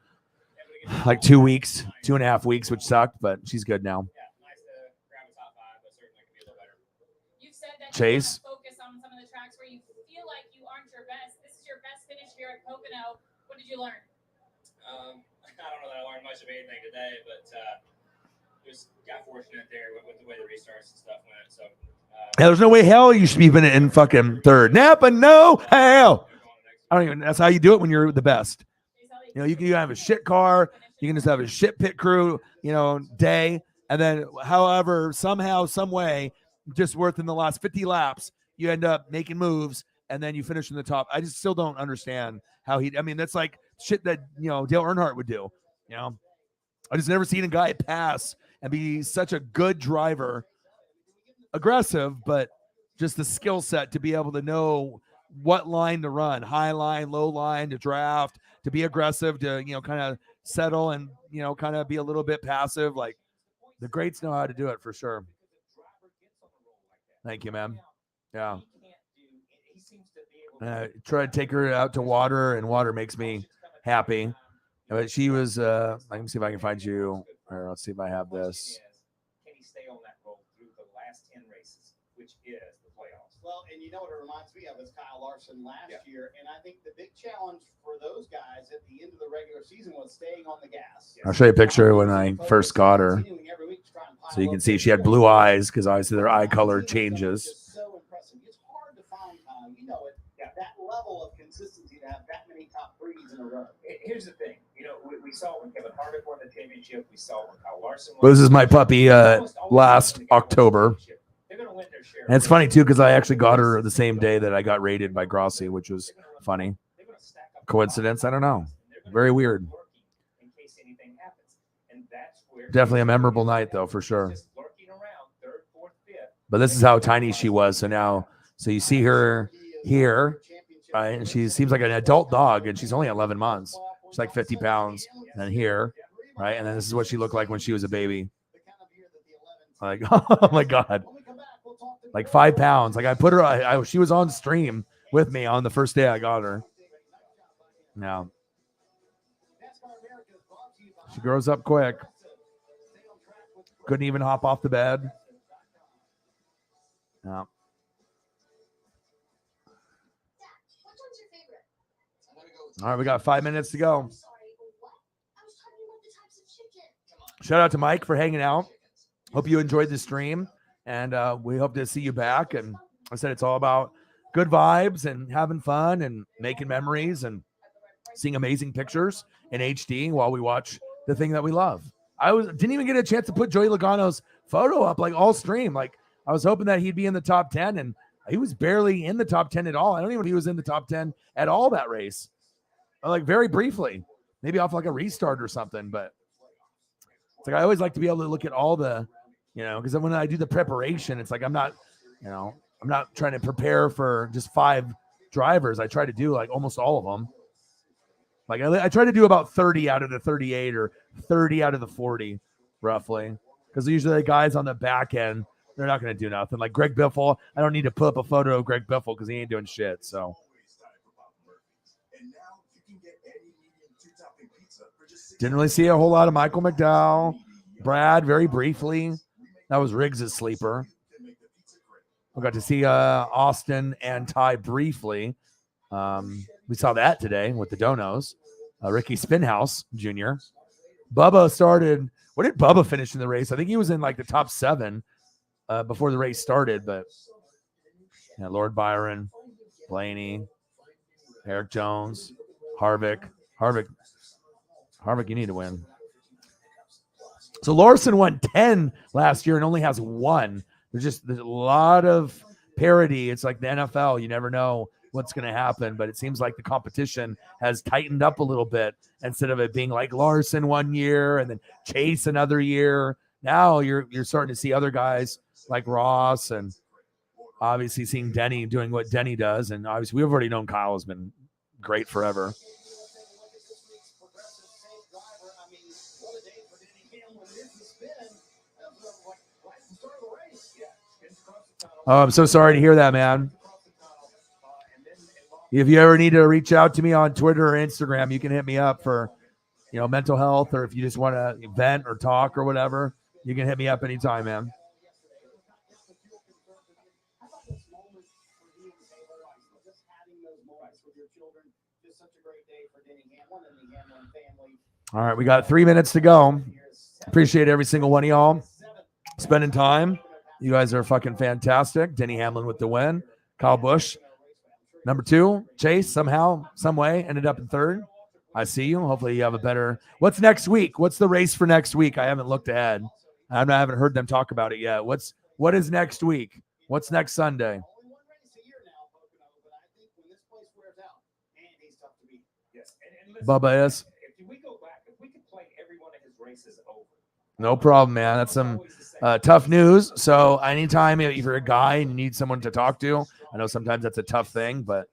2 weeks, 2.5 weeks, which sucked, but she's good now. Chase. Focus on some of the tracks where you feel like you aren't your best. This is your best finish here at Pocono. What did you learn? I don't know that I learned much of anything today, but just got fortunate there with the way the restarts and stuff went. So. Yeah, there's no way hell you should be even in fucking third. Napa, no hell. I don't even. That's how you do it when you're the best. You can have a shit car. You can just have a shit pit crew. Day, and then however, somehow, some way, just within the last 50 laps, you end up making moves, and then you finish in the top. I just still don't understand how he. I mean, that's like shit that Dale Earnhardt would do. I just never seen a guy pass and be such a good driver. Aggressive, but just the skill set to be able to know what line to run, high line, low line, to draft, to be aggressive, to kind of settle and kind of be a little bit passive. The greats know how to do it for sure. Thank you, man. Yeah. Try to take her out to water, and water makes me happy. But she was. Let me see if I can find you. Or let's see if I have this. Can he stay on that road through the last 10 races, which is the playoffs? Well, and you know what it reminds me of is Kyle Larson last year, and I think the big challenge for those guys at the end of the regular season was staying on the gas. I'll show you a picture when I first got her. So you can see she had blue eyes because obviously their eye color changes. So impressive. It's hard to find, you know, that level of consistency to have that many top threes in a row. Here's the thing. You know, we saw when Kevin Harvick won the championship. We saw when Kyle Larson won. Well, this is my puppy last October. And it's funny, too, because I actually got her the same day that I got rated by Grossi, which was funny. Coincidence? I don't know. Very weird. Definitely a memorable night, though, for sure. But this is how tiny she was. So you see her here, right? And she seems like an adult dog, and she's only 11 months. She's like 50 pounds. And here, right? And then this is what she looked like when she was a baby. Like, oh, my God. Like 5 pounds. Like I put her, she was on stream with me on the first day I got her. Now, she grows up quick. Couldn't even hop off the bed. No. All right, we got 5 minutes to go. Shout out to Mike for hanging out. Hope you enjoyed the stream, and we hope to see you back. And I said it's all about good vibes and having fun and making memories and seeing amazing pictures in HD while we watch the thing that we love. Didn't even get a chance to put Joey Logano's photo up like all stream. Like I was hoping that he'd be in the top 10, and he was barely in the top 10 at all. I don't even know if he was in the top 10 at all that race. Like very briefly, maybe off like a restart or something. But it's like I always like to be able to look at all the, because when I do the preparation, it's like I'm not trying to prepare for just 5 drivers. I try to do like almost all of them. Like I try to do about 30 out of the 38 or 30 out of the 40, roughly, because usually the guys on the back end, they're not going to do nothing. Like Greg Biffle, I don't need to put up a photo of Greg Biffle because he ain't doing shit. So didn't really see a whole lot of Michael McDowell. Brad, very briefly. That was Riggs' sleeper. We got to see Austin and Ty briefly. We saw that today with the donos. Ricky Spinhouse Jr. Bubba started. What did Bubba finish in the race? I think he was in like the top 7 before the race started. But yeah, Lord Byron, Blaney, Eric Jones, Harvick, you need to win. So Larson won 10 last year and only has 1. There's a lot of parody. It's like the NFL. You never know what's going to happen, but it seems like the competition has tightened up a little bit instead of it being like Larson 1 year and then Chase another year. Now you're starting to see other guys like Ross and obviously seeing Denny doing what Denny does. And obviously we've already known Kyle has been great forever. Oh, I'm so sorry to hear that, man. If you ever need to reach out to me on Twitter or Instagram, you can hit me up for, mental health, or if you just want to vent or talk or whatever, you can hit me up anytime, man. All right, we got 3 minutes to go. Appreciate every single one of y'all spending time. You guys are fucking fantastic. Denny Hamlin with the win. Kyle Busch, number 2. Chase, somehow, some way, ended up in 3rd. I see you. Hopefully you have a better... What's next week? What's the race for next week? I haven't looked ahead. I haven't heard them talk about it yet. What is next week? What's next Sunday? Bubba is. No problem, man. That's some tough news. So anytime if you're a guy and you need someone to talk to, I know sometimes that's a tough thing, but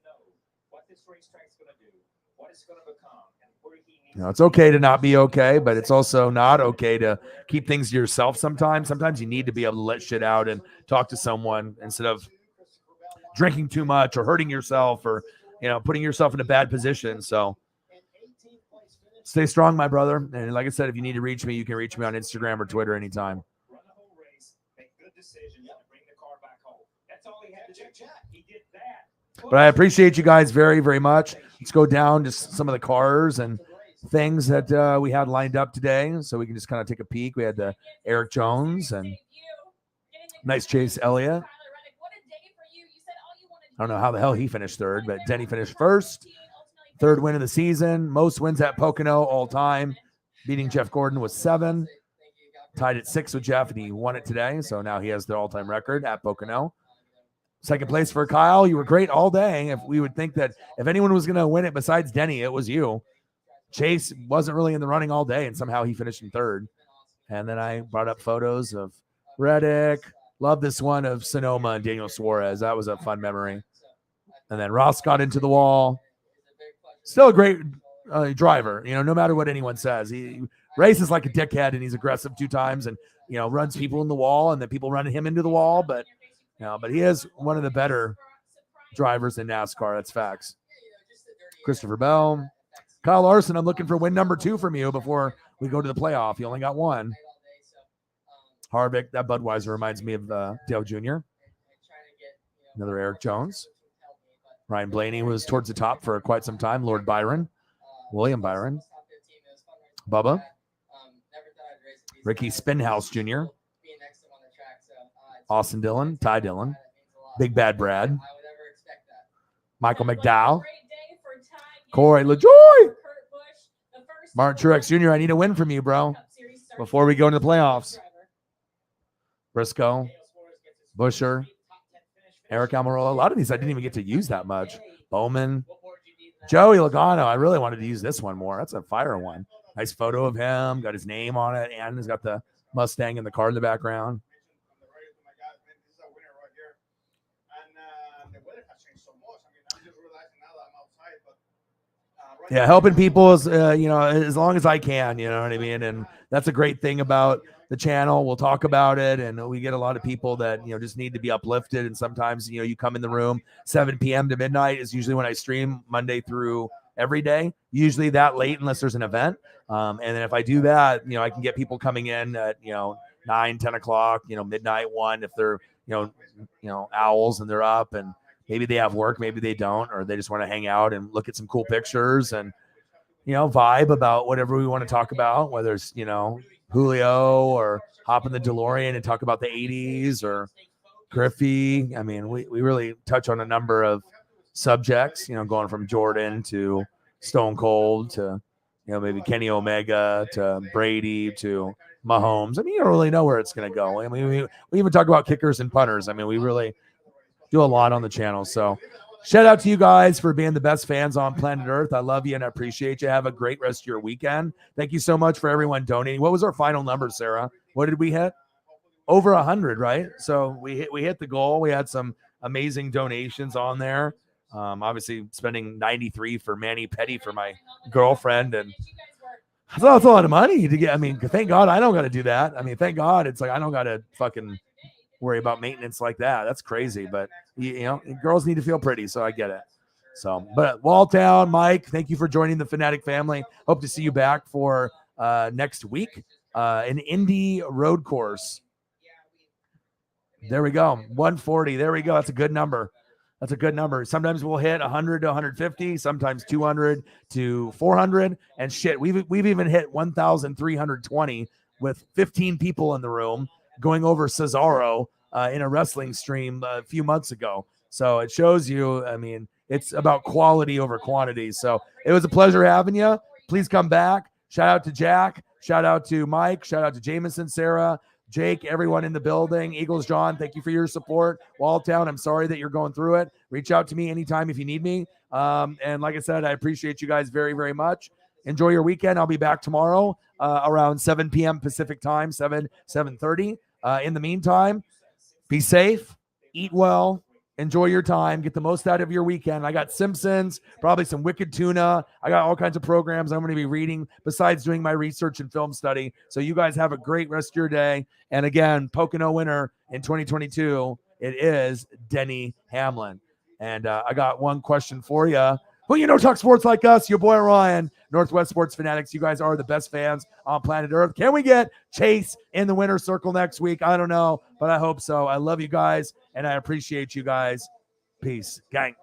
it's okay to not be okay, but it's also not okay to keep things to yourself sometimes. Sometimes you need to be able to let shit out and talk to someone instead of drinking too much or hurting yourself or, putting yourself in a bad position. So stay strong, my brother. And like I said, if you need to reach me, you can reach me on Instagram or Twitter anytime. Run the whole race, make good decisions to bring the car back home. That's all he had to do. He did But I appreciate you guys very, very much. Let's go down just some of the cars and things that we had lined up today, so we can just kind of take a peek. We had the Eric Jones and nice Chase Elliott. I don't know how the hell he finished third, but Denny finished first. Third win of the season. Most wins at Pocono all time. Beating Jeff Gordon was 7. Tied at 6 with Jeff, and he won it today. So now he has the all-time record at Pocono. Second place for Kyle. You were great all day. If we would think that if anyone was going to win it besides Denny, it was you. Chase wasn't really in the running all day, and somehow he finished in third. And then I brought up photos of Reddick. Love this one of Sonoma and Daniel Suarez. That was a fun memory. And then Ross got into the wall. Still a great driver, no matter what anyone says. He races like a dickhead, and he's aggressive 2 times and, runs people in the wall, and then people run him into the wall. But he is one of the better drivers in NASCAR. That's facts. Christopher Bell. Kyle Larson, I'm looking for win number 2 from you before we go to the playoff. You only got 1. Harvick, that Budweiser reminds me of Dale Jr. Another Eric Jones. Ryan Blaney was towards the top for quite some time. Lord Byron. William Byron. Bubba. Ricky Spinhouse Jr. Austin Dillon. Ty Dillon. Big Bad Brad. Michael McDowell. Corey LaJoy. Martin Truex Jr., I need a win from you, bro, before we go into the playoffs. Briscoe. Busher. Eric Almirola. A lot of these I didn't even get to use that much. Bowman. Joey Logano. I really wanted to use this one more. That's a fire one. Nice photo of him. Got his name on it. And he's got the Mustang and the car in the background. Yeah, helping people is, as long as I can, you know what I mean? And that's a great thing about the channel. We'll talk about it, and we get a lot of people that, just need to be uplifted. And sometimes, you come in the room, 7 p.m. to midnight is usually when I stream Monday through every day, usually that late unless there's an event. And then if I do that, I can get people coming in at, 9, 10 o'clock, midnight, 1, if they're, owls and they're up and maybe they have work, maybe they don't, or they just want to hang out and look at some cool pictures and, vibe about whatever we want to talk about, whether it's, Julio or hop in the DeLorean and talk about the 80s or Griffey. I mean, we really touch on a number of subjects, going from Jordan to Stone Cold to, maybe Kenny Omega to Brady to Mahomes. I mean, you don't really know where it's going to go. I mean, we even talk about kickers and punters. I mean, we really do a lot on the channel. So shout out to you guys for being the best fans on planet Earth. I love you and I appreciate you. Have a great rest of your weekend. Thank you so much for everyone donating. What was our final number, Sarah? What did we hit? Over 100, right? So we hit the goal. We had some amazing donations on there. Obviously spending 93 for Manny Petty for my girlfriend, and that's a lot of money to get. I mean, thank God I don't got to do that. I mean, thank God it's like I don't got to fucking worry about maintenance like that. That's crazy. But girls need to feel pretty, so I get it. So, but Walltown, Mike, thank you for joining the Fanatic family. Hope to see you back for next week. An Indy road course. There we go. 140. There we go. That's a good number. That's a good number. Sometimes we'll hit 100 to 150, sometimes 200 to 400. And shit, we've even hit 1,320 with 15 people in the room going over Cesaro in a wrestling stream a few months ago. So it shows you, I mean, it's about quality over quantity. So it was a pleasure having you. Please come back. Shout out to Jack. Shout out to Mike. Shout out to Jameson, Sarah, Jake, everyone in the building. Eagles John, thank you for your support. Walltown, I'm sorry that you're going through it. Reach out to me anytime if you need me. And like I said, I appreciate you guys very, very much. Enjoy your weekend. I'll be back tomorrow around 7 p.m. Pacific time, 7:30. In the meantime, be safe, eat well, enjoy your time, get the most out of your weekend. I got Simpsons, probably some Wicked Tuna. I got all kinds of programs I'm going to be reading besides doing my research and film study. So you guys have a great rest of your day. And again, Pocono winner in 2022, it is Denny Hamlin. And I got one question for you. Who talk sports like us? Your boy Ryan, Northwest Sports Fanatics. You guys are the best fans on planet Earth. Can we get Chase in the winner's circle next week? I don't know, but I hope so. I love you guys, and I appreciate you guys. Peace, gang.